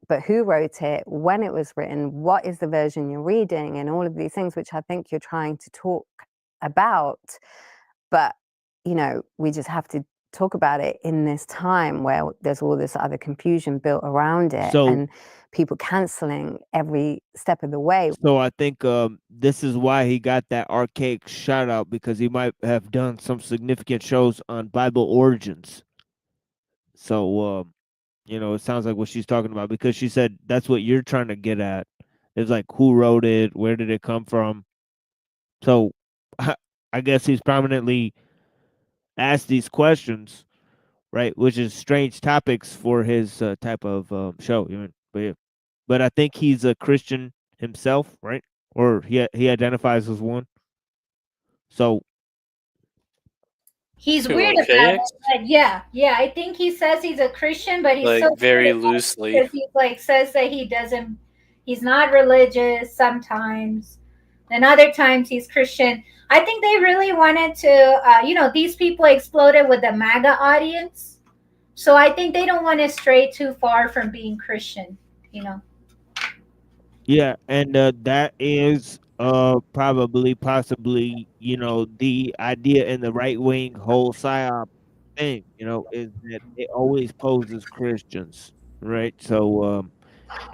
but who wrote it, when it was written, what is the version you're reading, and all of these things, which I think you're trying to talk about. But you know, we just have to talk about it in this time where there's all this other confusion built around it, So and people canceling every step of the way. So I think this is why he got that archaic shout out, because he might have done some significant shows on Bible origins. So you know, it sounds like what she's talking about, because she said that's what you're trying to get at. It's like who wrote it, where did it come from? So I guess he's prominently asked these questions, right? Which is strange topics for his type of show. You know? But yeah. But I think he's a Christian himself, right? Or he identifies as one. So He's Too weird about archaic, it, but yeah, I think he says he's a Christian, but he's so like weird very about it loosely. because he's like says that he doesn't, he's not religious sometimes, and other times he's Christian. I think they really wanted to, these people exploded with the MAGA audience, so I think they don't want to stray too far from being Christian, you know. yeah, and that is probably possibly, you know, the idea in the right wing whole psyop thing, you know, is that it always poses Christians, right? So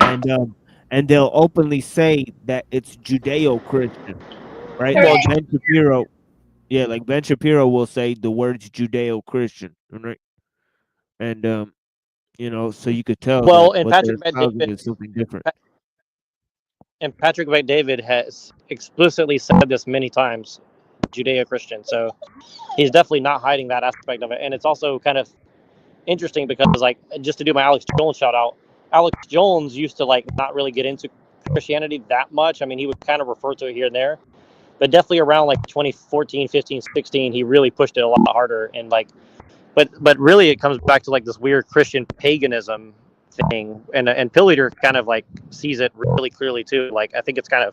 and um and they'll openly say that it's Judeo Christian, right? Well, Like Correct. Ben Shapiro, yeah, like Ben Shapiro will say the words Judeo Christian, right? And you know, so you could tell that well, and what they're Patrick Bet espousing David is something different. and Patrick Bet David has explicitly said this many times, Judeo-Christian. So he's definitely not hiding that aspect of it. And it's also kind of interesting because, like, just to do my Alex Jones shout out, Alex Jones used to like not really get into Christianity that much. I mean, he would kind of refer to it here and there, but definitely around like 2014, 15, 16, he really pushed it a lot harder. And like, but really, it comes back to like this weird Christian paganism thing, and Pilliter kind of like sees it really clearly too. Like, I think it's kind of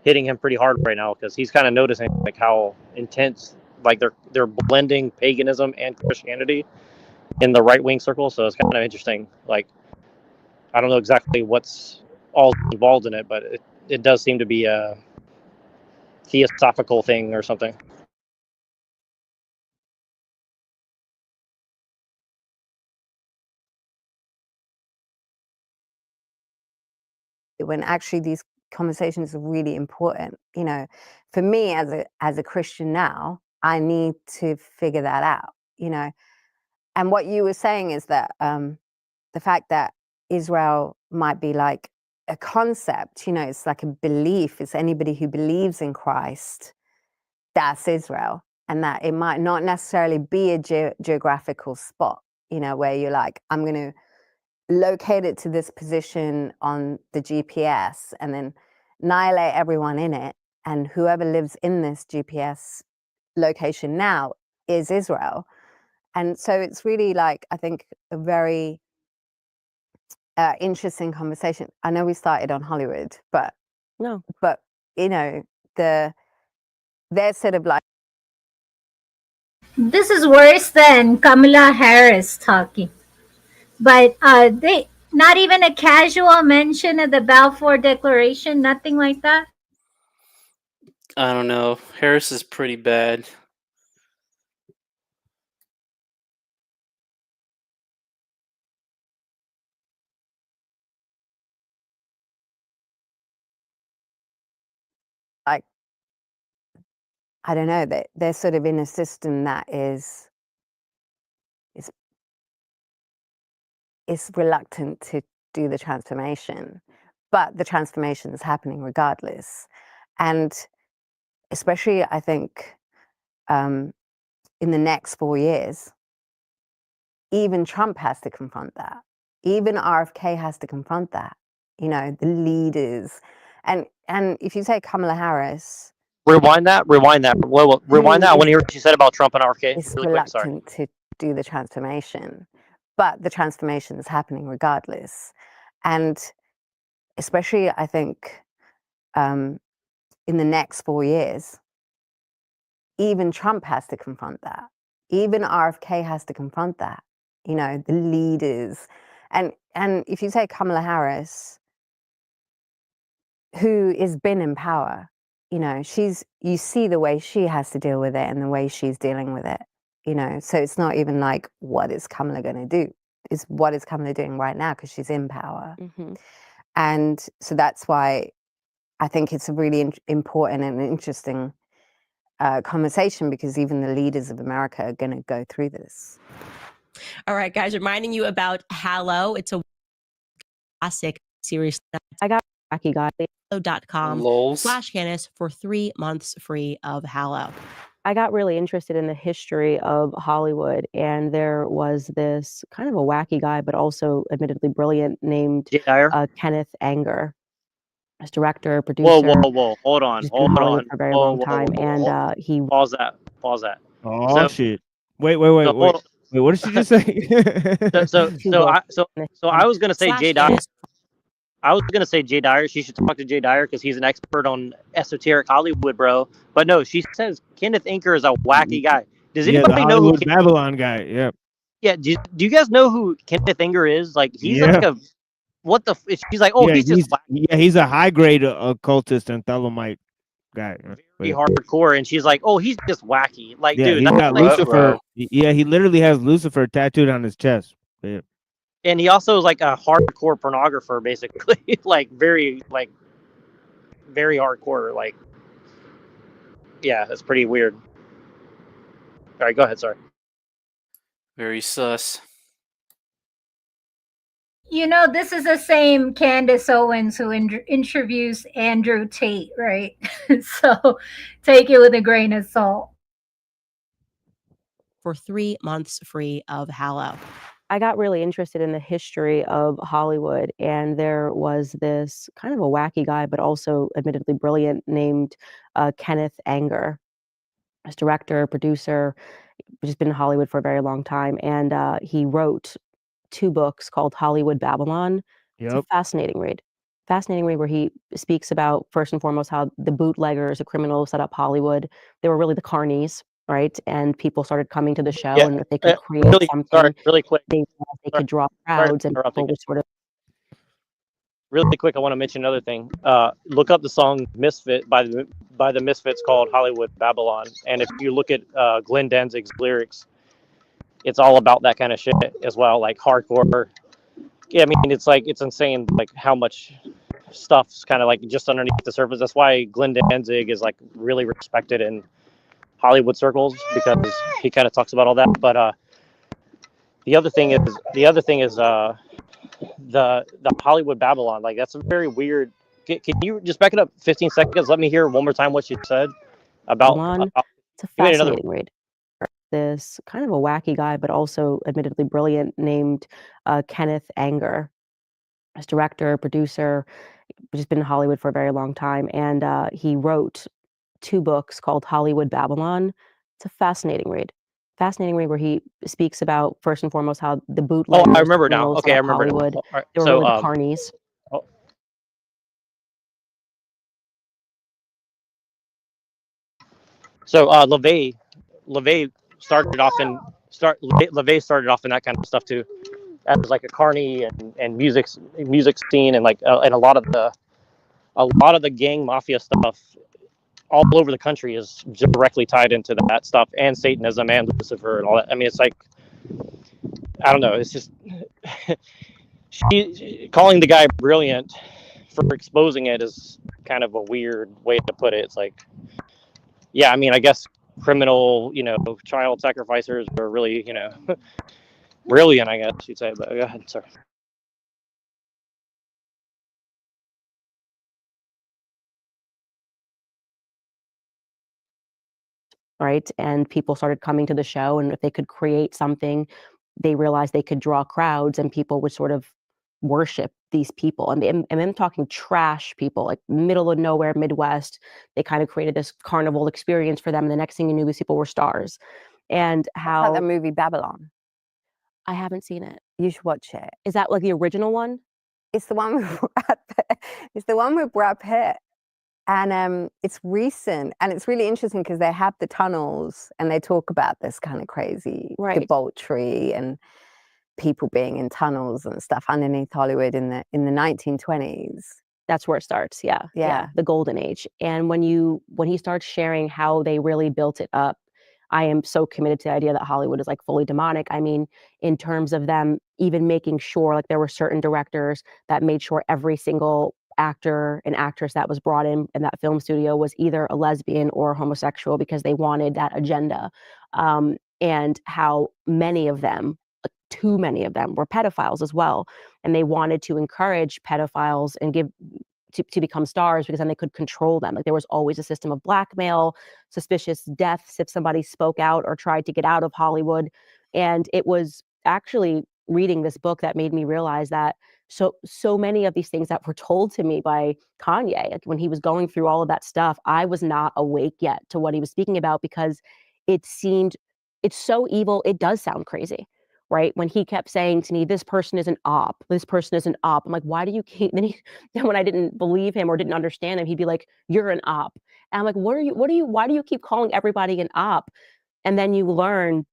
hitting him pretty hard right now because he's kind of noticing like how intense like they're blending paganism and Christianity in the right wing circle. So it's kind of interesting. Like, I don't know exactly what's all involved in it, but it does seem to be a theosophical thing or something. When actually these conversations are really important, you know. For me as a Christian now, I need to figure that out, you know. And what you were saying is that the fact that Israel might be like a concept, you know, it's like a belief, it's anybody who believes in Christ, that's Israel. And that it might not necessarily be a geographical spot, you know, where you're like, I'm going to locate it to this position on the GPS and then annihilate everyone in it. And whoever lives in this GPS location now is Israel. And so it's really like, I think, a very interesting conversation. I know we started on Hollywood, No, but you know, they're sort of like. This is worse than Kamala Harris talking. But they not even a casual mention of the Balfour Declaration, nothing like that. I don't know. Harris is pretty bad. Like, I don't know, they're sort of in a system that is reluctant to do the transformation, but the transformation is happening regardless. And especially, I think, in the next 4 years, even Trump has to confront that. Even RFK has to confront that. You know, the leaders. And if you say Kamala Harris, Rewind that. Rewind that. Rewind that. I want to hear what you said about Trump and RFK is really quick. Sorry. reluctant to do the transformation, but the transformation is happening regardless. And especially, I think, in the next 4 years, even Trump has to confront that. Even RFK has to confront that. You know, the leaders. And if you say Kamala Harris, who has been in power, you know, you see the way she has to deal with it and the way she's dealing with it, you know. So it's not even like, what is Kamala going to do? It's what is Kamala doing right now because she's in power. And so that's why I think it's a really important and interesting conversation, because even the leaders of America are going to go through this. All right, guys, reminding you about Hallow. It's a classic series. I got wacky guy. Hallow.com/Candace for 3 months free of Hallow. I got really interested in the history of Hollywood, and there was this kind of a wacky guy, but also admittedly brilliant, named Kenneth Anger. As director, producer. Whoa! Hold on. For a very long time, and he pause that. Oh shit! Wait! What did she just say? So I was gonna say Jay Dyer. I was gonna say Jay Dyer. She should talk to Jay Dyer because he's an expert on esoteric Hollywood, bro. But no, she says Kenneth Anker is a wacky guy. Does anybody know who Babylon guy? Yeah. Yeah. Do you guys know who Kenneth Anger is? Like, he's like a what the? She's like, oh, he's just he's a high grade occultist and Thelemite guy. Very hardcore, and she's like, oh, he's just wacky. Like, yeah, dude, he's got like, Lucifer. Yeah, he literally has Lucifer tattooed on his chest. Yeah. And he also is like a hardcore pornographer, basically. like very hardcore. Like, yeah, that's pretty weird. All right, go ahead. Sorry. Very sus. You know, this is the same Candace Owens who introduced Andrew Tate, right? So take it with a grain of salt. For 3 months free of Hallow. I got really interested in the history of Hollywood, and there was this kind of a wacky guy, but also admittedly brilliant, named Kenneth Anger. As director, producer, just been in Hollywood for a very long time, and he wrote 2 books called Hollywood Babylon. It's a fascinating read. Fascinating read where he speaks about, first and foremost, how the bootleggers, the criminals set up Hollywood. They were really the carnies, right? And people started coming to the show, and if they could create something, sorry, really quick, they could draw crowds, and people would sort of. Really quick, I want to mention another thing. Look up the song "Misfit" by the Misfits called "Hollywood Babylon," and if you look at Glenn Danzig's lyrics, it's all about that kind of shit as well, like hardcore. Yeah, I mean, it's insane, like how much stuff's kind of like just underneath the surface. That's why Glenn Danzig is like really respected in Hollywood circles, because he kind of talks about all that. But the other thing is the Hollywood Babylon. Like, that's a very weird. Can you just back it up 15 seconds? Let me hear one more time what you said about. It's a fascinating read. This kind of a wacky guy, but also admittedly brilliant, named Kenneth Anger. As director, producer, just been in Hollywood for a very long time, and he wrote 2 books called Hollywood Babylon. It's a fascinating read. Fascinating read where he speaks about, first and foremost, how the bootleggers. Oh, I remember now. Okay, I remember Hollywood. now. Right. They were really the carnies. So LeVay started off in LeVay started off in that kind of stuff too, as like a carny and music scene, and like and a lot of the gang mafia stuff all over the country is directly tied into that stuff, and Satanism and Lucifer and all that. I mean, it's like, I don't know. It's just she calling the guy brilliant for exposing it is kind of a weird way to put it. It's like, yeah, I mean, I guess criminal, child sacrificers are really, brilliant, I guess you'd say. But go ahead, sorry. Right? And people started coming to the show, and if they could create something, they realized they could draw crowds, and people would sort of worship these people. And I'm talking trash people, like middle of nowhere, Midwest. They kind of created this carnival experience for them, and the next thing you knew, these people were stars. And It's like the how movie Babylon. I haven't seen it. You should watch it. Is that like the original one? It's the one with Brad Pitt. It's the one with Brad Pitt. And it's recent, and it's really interesting because they have the tunnels, and they talk about this kind of crazy Right. debauchery and people being in tunnels and stuff underneath Hollywood in the 1920s. That's where it starts. Yeah. Yeah. The golden age. And when he starts sharing how they really built it up, I am so committed to the idea that Hollywood is like fully demonic. I mean, in terms of them even making sure, like, there were certain directors that made sure every single actor and actress that was brought in that film studio was either a lesbian or homosexual, because they wanted that agenda. And how many of them, too many of them, were pedophiles as well. And they wanted to encourage pedophiles and give to become stars, because then they could control them. Like, there was always a system of blackmail, suspicious deaths if somebody spoke out or tried to get out of Hollywood. And it was actually reading this book that made me realize that so many of these things that were told to me by Kanye, like when he was going through all of that stuff, I was not awake yet to what he was speaking about, because it's so evil. It does sound crazy. Right? When he kept saying to me, this person is an op, this person is an op. I'm like, why do you keep, then when I didn't believe him or didn't understand him, he'd be like, you're an op. And I'm like, why do you keep calling everybody an op? And then you learn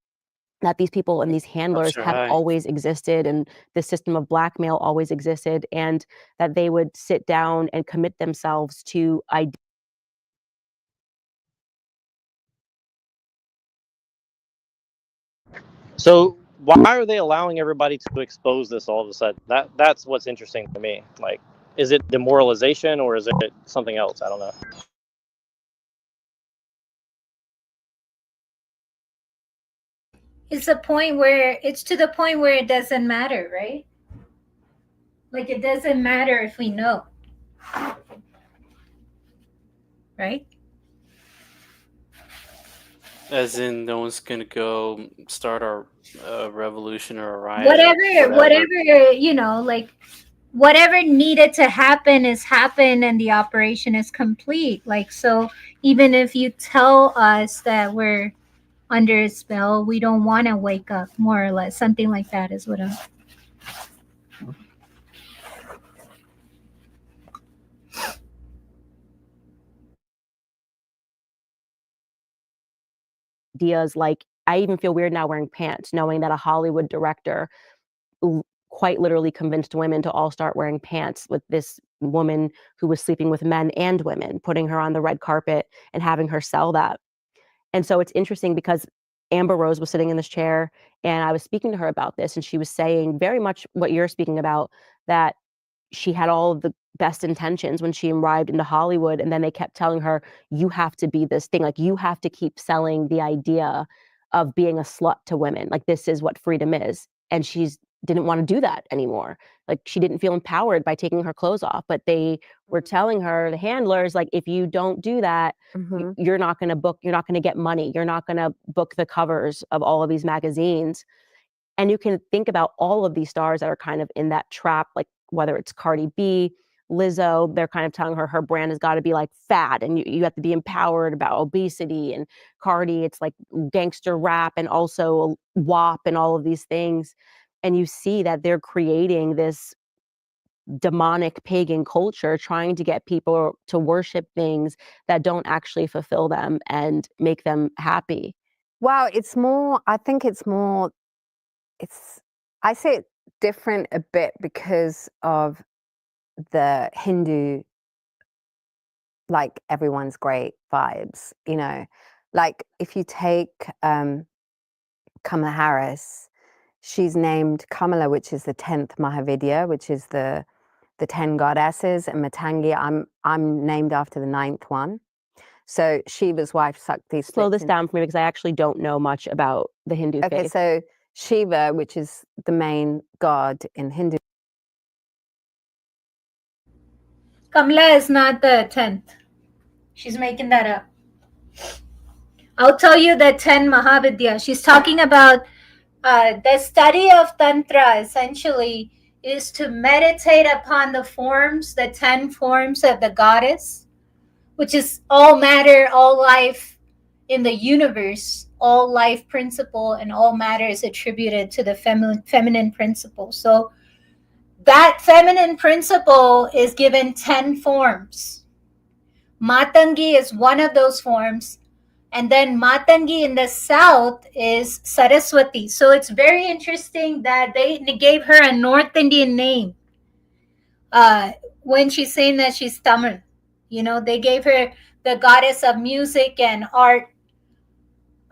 that these people and these handlers are have high. always existed, and the system of blackmail always existed, and that they would sit down and commit themselves to So why are they allowing everybody to expose this all of a sudden? That's what's interesting to me. Like, is it demoralization or is it something else? I don't know. It's to the point where it doesn't matter, right? Like, it doesn't matter if we know, right? As in, no one's gonna go start a revolution or a riot. Or Whatever, like, whatever needed to happen is happened, and the operation is complete. Like, so even if you tell us that we're under a spell, we don't want to wake up, more or less. Something like that is what I'm. ideas. Like, I even feel weird now wearing pants, knowing that a Hollywood director quite literally convinced women to all start wearing pants, with this woman who was sleeping with men and women, putting her on the red carpet and having her sell that. And so it's interesting because Amber Rose was sitting in this chair, and I was speaking to her about this, and she was saying very much what you're speaking about, that she had all of the best intentions when she arrived into Hollywood, and then they kept telling her, you have to be this thing, like, you have to keep selling the idea of being a slut to women, like, this is what freedom is. And she's didn't want to do that anymore. Like, she didn't feel empowered by taking her clothes off, but they were telling her, the handlers, like, if you don't do that, you're not going to book, you're not going to get money, you're not going to book the covers of all of these magazines. And you can think about all of these stars that are kind of in that trap, like whether it's Cardi B, Lizzo, they're kind of telling her her brand has got to be like fat, and you have to be empowered about obesity. And Cardi, it's like gangster rap and also WAP and all of these things. And you see that they're creating this demonic pagan culture trying to get people to worship things that don't actually fulfill them and make them happy. Well, it's more, I think it's more, I say it different a bit because of the Hindu, like everyone's great vibes, you know, like if you take Kamala Harris, she's named Kamala, which is the 10th Mahavidya, which is the 10 goddesses, and Matangi, I'm named after the 9th one. So Shiva's wife Sakti. Slow this down for me because I actually don't know much about the Hindu faith. Okay, so Shiva, which is the main god in Hindu. Kamala is not the 10th. She's making that up. I'll tell you the 10 Mahavidya. She's talking about the study of Tantra essentially is to meditate upon the forms, the 10 forms of the goddess, which is all matter, all life in the universe, all life principle, and all matter is attributed to the feminine principle. So that feminine principle is given 10 forms. Matangi is one of those forms. And then Matangi in the south is Saraswati. So it's very interesting that they gave her a North Indian name when she's saying that she's Tamil. You know, they gave her the goddess of music and art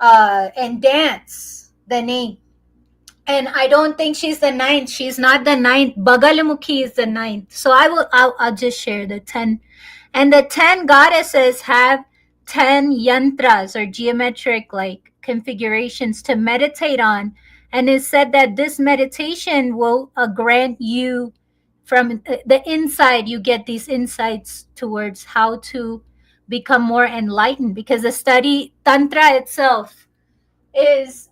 and dance, the name. And I don't think she's the 9th. She's not the 9th. Bagalamukhi is the 9th. So I'll just share the 10. And the 10 goddesses have 10 yantras or geometric like configurations to meditate on. And it's said that this meditation will grant you from the inside, you get these insights towards how to become more enlightened, because the study Tantra itself is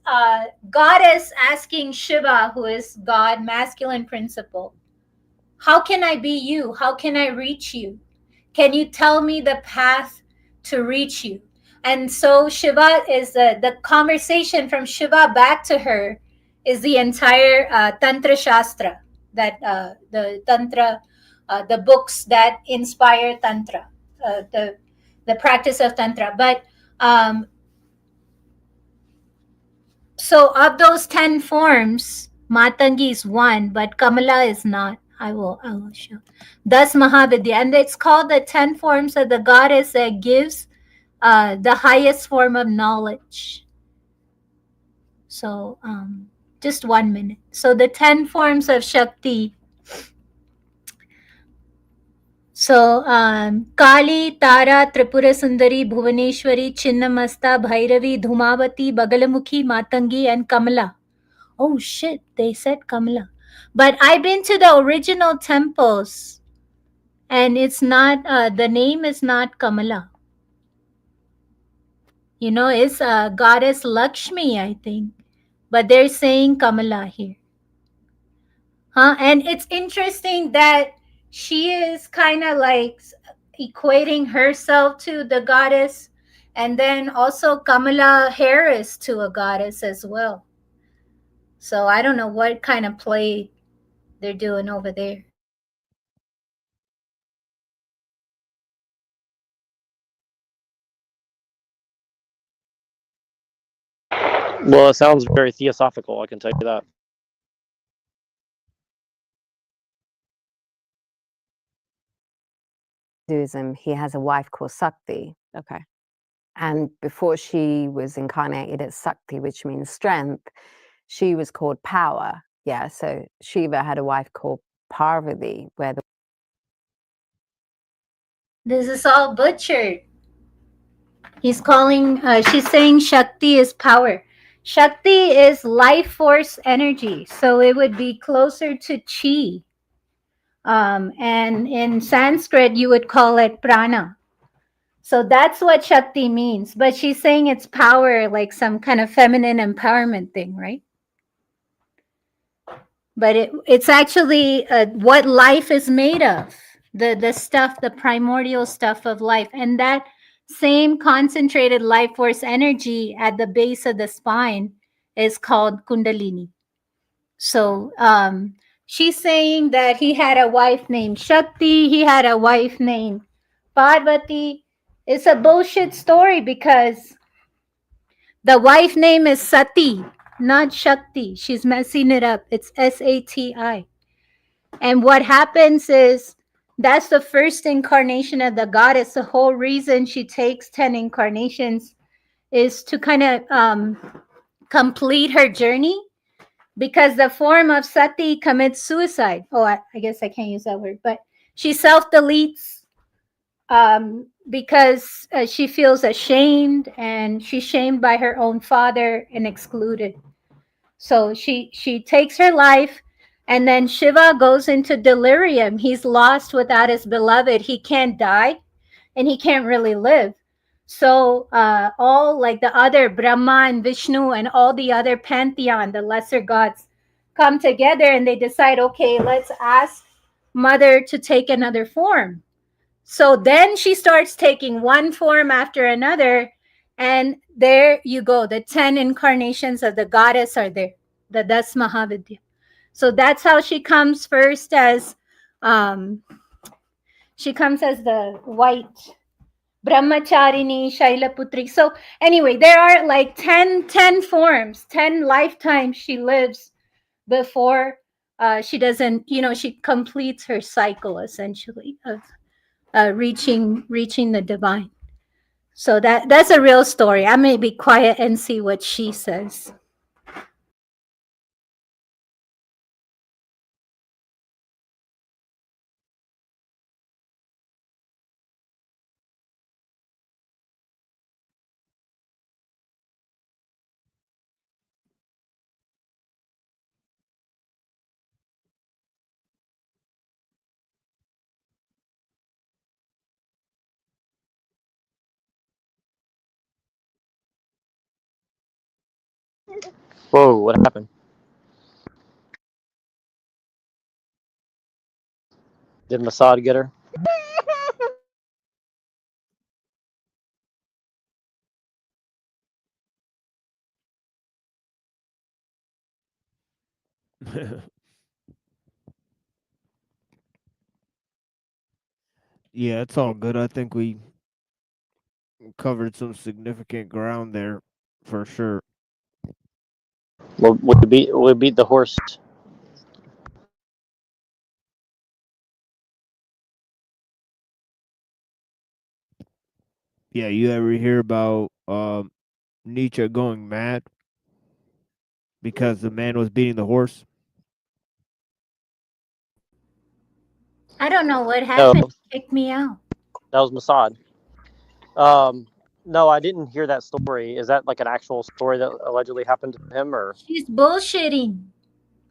goddess asking Shiva, who is God, masculine principle, how can I be you? How can I reach you? Can you tell me the path to reach you? And so Shiva is the conversation from Shiva back to her is the entire Tantra Shastra, that the Tantra, the books that inspire Tantra, the practice of Tantra. But so of those 10 forms, Matangi is one, but Kamala is not. I will show. Thus Mahavidya. And it's called the 10 forms of the goddess that gives the highest form of knowledge. So just 1 minute. So the 10 forms of Shakti. So Kali, Tara, Tripura Sundari, Bhuvaneshwari, Chinnamasta, Bhairavi, Dhumavati, Bagalamukhi, Matangi, and Kamala. Oh shit, they said Kamala. But I've been to the original temples and it's not, the name is not Kamala. You know, it's goddess Lakshmi, I think. But they're saying Kamala here. And it's interesting that she is kind of like equating herself to the goddess, and then also Kamala Harris to a goddess as well. So I don't know what kind of play they're doing over there. Well, it sounds very theosophical, I can tell you that. Hinduism, he has a wife called Sakti. Okay. And before she was incarnated as Sakti, which means strength, she was called power. Yeah, so Shiva had a wife called Parvati, where the This is all butchered. He's calling, she's saying Shakti is power. Shakti is life force energy. So it would be closer to Chi. And in Sanskrit, you would call it prana. So that's what Shakti means. But she's saying it's power, like some kind of feminine empowerment thing, right? But it's actually what life is made of, the stuff, the primordial stuff of life. And that same concentrated life force energy at the base of the spine is called Kundalini. So She's saying that he had a wife named Shakti, he had a wife named Parvati. It's a bullshit story because the wife name is Sati, not Shakti. She's messing it up. It's Sati. And what happens is that's the first incarnation of the goddess. The whole reason she takes 10 incarnations is to kind of complete her journey, because the form of Sati commits suicide. Oh, I guess I can't use that word, but she self deletes because she feels ashamed, and she's shamed by her own father and excluded. So she takes her life, and then Shiva goes into delirium. He's lost without his beloved. He can't die, and he can't really live. So all like the other Brahma and Vishnu and all the other pantheon, the lesser gods, come together and they decide, okay, let's ask Mother to take another form. So then she starts taking one form after another, and there you go. The 10 incarnations of the goddess are there, the Das Mahavidya. So that's how she comes first as um, she comes as the white Brahmacharini, Shailaputri. So anyway, there are like 10 forms, 10 lifetimes she lives before she doesn't, she completes her cycle essentially of reaching the divine. So that's a real story. I may be quiet and see what she says. Whoa, what happened? Did Mossad get her? Yeah, it's all good. I think we covered some significant ground there for sure. We beat the horse. Yeah, you ever hear about Nietzsche going mad because the man was beating the horse? I don't know what No, happened. Kick me out. that was Mossad. Um, no, I didn't hear that story. Is that like an actual story that allegedly happened to him, or She's bullshitting.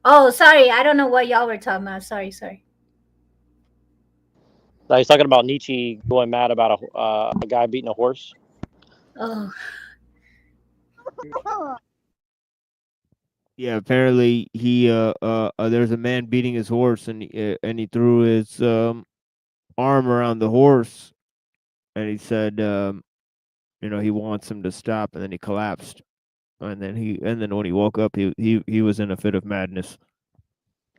Oh, sorry. I don't know what y'all were talking about. Sorry. no, he's talking about Nietzsche going mad about a guy beating a horse? Oh, Yeah, apparently he there's a man beating his horse, and he threw his arm around the horse, and he said he wants him to stop, and then he collapsed, and then when he woke up, he was in a fit of madness.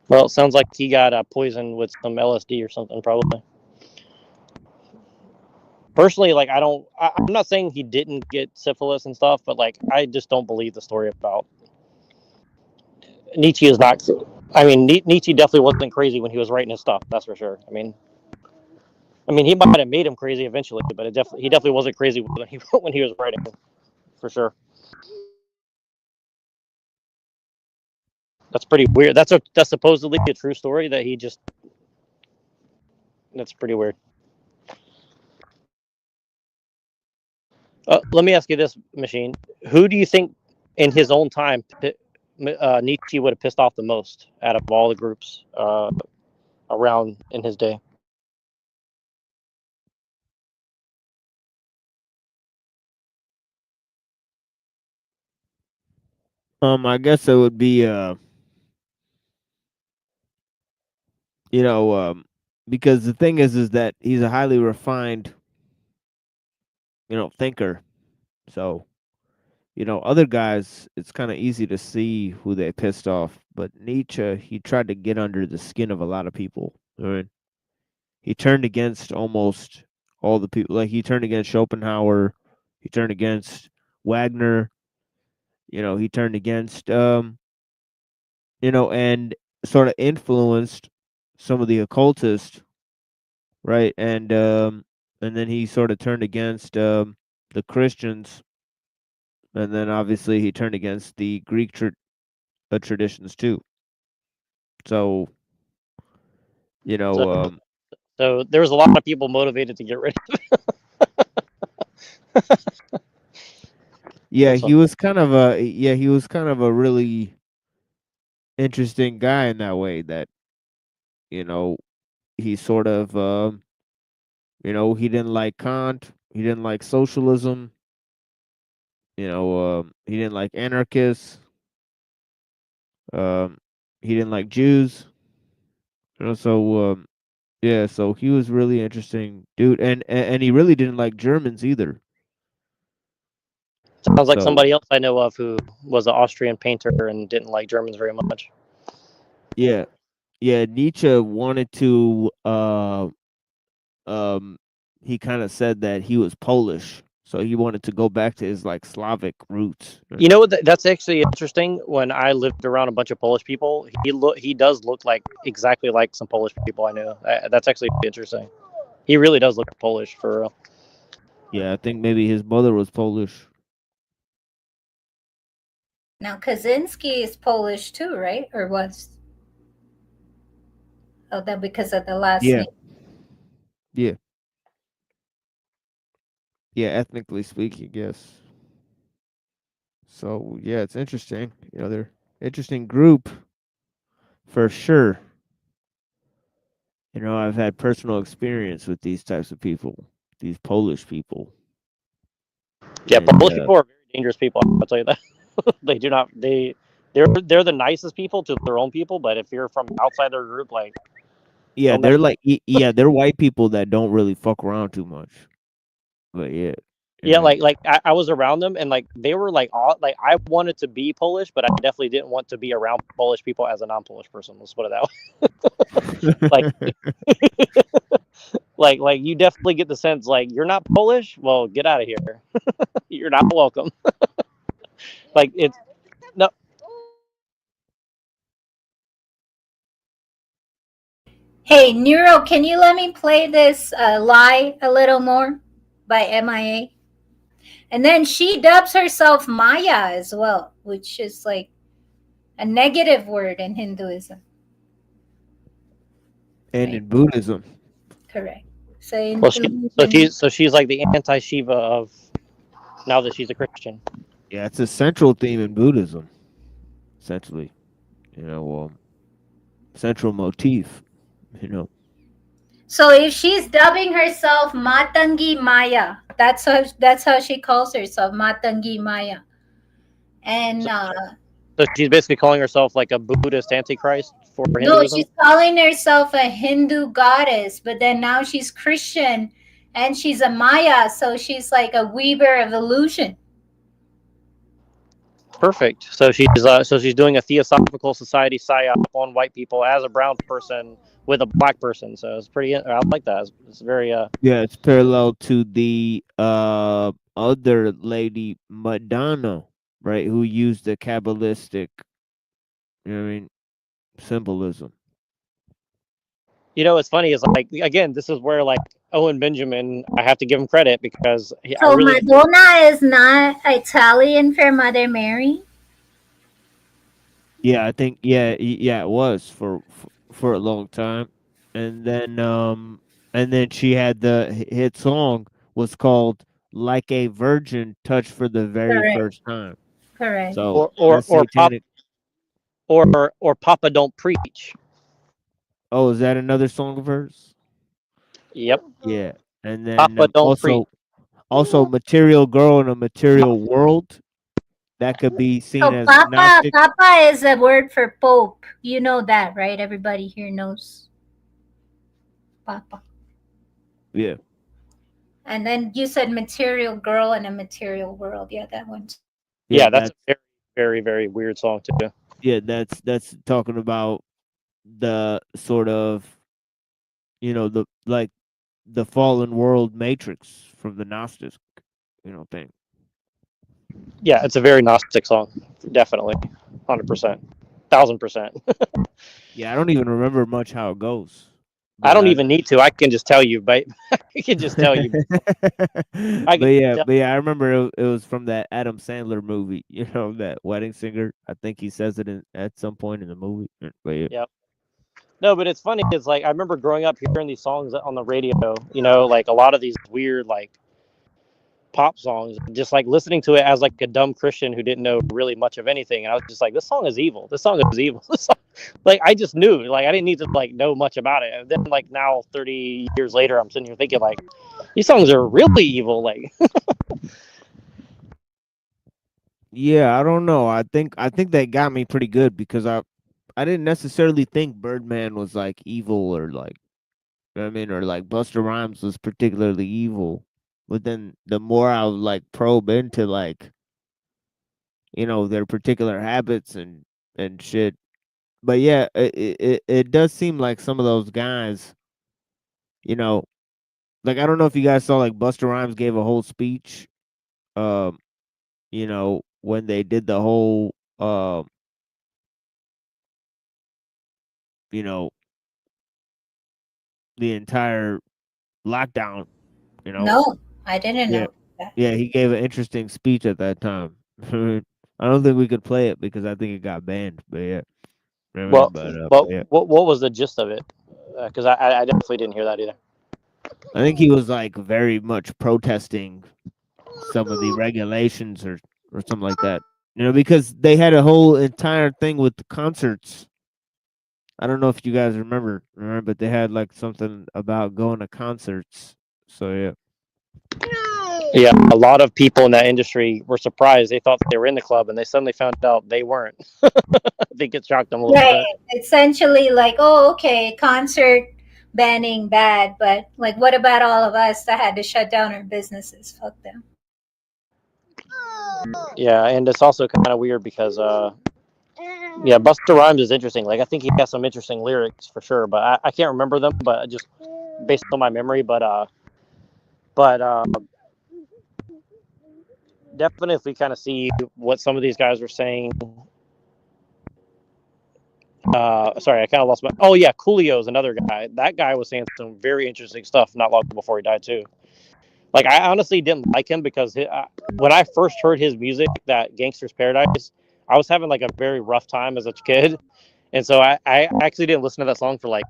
Well, it sounds like he got poisoned with some LSD or something, probably. Personally, like I'm not saying he didn't get syphilis and stuff, but like I just don't believe the story about Nietzsche is not. I mean, Nietzsche definitely wasn't crazy when he was writing his stuff. That's for sure. I mean, he might have made him crazy eventually, but he definitely wasn't crazy when he was writing, for sure. That's pretty weird. That's supposedly a true story that he just. That's pretty weird. Let me ask you this, Machine. Who do you think, in his own time, Nietzsche would have pissed off the most out of all the groups around in his day? I guess it would be you know because the thing is that he's a highly refined thinker, so other guys, it's kind of easy to see who they pissed off. But Nietzsche, he tried to get under the skin of a lot of people. Right? He turned against almost all the people. Like he turned against Schopenhauer, he turned against Wagner. He turned against and sort of influenced some of the occultists, right? And then he sort of turned against the Christians, and then obviously he turned against the Greek traditions too. So So, so there was a lot of people motivated to get rid yeah, of. he was kind of a really interesting guy in that way that you know he sort of he didn't like Kant, he didn't like socialism, he didn't like anarchists, um, he didn't like Jews. So yeah, so he was really interesting dude, and he really didn't like Germans either. Sounds like So somebody else I know of who was an Austrian painter and didn't like Germans very much. yeah, yeah, Nietzsche wanted to um he kind of said that he was Polish, so he wanted to go back to his like Slavic roots. You know what? That's actually interesting. When I lived around a bunch of Polish people, he does look like exactly like some Polish people I know. That's actually interesting. He really does look Polish for real. Yeah, I think maybe his mother was Polish. Now Kaczynski is Polish too, right? Or was? Oh, that because of the last Yeah, name. yeah, yeah. Ethnically speaking, yes. So yeah, it's interesting. They're interesting group for sure. I've had personal experience with these types of people, these Polish people, Yeah, and Polish people are very dangerous people. I'll tell you that. They do not. They're the nicest people to their own people, but if you're from outside their group, like yeah, don't mess. they're like they're white people that don't really fuck around too much. But yeah, you Yeah, know, I was around them and like they were like all like I wanted to be Polish, but I definitely didn't want to be around Polish people as a non-Polish person. Let's put it that way. Like like you definitely get the sense like you're not Polish. Well, get out of here. You're not welcome. Like it's no. Hey, Nero, can you let me play this Lie a little more by MIA? And then she dubs herself Maya as well, which is like a negative word in Hinduism. and Right? in Buddhism, Correct. So in Well, illusion, she's like the anti-Shiva of now that she's a Christian. yeah, it's a central theme in Buddhism, essentially. You know, central motif. You know, so if she's dubbing herself Matangi Maya, that's how she calls herself, Matangi Maya. And So, so she's basically calling herself like a Buddhist antichrist for no, Hinduism. she's calling herself a Hindu goddess, but then now she's Christian and she's a Maya, so she's like a weaver of illusion. Perfect. So she's doing a theosophical society psyop on white people as a brown person with a black person. So it's pretty. I like that. It's very. yeah, it's parallel to the other lady Madonna, right? Who used the Kabbalistic, symbolism. You know, what's funny is like again, this is where like Owen Benjamin, I have to give him credit because I So really Madonna is not Italian for Mother Mary? Yeah, I think yeah it was for a long time, and then she had the hit song was called "Like a Virgin Touched for the Very Correct. First Time." Correct. So or or that's or pop satanic. or Papa don't preach. Oh, is that another song of hers? Yep, Yeah, and then Papa don't preach. also "Material Girl in a Material World." That could be seen So as Papa, Gnostic. Papa is a word for Pope. You know that, right? Everybody here knows Papa. Yeah, And then you said material girl and a material world. Yeah, that one. Yeah, that's a very, very, very weird song too. yeah, that's talking about the sort of, the like the fallen world matrix from the Gnostic, thing. Yeah, it's a very Gnostic song, definitely, 100%, 1000%. Yeah, I don't even remember much how it goes, I but don't even need to. I can just tell you, but I can just tell you. I can tell. but yeah, I remember it was from that Adam Sandler movie, that Wedding Singer. I think he says it at some point in the movie. But yeah. Yep. No, but it's funny. It's like I remember growing up hearing these songs on the radio. Like a lot of these weird like pop songs, just like listening to it as like a dumb Christian who didn't know really much of anything, and I was just like, this song is evil. This song is evil. Like I just knew. Like I didn't need to like know much about it. And then like now, 30 years later, I'm sitting here thinking like, these songs are really evil. Like Yeah, I don't know. I think that got me pretty good because I didn't necessarily think Birdman was like evil or like, or like Buster Rhymes was particularly evil. But then the more I would like probe into like, their particular habits and shit. But yeah, it does seem like some of those guys, you know, like I don't know if you guys saw like Buster Rhymes gave a whole speech, um, when they did the whole, you know, the entire lockdown, you know. No, I didn't Yeah. know that. Yeah, he gave an interesting speech at that time. I don't think we could play it because I think it got banned. But yeah, you know what I mean. Well, But yeah, what was the gist of it? Because I definitely didn't hear that either. I think he was like very much protesting some of the regulations or something like that. Because they had a whole entire thing with the concerts. I don't know if you guys remember, but they had like something about going to concerts. So yeah. Yeah, a lot of people in that industry were surprised. They thought they were in the club, and they suddenly found out they weren't. I think it shocked them a little Right. bit. Essentially, like, oh, okay, concert banning bad, but like, what about all of us that had to shut down our businesses? Fuck them. Yeah, and it's also kind of weird because, yeah, Buster Rhymes is interesting. Like, I think he has some interesting lyrics for sure, but I can't remember them. But just based on my memory, but definitely kind of see what some of these guys were saying. Sorry, I kind of lost my. Oh yeah, Coolio is another guy. That guy was saying some very interesting stuff not long before he died too. Like I honestly didn't like him because when I first heard his music, that Gangster's Paradise, I was having like a very rough time as a kid, and so I actually didn't listen to that song for like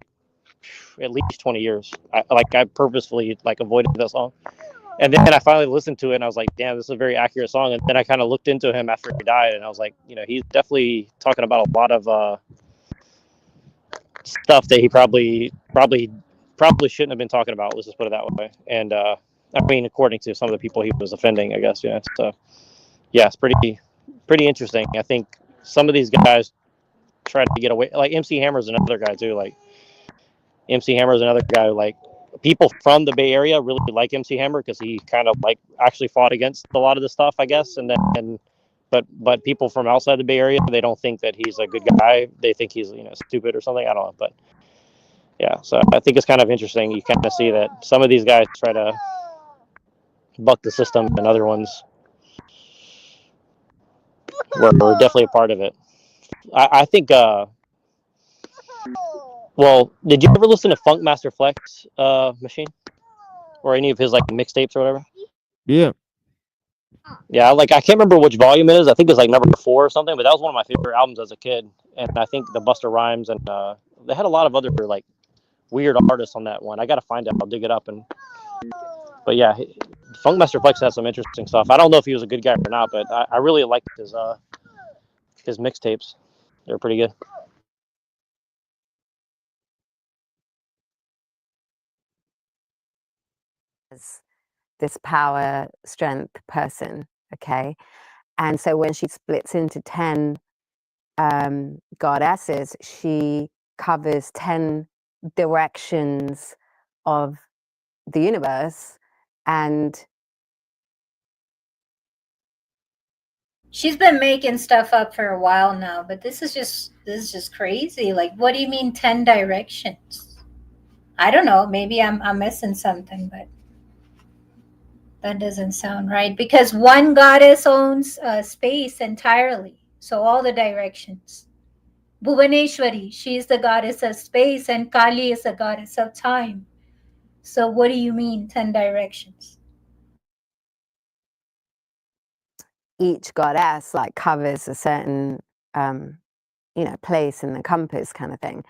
at least 20 years. I purposefully like avoided that song, and then I finally listened to it and I was like, damn, this is a very accurate song. And then I kind of looked into him after he died, and I was like, he's definitely talking about a lot of stuff that he probably shouldn't have been talking about. Let's just put it that way. And I mean, according to some of the people he was offending, I guess. Yeah. So yeah, it's pretty interesting. I think some of these guys try to get away. Like MC Hammer's another guy too. Like MC Hammer's another guy who, like, people from the Bay Area really like MC Hammer because he kind of like actually fought against a lot of the stuff, I guess. But people from outside the Bay Area, they don't think that he's a good guy. They think he's stupid or something. I don't know, but yeah. So I think it's kind of interesting. You kind of see that some of these guys try to buck the system, and other ones were definitely a part of it. I think. Well, did you ever listen to Funk Master Flex Machine or any of his like mixtapes or whatever? Yeah. Yeah, like I can't remember which volume it is. I think it's like number 4 or something. But that was one of my favorite albums as a kid. And I think the Buster Rhymes and they had a lot of other like weird artists on that one. I gotta find it. I'll dig it up. But yeah, Funkmaster Flex has some interesting stuff. I don't know if he was a good guy or not, but I really liked his mixtapes. They're pretty good. This power strength person, okay? And so when she splits into 10 goddesses, she covers 10 directions of the universe, and She's been making stuff up for a while now, but this is just crazy. Like, what do you mean 10 directions? I don't know. Maybe I'm missing something, but that doesn't sound right because one goddess owns space entirely. So all the directions. Bhuvaneshwari, she is the goddess of space, and Kali is the goddess of time. So what do you mean 10 directions? Each goddess like covers a certain place in the compass kind of thing.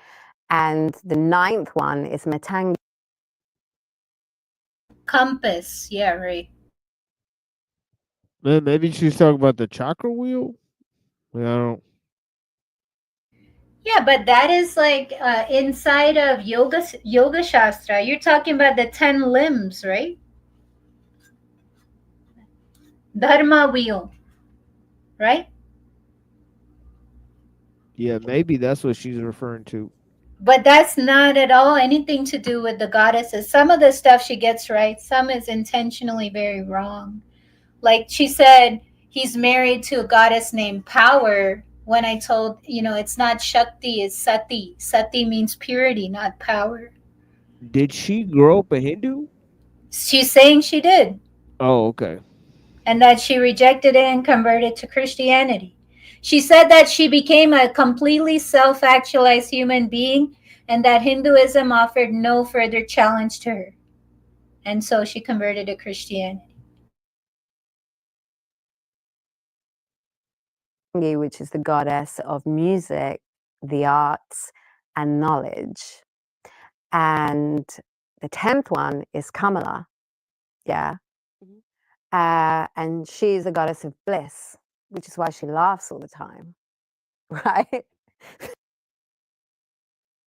And the 9th one is Matang. Compass, yeah, right. Man, maybe she's talking about the chakra wheel. I don't. Yeah, but that is like inside of yoga shastra. You're talking about the 10 limbs, right? Dharma wheel, right? Yeah, maybe that's what she's referring to. But that's not at all anything to do with the goddesses. Some of the stuff she gets right, some is intentionally very wrong. Like she said, he's married to a goddess named Power. When I told, it's not Shakti, it's Sati. Sati means purity, not power. Did she grow up a Hindu? She's saying she did, Oh, okay. and that she rejected it and converted to Christianity. She said that she became a completely self actualized human being and that Hinduism offered no further challenge to her. And so she converted to Christianity. Which is the goddess of music, the arts, and knowledge. And the 10th one is Kamala. Yeah. And she's a goddess of bliss, which is why she laughs all the time. Right?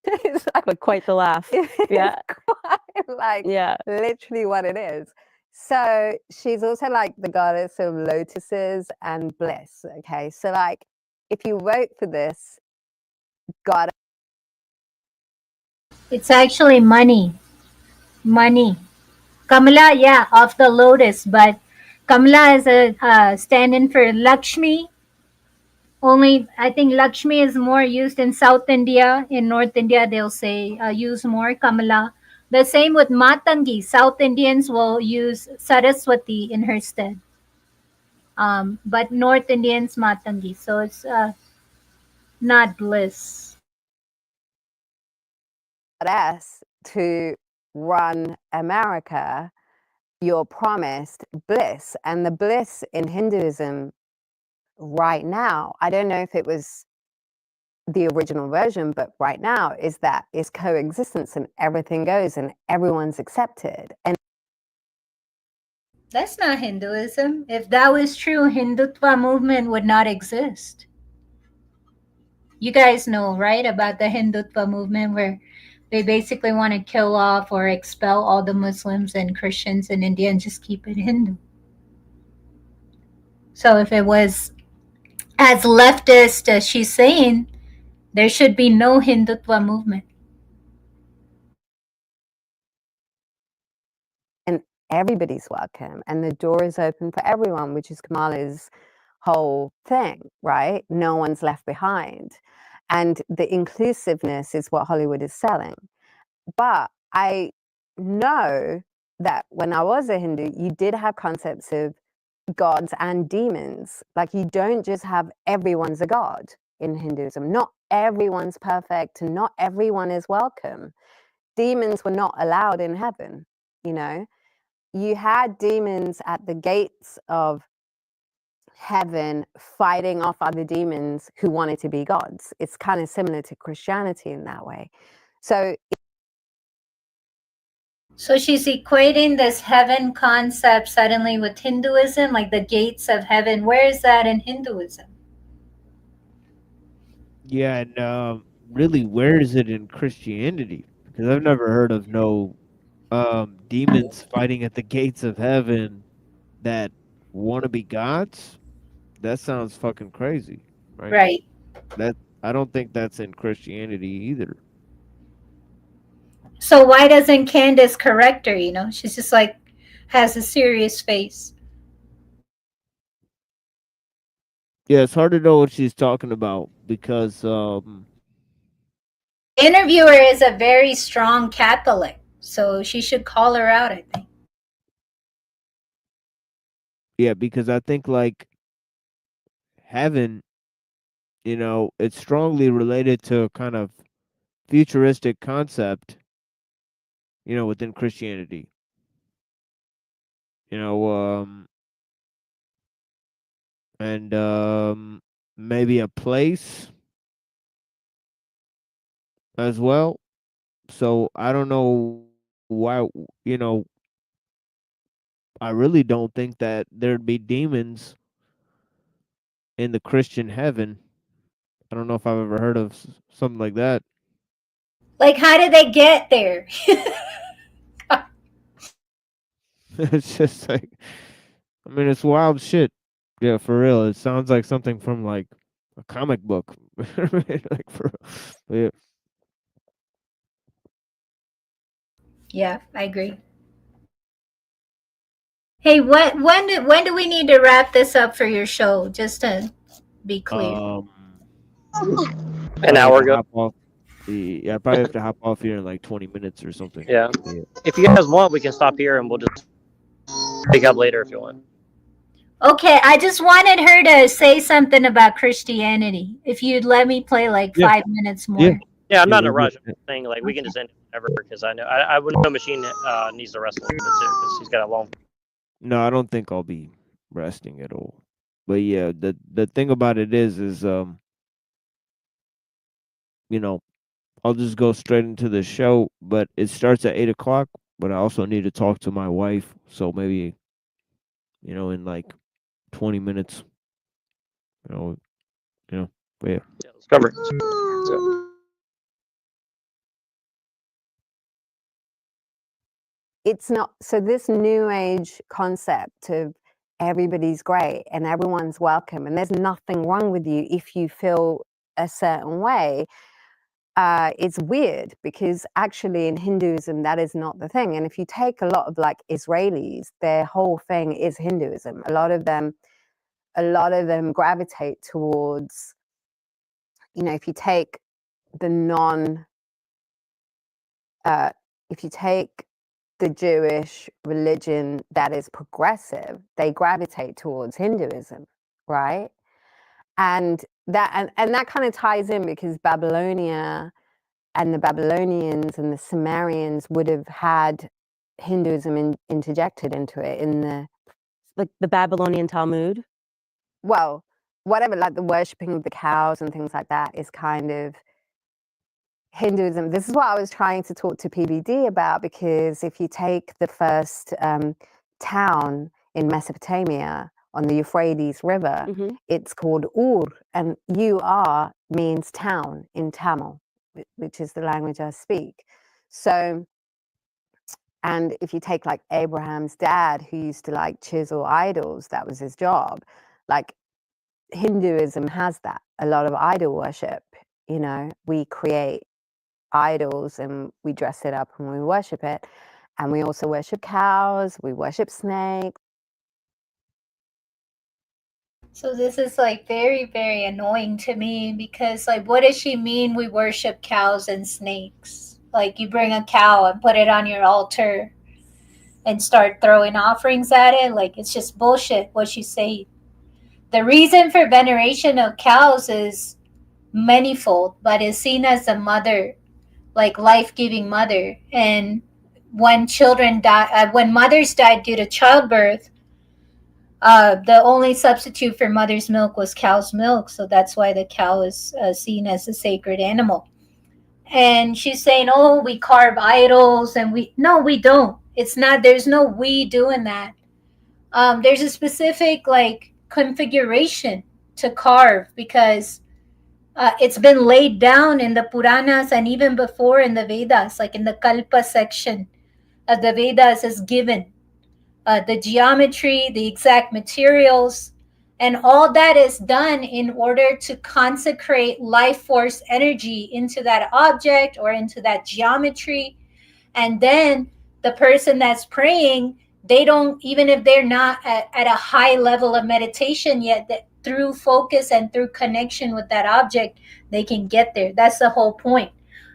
It's like quite the laugh. Yeah. Quite like Yeah. literally what it is. So she's also like the goddess of lotuses and bliss. Okay. So like if you vote for this goddess, It's actually money. Money. Kamala, yeah, of the lotus, but Kamala is a stand-in for Lakshmi. Only I think Lakshmi is more used in South India. In North India, they'll say use more Kamala. The same with Matangi. South Indians will use Saraswati in her stead. But North Indians Matangi. So it's not bliss. goddess to run America, you're promised bliss. And the bliss in Hinduism right now, I don't know if it was the original version, but right now is that is coexistence and everything goes and everyone's accepted. And That's not Hinduism. If that was true, Hindutva movement would not exist. You guys know, right, about the Hindutva movement where they basically want to kill off or expel all the Muslims and Christians in India and just keep it Hindu. So if it was as leftist as she's saying, there should be no Hindutva movement. everybody's welcome and the door is open for everyone, which is Kamala's whole thing, right? No one's left behind. And the inclusiveness is what Hollywood is selling. But I know that when I was a Hindu, you did have concepts of gods and demons. Like you don't just have everyone's a god in Hinduism. Not everyone's perfect and not everyone is welcome. Demons were not allowed in heaven, you know? You had demons at the gates of heaven fighting off other demons who wanted to be gods. It's kind of similar to Christianity in that way. So she's equating this heaven concept suddenly with Hinduism, like the gates of heaven. Where is that in Hinduism? Yeah, and really, where is it in Christianity? Because I've never heard of no demons fighting at the gates of heaven that want to be gods. That sounds fucking crazy, right? Right. That I don't think that's in Christianity either. So why doesn't Candace correct her? She's just like has a serious face. Yeah, it's hard to know what she's talking about because The interviewer is a very strong Catholic, so she should call her out, I think. yeah, because I think like heaven, it's strongly related to a kind of futuristic concept, within Christianity. You know, and maybe a place as well. So I don't know why, I really don't think that there'd be demons in the Christian heaven. I don't know if I've ever heard of something like that. Like, how did they get there? It's just like, I mean, it's wild shit. Yeah, for real. It sounds like something from like a comic book. Like for, yeah. Yeah, I agree. Hey, when do we need to wrap this up for your show? Just to be clear. An Probably have hour to ago. hop off. Yeah, I probably have to hop off here in like 20 minutes or something. Yeah. Yeah. If you guys want, we can stop here and we'll just pick up later if you want. Okay, I just wanted her to say something about Christianity. If you'd let me play like Yeah. 5 minutes more. Yeah. Yeah, I'm Yeah, not in a we're rush. good. I'm saying like we can just end it whenever because I would know Machine needs to rest a little bit too because he's got a long. No, I don't think I'll be resting at all. But yeah, the thing about it is you know, I'll just go straight into the show. But it starts at 8 o'clock. But I also need to talk to my wife, so maybe in like 20 minutes. You know, but yeah. Yeah, let's cover it. Let's go. It's not so this new age concept of everybody's great and everyone's welcome and there's nothing wrong with you if you feel a certain way. It's weird because actually in Hinduism that is not the thing. And if you take a lot of like Israelis, their whole thing is Hinduism. A lot of them gravitate towards, if you take the if you take the Jewish religion that is progressive, they gravitate towards Hinduism, right? And that kind of ties in because Babylonia and the Babylonians and the Sumerians would have had Hinduism interjected into it in the Like the Babylonian Talmud. well, whatever, like the worshipping of the cows and things like that is kind of Hinduism. This is what I was trying to talk to PBD about because if you take the first town in Mesopotamia on the Euphrates River, it's called Ur, and Ur means town in Tamil, which is the language I speak. So, and if you take like Abraham's dad, who used to like chisel idols, that was his job. Like Hinduism has that, a lot of idol worship. We create idols and we dress it up and we worship it. And we also worship cows, we worship snakes. So this is like very, very annoying to me because like what does she mean we worship cows and snakes? Like you bring a cow and put it on your altar and start throwing offerings at it? Like it's just bullshit what she's saying. The reason for veneration of cows is manifold, but is seen as a mother, like life-giving mother. And when children die, when mothers died due to childbirth, the only substitute for mother's milk was cow's milk, so that's why the cow is seen as a sacred animal. And she's saying, "Oh, we carve idols," and we don't. It's not. There's no we doing that. There's a specific like configuration to carve because it's been laid down in the Puranas and even before in the Vedas, like in the Kalpa section of the Vedas is given the geometry, the exact materials, and all that is done in order to consecrate life force energy into that object or into that geometry. And then the person that's praying, they don't, even if they're not at a high level of meditation yet, through focus and through connection with that object, they can get there. That's the whole point.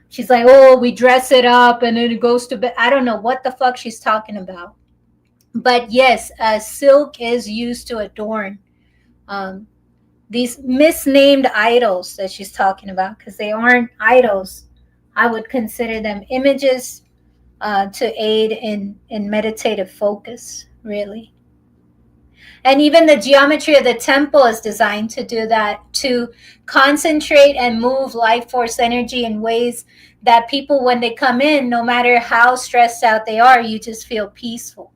She's like, oh, we dress it up and then it goes to bed. I don't know what the fuck she's talking about. But yes, silk is used to adorn um, these misnamed idols that she's talking about, because they aren't idols. I would consider them images to aid in meditative focus, really. And even the geometry of the temple is designed to do that, to concentrate and move life force energy in ways that people, when they come in, no matter how stressed out they are, you just feel peaceful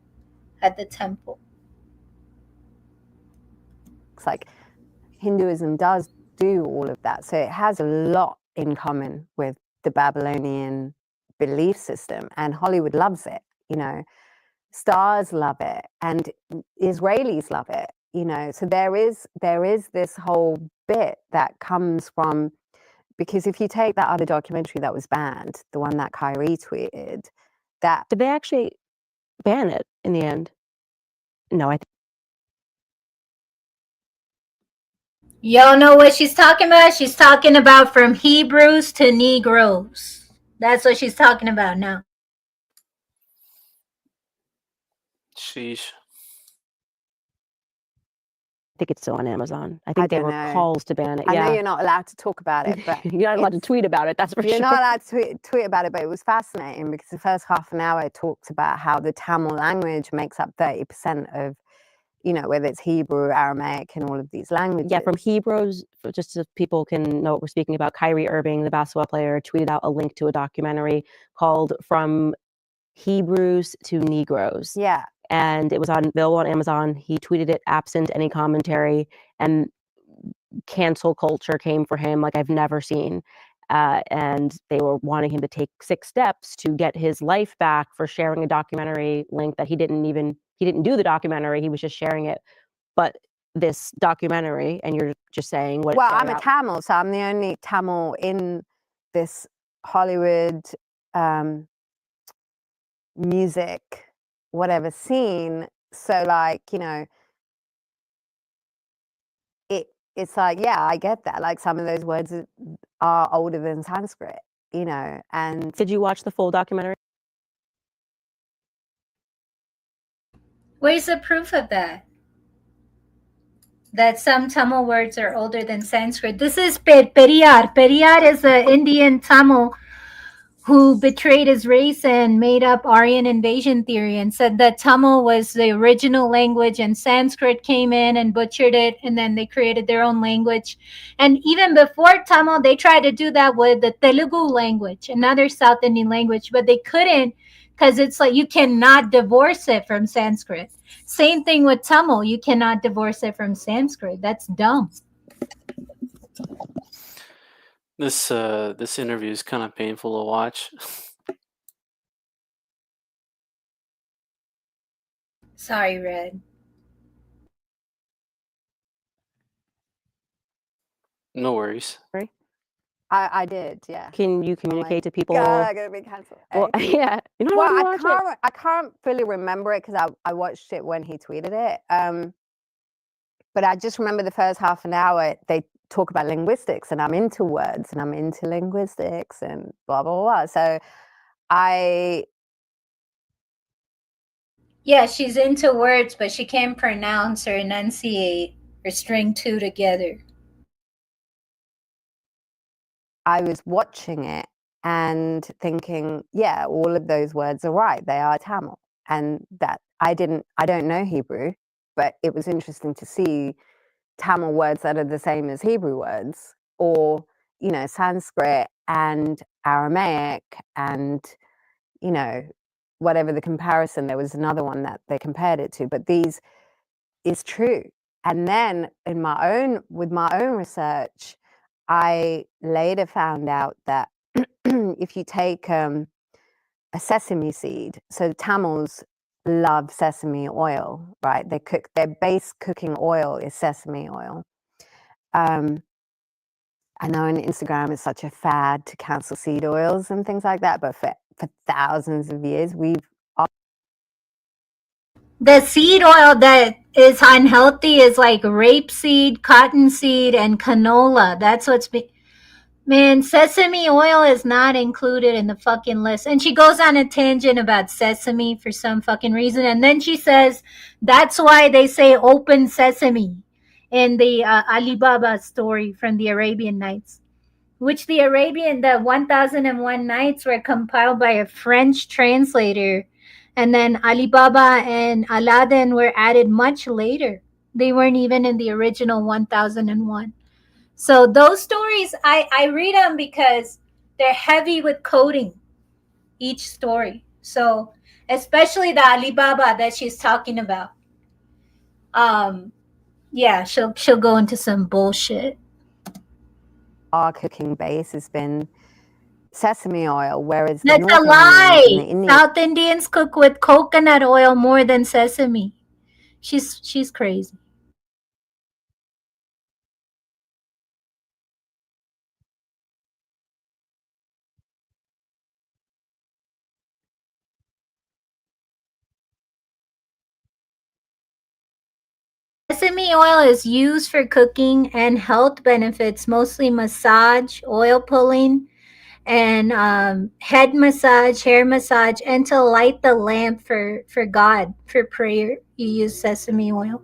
at the temple. It's like Hinduism does do all of that. So it has a lot in common with the Babylonian belief system, and Hollywood loves it. You know, stars love it, and Israelis love it. You know, so there is this whole bit that comes from, because if you take that other documentary that was banned, the one that Kyrie tweeted, that Did they actually ban it in the end? No, Y'all know what she's talking about? She's talking about from Hebrews to Negroes. That's what she's talking about now. Sheesh. think it's still on Amazon. I I think there don't were know. calls to ban it. I know Yeah. you're not allowed to talk about it, but You're not allowed to it's- tweet about it, that's for you're sure. not allowed to tweet about it, but it was fascinating because the first half an hour it talks about how the Tamil language makes up 30% of, you know, whether it's Hebrew, Aramaic, and all of these languages. Yeah, from Hebrews, just so people can know what we're speaking about, Kyrie Irving, the basketball player, tweeted out a link to a documentary called From Hebrews to Negroes. Yeah. And it was available on Amazon. He tweeted it absent any commentary, and cancel culture came for him like I've never seen. And they were wanting him to take 6 steps to get his life back for sharing a documentary link that he didn't do the documentary, he was just sharing it. But this documentary, and you're just saying what. Well, I'm a Tamil, so I'm the only Tamil in this Hollywood music, whatever scene. So, like, you know, it's like, yeah, I get that. Like, some of those words are older than Sanskrit, you know. And Did you watch the full documentary? Where's the proof of that? That some Tamil words are older than Sanskrit. This is Periyar. Periyar is an Indian Tamil who betrayed his race and made up Aryan invasion theory and said that Tamil was the original language and Sanskrit came in and butchered it, and then they created their own language. And even before Tamil, they tried to do that with the Telugu language, another South Indian language, but they couldn't, because it's like you cannot divorce it from Sanskrit. Same thing with Tamil. You cannot divorce it from Sanskrit. That's dumb. This interview is kind of painful to watch. Sorry, Red. No worries. I did, yeah. Can you communicate to people? God, I'm gonna be cancelled. Well, yeah. You know Well, how to watch it. I can't fully remember it because I watched it when he tweeted it. But I just remember the first half an hour they talk about linguistics, and I'm into words and I'm into linguistics and blah blah blah. So Yeah, she's into words, but she can't pronounce or enunciate or string two together. I was watching it and thinking, yeah, all of those words are right. They are Tamil. And that I don't know Hebrew, but it was interesting to see Tamil words that are the same as Hebrew words, or, you know, Sanskrit and Aramaic and, you know, whatever the comparison. There was another one that they compared it to, but these is true. And then with my own research, I later found out that if you take a sesame seed, so Tamils love sesame oil, right? Their base cooking oil is sesame oil. I know on Instagram it's such a fad to cancel seed oils and things like that, but for thousands of years, the seed oil that is unhealthy is like rapeseed, cottonseed, and canola. That's man, sesame oil is not included in the fucking list. And she goes on a tangent about sesame for some fucking reason. And then she says that's why they say open sesame in the Alibaba story from the Arabian Nights, which the 1001 Nights were compiled by a French translator. And then Alibaba and Aladdin were added much later. They weren't even in the original 1001. So those stories, I read them because they're heavy with coding, each story. So especially the Alibaba that she's talking about. Yeah, she'll go into some bullshit. Our cooking base has been sesame oil, whereas the That's a North Indians and the lie. Indians South Indians cook with coconut oil more than sesame. She's crazy. Sesame oil is used for cooking and health benefits, mostly massage, oil pulling, and head massage, hair massage, and to light the lamp for God for prayer. You use sesame oil,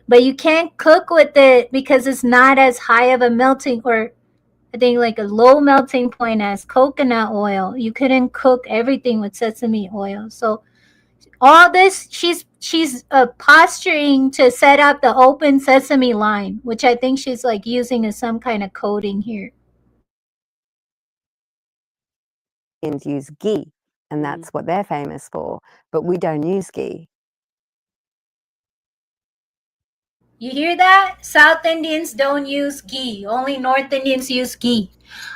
but you can't cook with it because it's not as high of a melting, or I think like a low melting point as coconut oil. You couldn't cook everything with sesame oil, so all this she's posturing to set up the open sesame line, which I think she's like using as some kind of coding here. use ghee, and that's what they're famous for. But we don't use ghee. You hear that? South Indians don't use ghee. Only North Indians use ghee.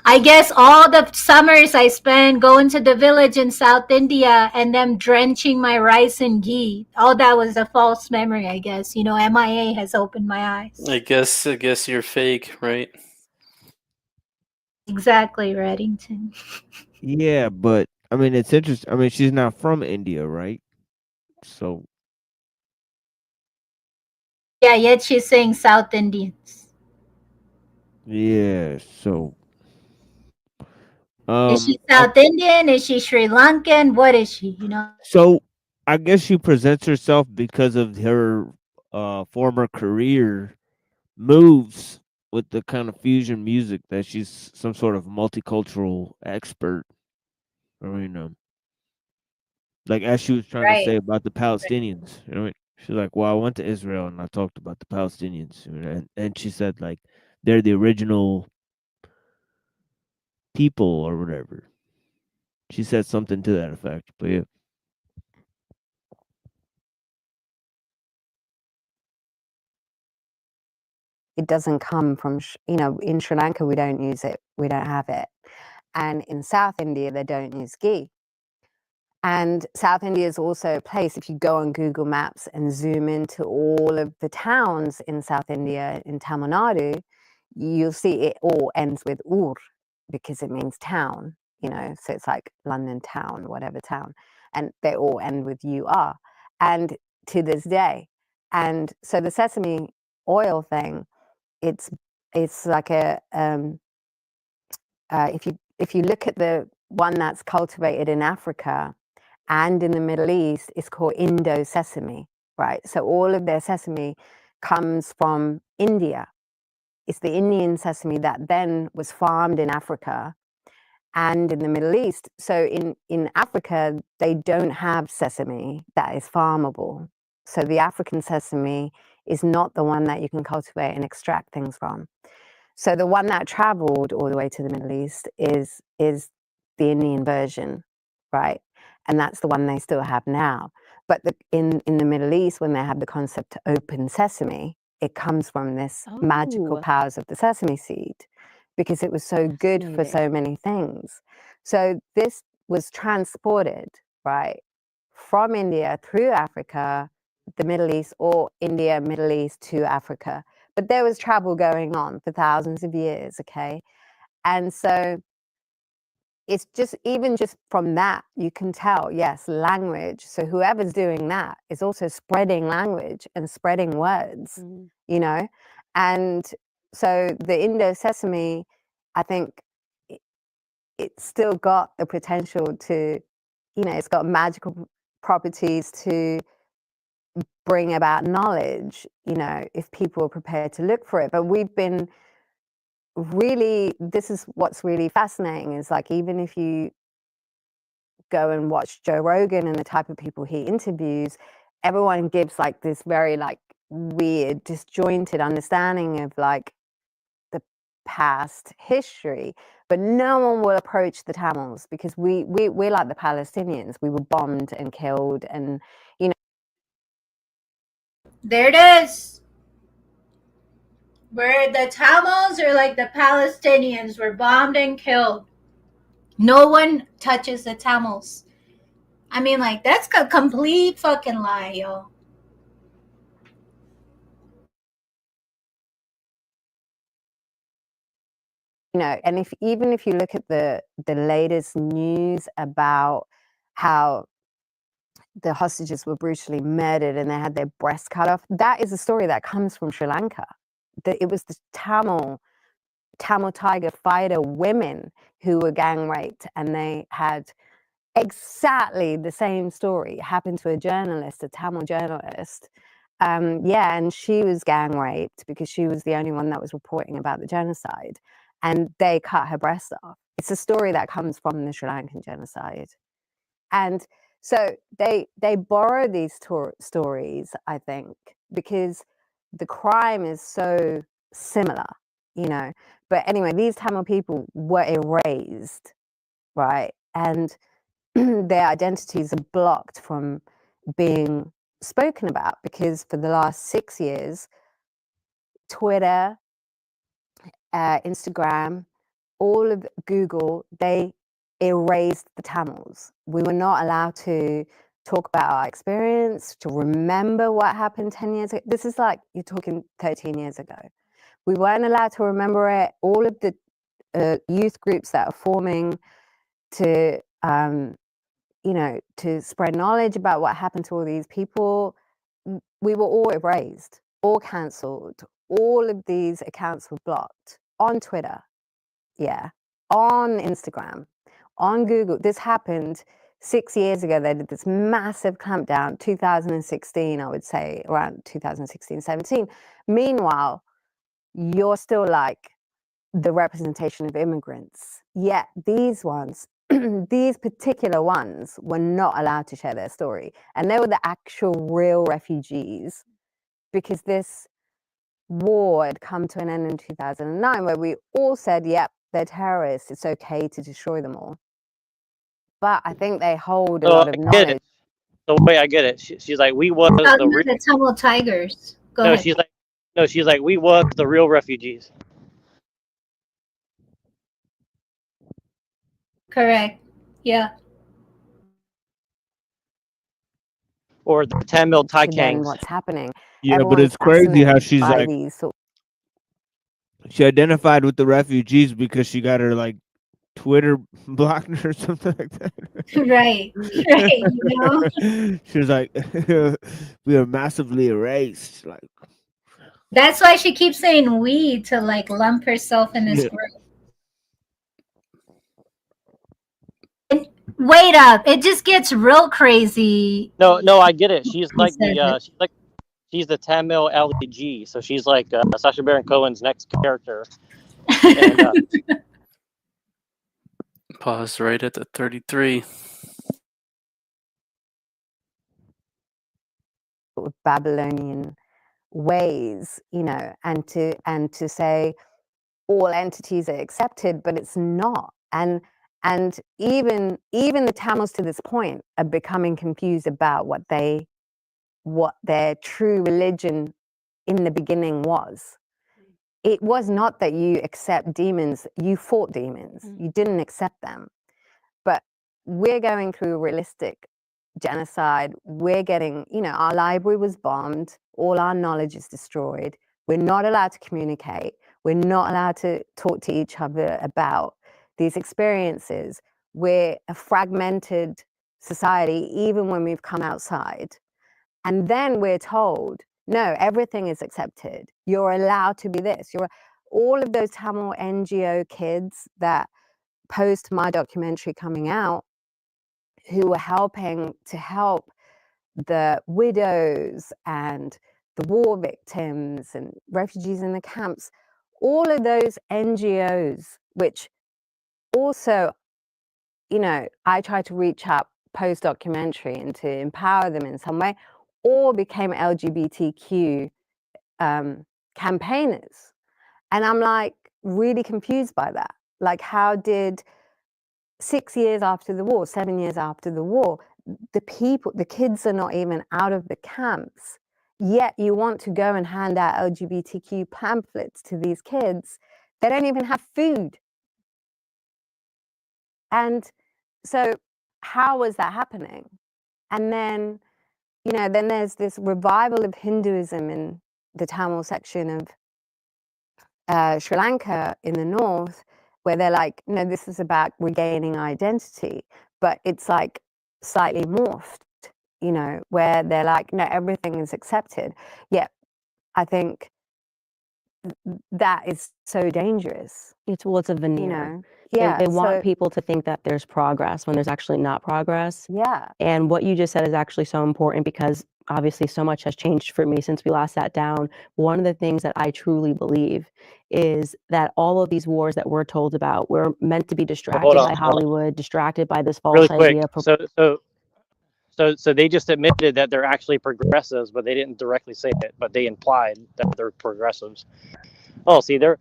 I guess all the summers I spend going to the village in South India and them drenching my rice in ghee. All that was a false memory, I guess. MIA has opened my eyes. I guess you're fake, right? Exactly, Reddington. Yeah, but I mean, it's interesting. I mean, she's not from India, right? So Yeah, yet she's saying South Indians. yeah, so Is she I South Indian? Is she Sri Lankan? What is she? so I guess she presents herself because of her former career moves with the kind of fusion music that she's some sort of multicultural expert. I mean, like as she was trying to Right. say about the Palestinians, she's like, "Well, I went to Israel and I talked about the Palestinians," and she said like they're the original people or whatever. She said something to that effect, but yeah. It doesn't come from, in Sri Lanka, we don't use it. We don't have it. And in South India, they don't use ghee. And South India is also a place, if you go on Google Maps and zoom into all of the towns in South India, in Tamil Nadu, you'll see it all ends with ur because it means town, so it's like London town, whatever town. And they all end with ur. And to this day. And so the sesame oil thing, it's like if you look at the one that's cultivated in Africa and in the Middle East, it's called Indo sesame, right? So all of their sesame comes from India. It's the Indian sesame that then was farmed in Africa and in the Middle East. So in Africa, they don't have sesame that is farmable. So the African sesame is not the one that you can cultivate and extract things from. So the one that traveled all the way to the Middle East is the Indian version, right? And that's the one they still have now. But in the Middle East, when they have the concept open sesame, it comes from this magical powers of the sesame seed because it was so good for so many things. So this was transported, right, from India through Africa, the Middle East, or India, Middle East to Africa. But there was travel going on for thousands of years, okay? And so it's just, even just from that, you can tell, yes, language. So whoever's doing that is also spreading language and spreading words, you know? And so the Indo-Sesame, I think it's still got the potential to, you know, it's got magical properties to bring about knowledge, you know, if people are prepared to look for it. But we've been really, this is what's really fascinating, is like, even if you go and watch Joe Rogan and the type of people he interviews, everyone gives like this very like weird, disjointed understanding of like the past history, but no one will approach the Tamils, because we're like the Palestinians. We were bombed and killed, and you know. There it is. Where the Tamils are like the Palestinians were bombed and killed. No one touches the Tamils. I mean, like, that's a complete fucking lie, yo. You know, and if even if you look at the latest news about how the hostages were brutally murdered and they had their breasts cut off, that is a story that comes from Sri Lanka. It was the Tamil Tiger fighter women who were gang raped, and they had exactly the same story happened to a journalist, a Tamil journalist. Yeah, and she was gang raped because she was the only one that was reporting about the genocide, and they cut her breast off. It's a story that comes from the Sri Lankan genocide. And so they borrow these stories, I think, because the crime is so similar, you know. But anyway, these Tamil people were erased, right? And their identities are blocked from being spoken about, because for the last 6 years, Twitter, Instagram, all of Google, they erased the Tamils. We were not allowed to talk about our experience, to remember what happened 10 years ago. This is like, you're talking 13 years ago. We weren't allowed to remember it. All of the youth groups that are forming to, you know, to spread knowledge about what happened to all these people, we were all erased, all cancelled. All of these accounts were blocked on Twitter, yeah, on Instagram, on Google. This happened 6 years ago. They did this massive clampdown, 2016, I would say, around 2016, 17. Meanwhile, you're still like the representation of immigrants. Yet these ones, these particular ones, were not allowed to share their story. And they were the actual real refugees, because this war had come to an end in 2009, where we all said, yep, they're terrorists, it's okay to destroy them all. But I think they hold a lot of knowledge. The way I get it, she's like, we was the real. The Tamil Tigers. Go No, ahead. she's like, we was the real refugees. Correct. Yeah. Or the Tamil Then Taikangs. what's happening? Yeah, but Everyone's it's crazy how fascinated she's by like, these sort. she identified with the refugees because she got her like Twitter blocked or something like that. Right. Right. You know? She was like, we are massively erased. Like, That's why she keeps saying we to like lump herself in this Yeah. group. Wait up. It just gets real crazy. No, I get it. She's like Said it. she's the Tamil LG. So she's like Sacha Baron Cohen's next character. And Pause right at the 33. Babylonian ways, you know, and to say all entities are accepted, but it's not. And even the Tamils to this point are becoming confused about what their true religion in the beginning was. It was not that you accept demons, you fought demons. You didn't accept them. But we're going through a realistic genocide. We're getting, you know, our library was bombed, all our knowledge is destroyed. We're not allowed to communicate. We're not allowed to talk to each other about these experiences. we're a fragmented society, even when we've come outside. And then we're told, no, everything is accepted. You're allowed to be this. All of those Tamil NGO kids that post my documentary coming out, who were helping to help the widows and the war victims and refugees in the camps, all of those NGOs, which also, you know, I tried to reach out post-documentary and to empower them in some way, all became LGBTQ campaigners. And I'm like really confused by that. Like, how did 6 years after the war, 7 years after the war, the kids are not even out of the camps, yet you want to go and hand out LGBTQ pamphlets to these kids. They don't even have food. And so how was that happening? And then, you know, then there's this revival of Hinduism in the Tamil section of Sri Lanka in the north, where they're like, no, this is about regaining identity, but it's like slightly morphed, you know, where they're like, no, everything is accepted. Yet I think that is so dangerous. It's a veneer. You know, They want people to think that there's progress when there's actually not progress. Yeah. And what you just said is actually so important, because obviously so much has changed for me since we last sat down. One of the things that I truly believe is that all of these wars that we're told about, we're meant to be distracted by Hollywood, distracted by this false Really quick. idea. So they just admitted that they're actually progressives, but they didn't directly say it, but they implied that they're progressives. Oh, see, they're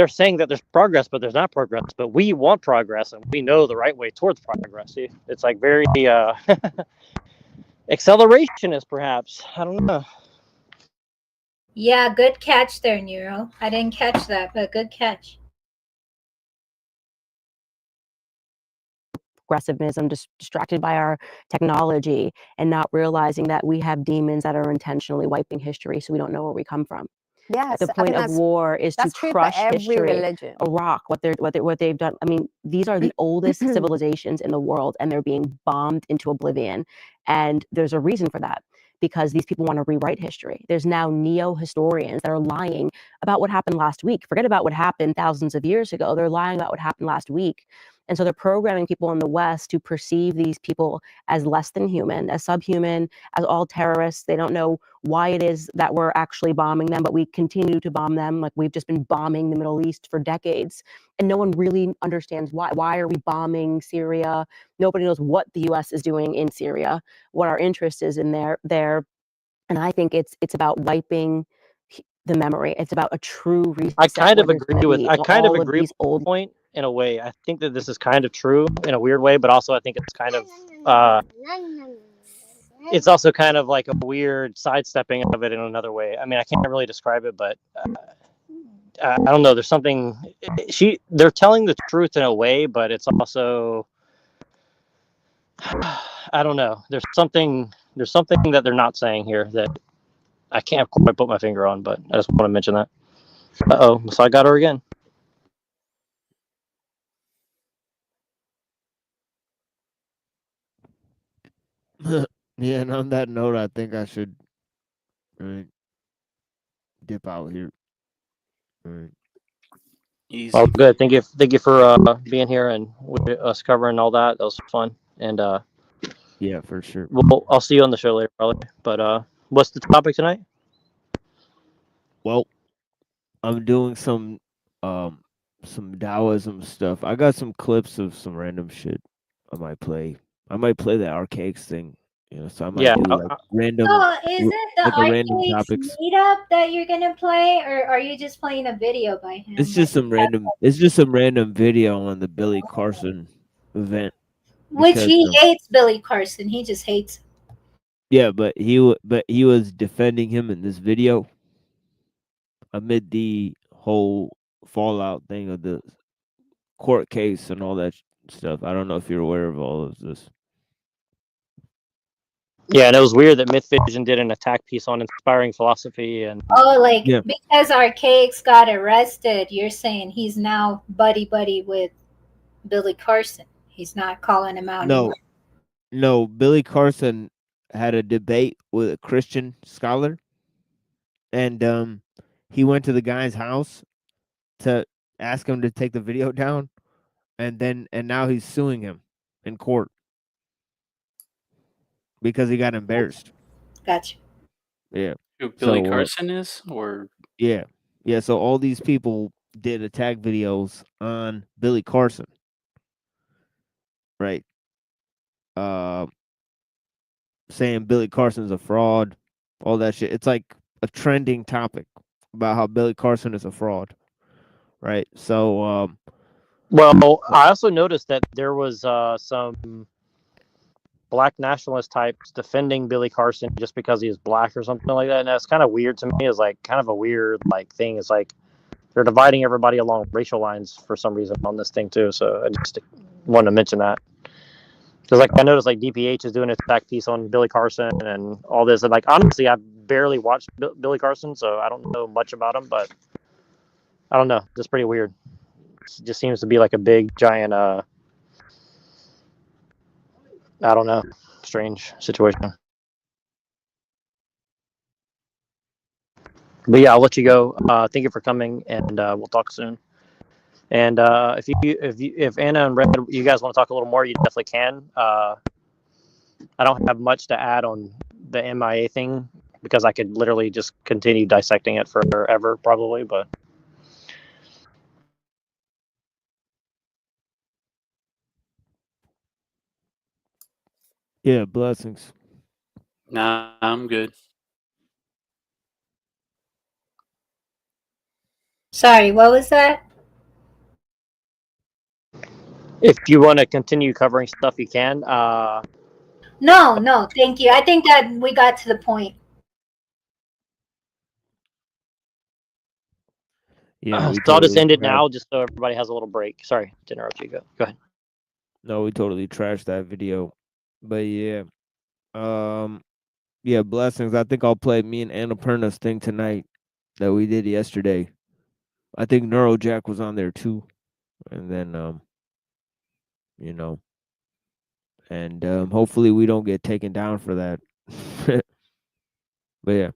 saying that there's progress, but there's not progress. But we want progress, and we know the right way towards progress. See, it's like very accelerationist, perhaps. I don't know. Yeah, good catch there, Nero. I didn't catch that, but good catch. Progressivism, distracted by our technology, and not realizing that we have demons that are intentionally wiping history, so we don't know where we come from. Yes, the point of war is to crush history. Religion. Iraq, what they've done. I mean, these are the oldest civilizations in the world, and they're being bombed into oblivion. And there's a reason for that, because these people want to rewrite history. There's now neo-historians that are lying about what happened last week. Forget about what happened thousands of years ago. They're lying about what happened last week. And so they're programming people in the West to perceive these people as less than human, as subhuman, as all terrorists. They don't know why it is that we're actually bombing them, but we continue to bomb them. Like, we've just been bombing the Middle East for decades, and no one really understands why. Why are we bombing Syria? Nobody knows what the U.S. is doing in Syria, what our interest is in there. And I think it's about wiping the memory. It's about a true reset. I kind of agree with the point in a way. I think that this is kind of true in a weird way, but also I think it's kind of it's also kind of like a weird sidestepping of it in another way. I mean, I can't really describe it, but I don't know. There's something they're telling the truth in a way, but it's also, I don't know. There's something that they're not saying here that I can't quite put my finger on, but I just want to mention that. Uh-oh, so I got her again. Yeah, and on that note, I think I should dip out here. Easy. Well, good. Thank you for being here and us covering all that. That was fun. And yeah, for sure. Well, I'll see you on the show later, probably. But what's the topic tonight? Well, I'm doing some Taoism stuff. I got some clips of some random shit I might play. I might play the archaics thing, you know. So I might do like random. So is it the like random topics meetup that you're gonna play, or are you just playing a video by him? It's just some random. It's just some random video on the Billy Carson event. Which he hates Billy Carson. He just hates him. Yeah, but he was defending him in this video amid the whole fallout thing of the court case and all that stuff. I don't know if you're aware of all of this. Yeah, and it was weird that Myth Vision did an attack piece on inspiring philosophy and. Oh, like because Archaics got arrested, you're saying he's now buddy with Billy Carson. He's not calling him out No, anymore. no. Billy Carson had a debate with a Christian scholar, and he went to the guy's house to ask him to take the video down, and now he's suing him in court because he got embarrassed. Gotcha. Yeah. Who Billy So Carson is, or yeah, yeah. So all these people did attack videos on Billy Carson, right? Uh, saying Billy Carson's a fraud, all that shit. It's like a trending topic about how Billy Carson is a fraud, right? So Well, I also noticed that there was some black nationalist types defending Billy Carson just because he is black or something like that, and that's kind of weird to me. It's like kind of a weird like thing. It's like they're dividing everybody along racial lines for some reason on this thing too. So I just wanted to mention that because like I noticed like DPH is doing a attack piece on Billy Carson and all this, and like honestly, I barely watched Billy Carson, so I don't know much about him, but I don't know, just pretty weird. It just seems to be like a big giant I don't know, strange situation. But yeah, I'll let you go. Thank you for coming, and we'll talk soon. And if Anna and Red, you guys want to talk a little more, you definitely can. I don't have much to add on the MIA thing because I could literally just continue dissecting it forever, probably. But yeah, blessings. nah, I'm good. Sorry, what was that? if you want to continue covering stuff, you can. No, thank you. I think that we got to the point. Yeah, we So I'll just totally end it trashed. now, just so everybody has a little break. Sorry to interrupt you. Go ahead. No, we totally trashed that video. But yeah, um, yeah, blessings. I think I'll play me and Annapurna's thing tonight that we did yesterday. I think Neurojack was on there too, and then you know, and hopefully we don't get taken down for that. But yeah,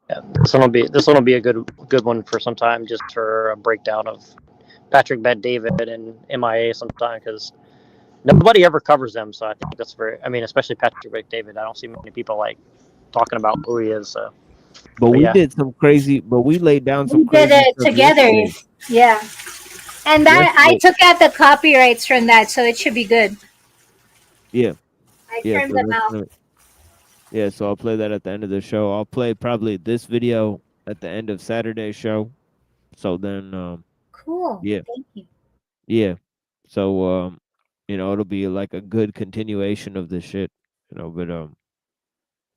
Yeah, this one will be a good one for some time, just for a breakdown of Patrick Bet David and MIA sometime because nobody ever covers them. So I think that's very. I mean, especially Patrick Bet David. I don't see many people like talking about who he is. So, but but we yeah, did some crazy. But we laid down some We did crazy it stuff together. yesterday. Yeah. And that I Yesterday, took out the copyrights from that, so it should be good. yeah, I yeah. trimmed So them that's out. gonna, yeah. So I'll play that at the end of the show. I'll play probably this video at the end of Saturday's show. So then, Cool. yeah, Thank you. yeah. So it'll be like a good continuation of this shit. But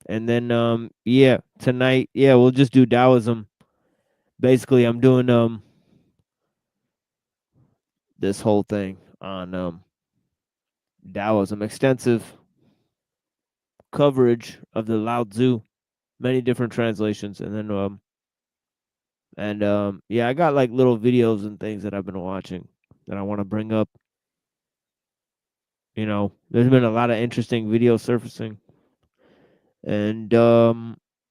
and then yeah, tonight, yeah, we'll just do Taoism. Basically, I'm doing this whole thing on Taoism, extensive coverage of the Lao Tzu, many different translations, and then yeah, I got like little videos and things that I've been watching that I want to bring up. There's been a lot of interesting video surfacing, and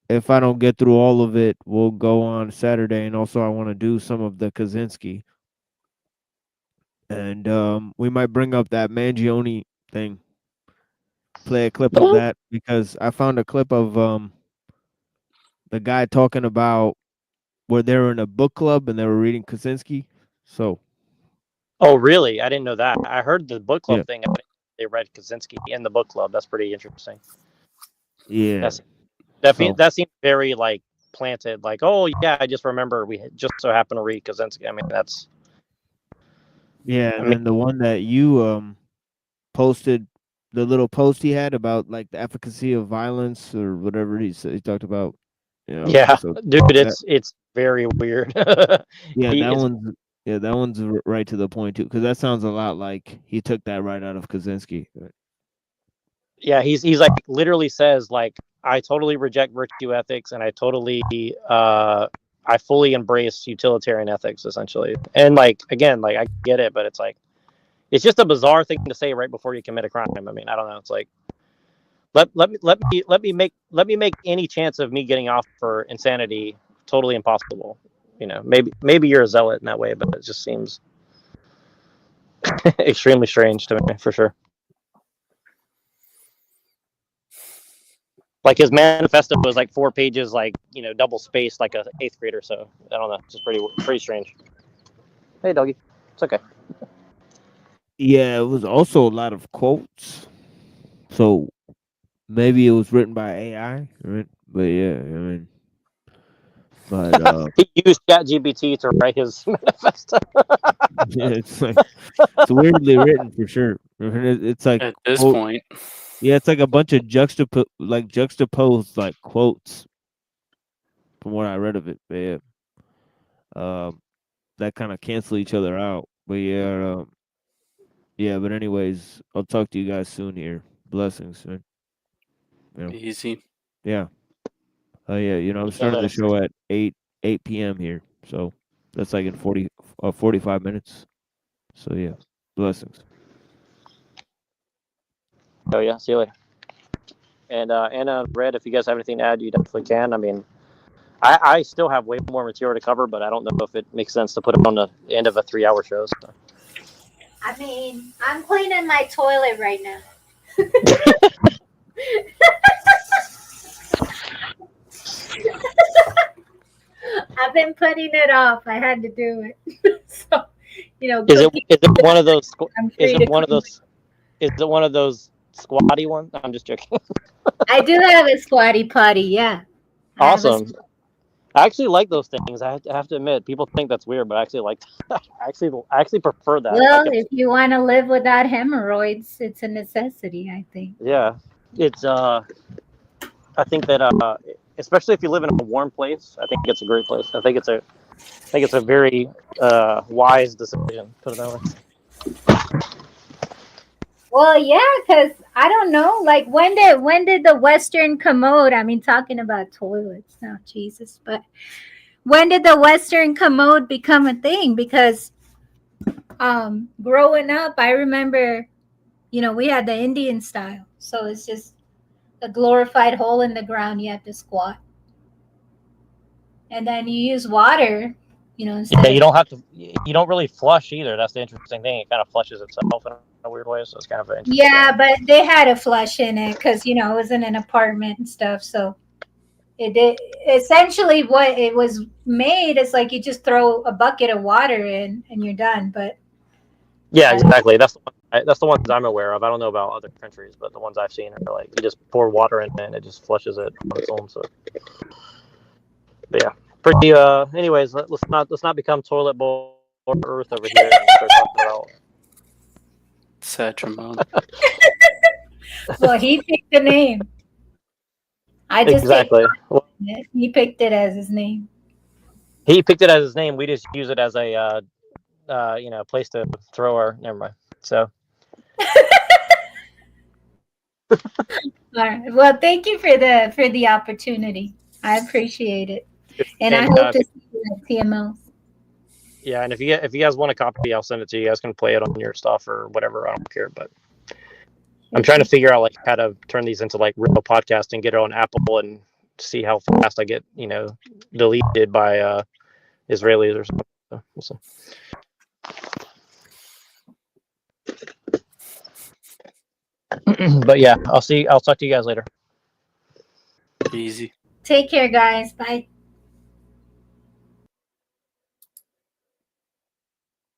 if I don't get through all of it, we'll go on Saturday, and also I want to do some of the Kaczynski, and we might bring up that Mangione thing, play a clip of that because I found a clip of the guy talking about where they were in a book club and they were reading Kaczynski. So Oh, really? I didn't know that. I heard the book yeah, club thing. They read Kaczynski in the book club. That's pretty interesting. yeah. That's So that seems very like planted. Like, oh yeah, I just remember we just so happened to read Kaczynski. I mean, that's. yeah, I and mean, then the one that you posted, the little post he had about like the efficacy of violence or whatever he said, he talked about. yeah, So dude, that it's very weird. yeah, he that is. one's right to the point too, because that sounds a lot like he took that right out of Kaczynski. Yeah, he's like literally says like I totally reject virtue ethics and I totally I fully embrace utilitarian ethics essentially. And like again, like I get it, but it's like it's just a bizarre thing to say right before you commit a crime. I mean, I don't know. It's like let me make any chance of me getting off for insanity totally impossible. You know, maybe you're a zealot in that way, but it just seems extremely strange to me, for sure. Like his manifesto was like 4 pages, like, you know, double spaced, like a 8th grader. So I don't know, it's just pretty strange. Hey, doggy, it's okay. Yeah, it was also a lot of quotes. So maybe it was written by AI, right? But yeah, I mean, but He used ChatGPT to write his manifesto. yeah, it's weirdly written for sure. I mean, it's like At this quote, point, yeah, it's like a bunch of juxtaposed like quotes from what I read of it. But yeah, that kind of cancel each other out. But yeah, yeah. But anyways, I'll talk to you guys soon here. Blessings, man. You know, easy. yeah. Oh yeah, you know, I'm Yeah, starting the show at 8 p.m. here, so that's like in 45 minutes. So yeah, blessings. oh yeah, see you later. And Anna, Red, if you guys have anything to add, you definitely can. I mean, I still have way more material to cover, but I don't know if it makes sense to put it on the end of a 3-hour show. So. I mean, I'm cleaning my toilet right now. I've been putting it off. I had to do it. So, you know, Is it cooking, one of those? I'm Is free it to one of clean. those? Is it one of those squatty ones? I'm just joking. I do have a squatty potty, yeah. I have a Awesome. I actually like those things. I have to admit, people think that's weird, but I actually like. I actually prefer that. well, Like if you want to live without hemorrhoids, it's a necessity, I think. yeah, it's I think that especially if you live in a warm place, I think it's a great place. I think it's a very wise decision. Put it that way. Well, yeah, because I don't know, like when did the Western commode? I mean, talking about toilets now, Jesus, but when did the Western commode become a thing? Because growing up, I remember, you know, we had the Indian style, so it's just a glorified hole in the ground. You have to squat, and then you use water, you know, instead Yeah, of you don't have to. You don't really flush either. That's the interesting thing. It kind of flushes itself in a weird way, so it's kind of an interesting. yeah, but they had a flush in it because you know it was in an apartment and stuff, so. It did essentially what it was made is like you just throw a bucket of water in and you're done. But Yeah, uh, exactly. That's the ones I'm aware of. I don't know about other countries, but the ones I've seen are like you just pour water in it and it just flushes it on its own. So, but yeah, pretty. Anyways, let's not become toilet bowl or Earth over here and start talking about. Satramon. well, he picked the name. I just take Exactly. Well, it. He picked it as his name. he picked it as his name. We just use it as a place to throw our. Never mind. So. All right. Well, thank you for the opportunity. I appreciate it, and I And hope to see you at TMO. yeah, and if you guys want a copy, I'll send it to you. You guys can play it on your stuff or whatever. I don't care, but I'm trying to figure out like how to turn these into like real podcasts and get it on Apple and see how fast I get deleted by Israelis or something. So, we'll see. But yeah, I'll talk to you guys later. Easy. Take care, guys. Bye.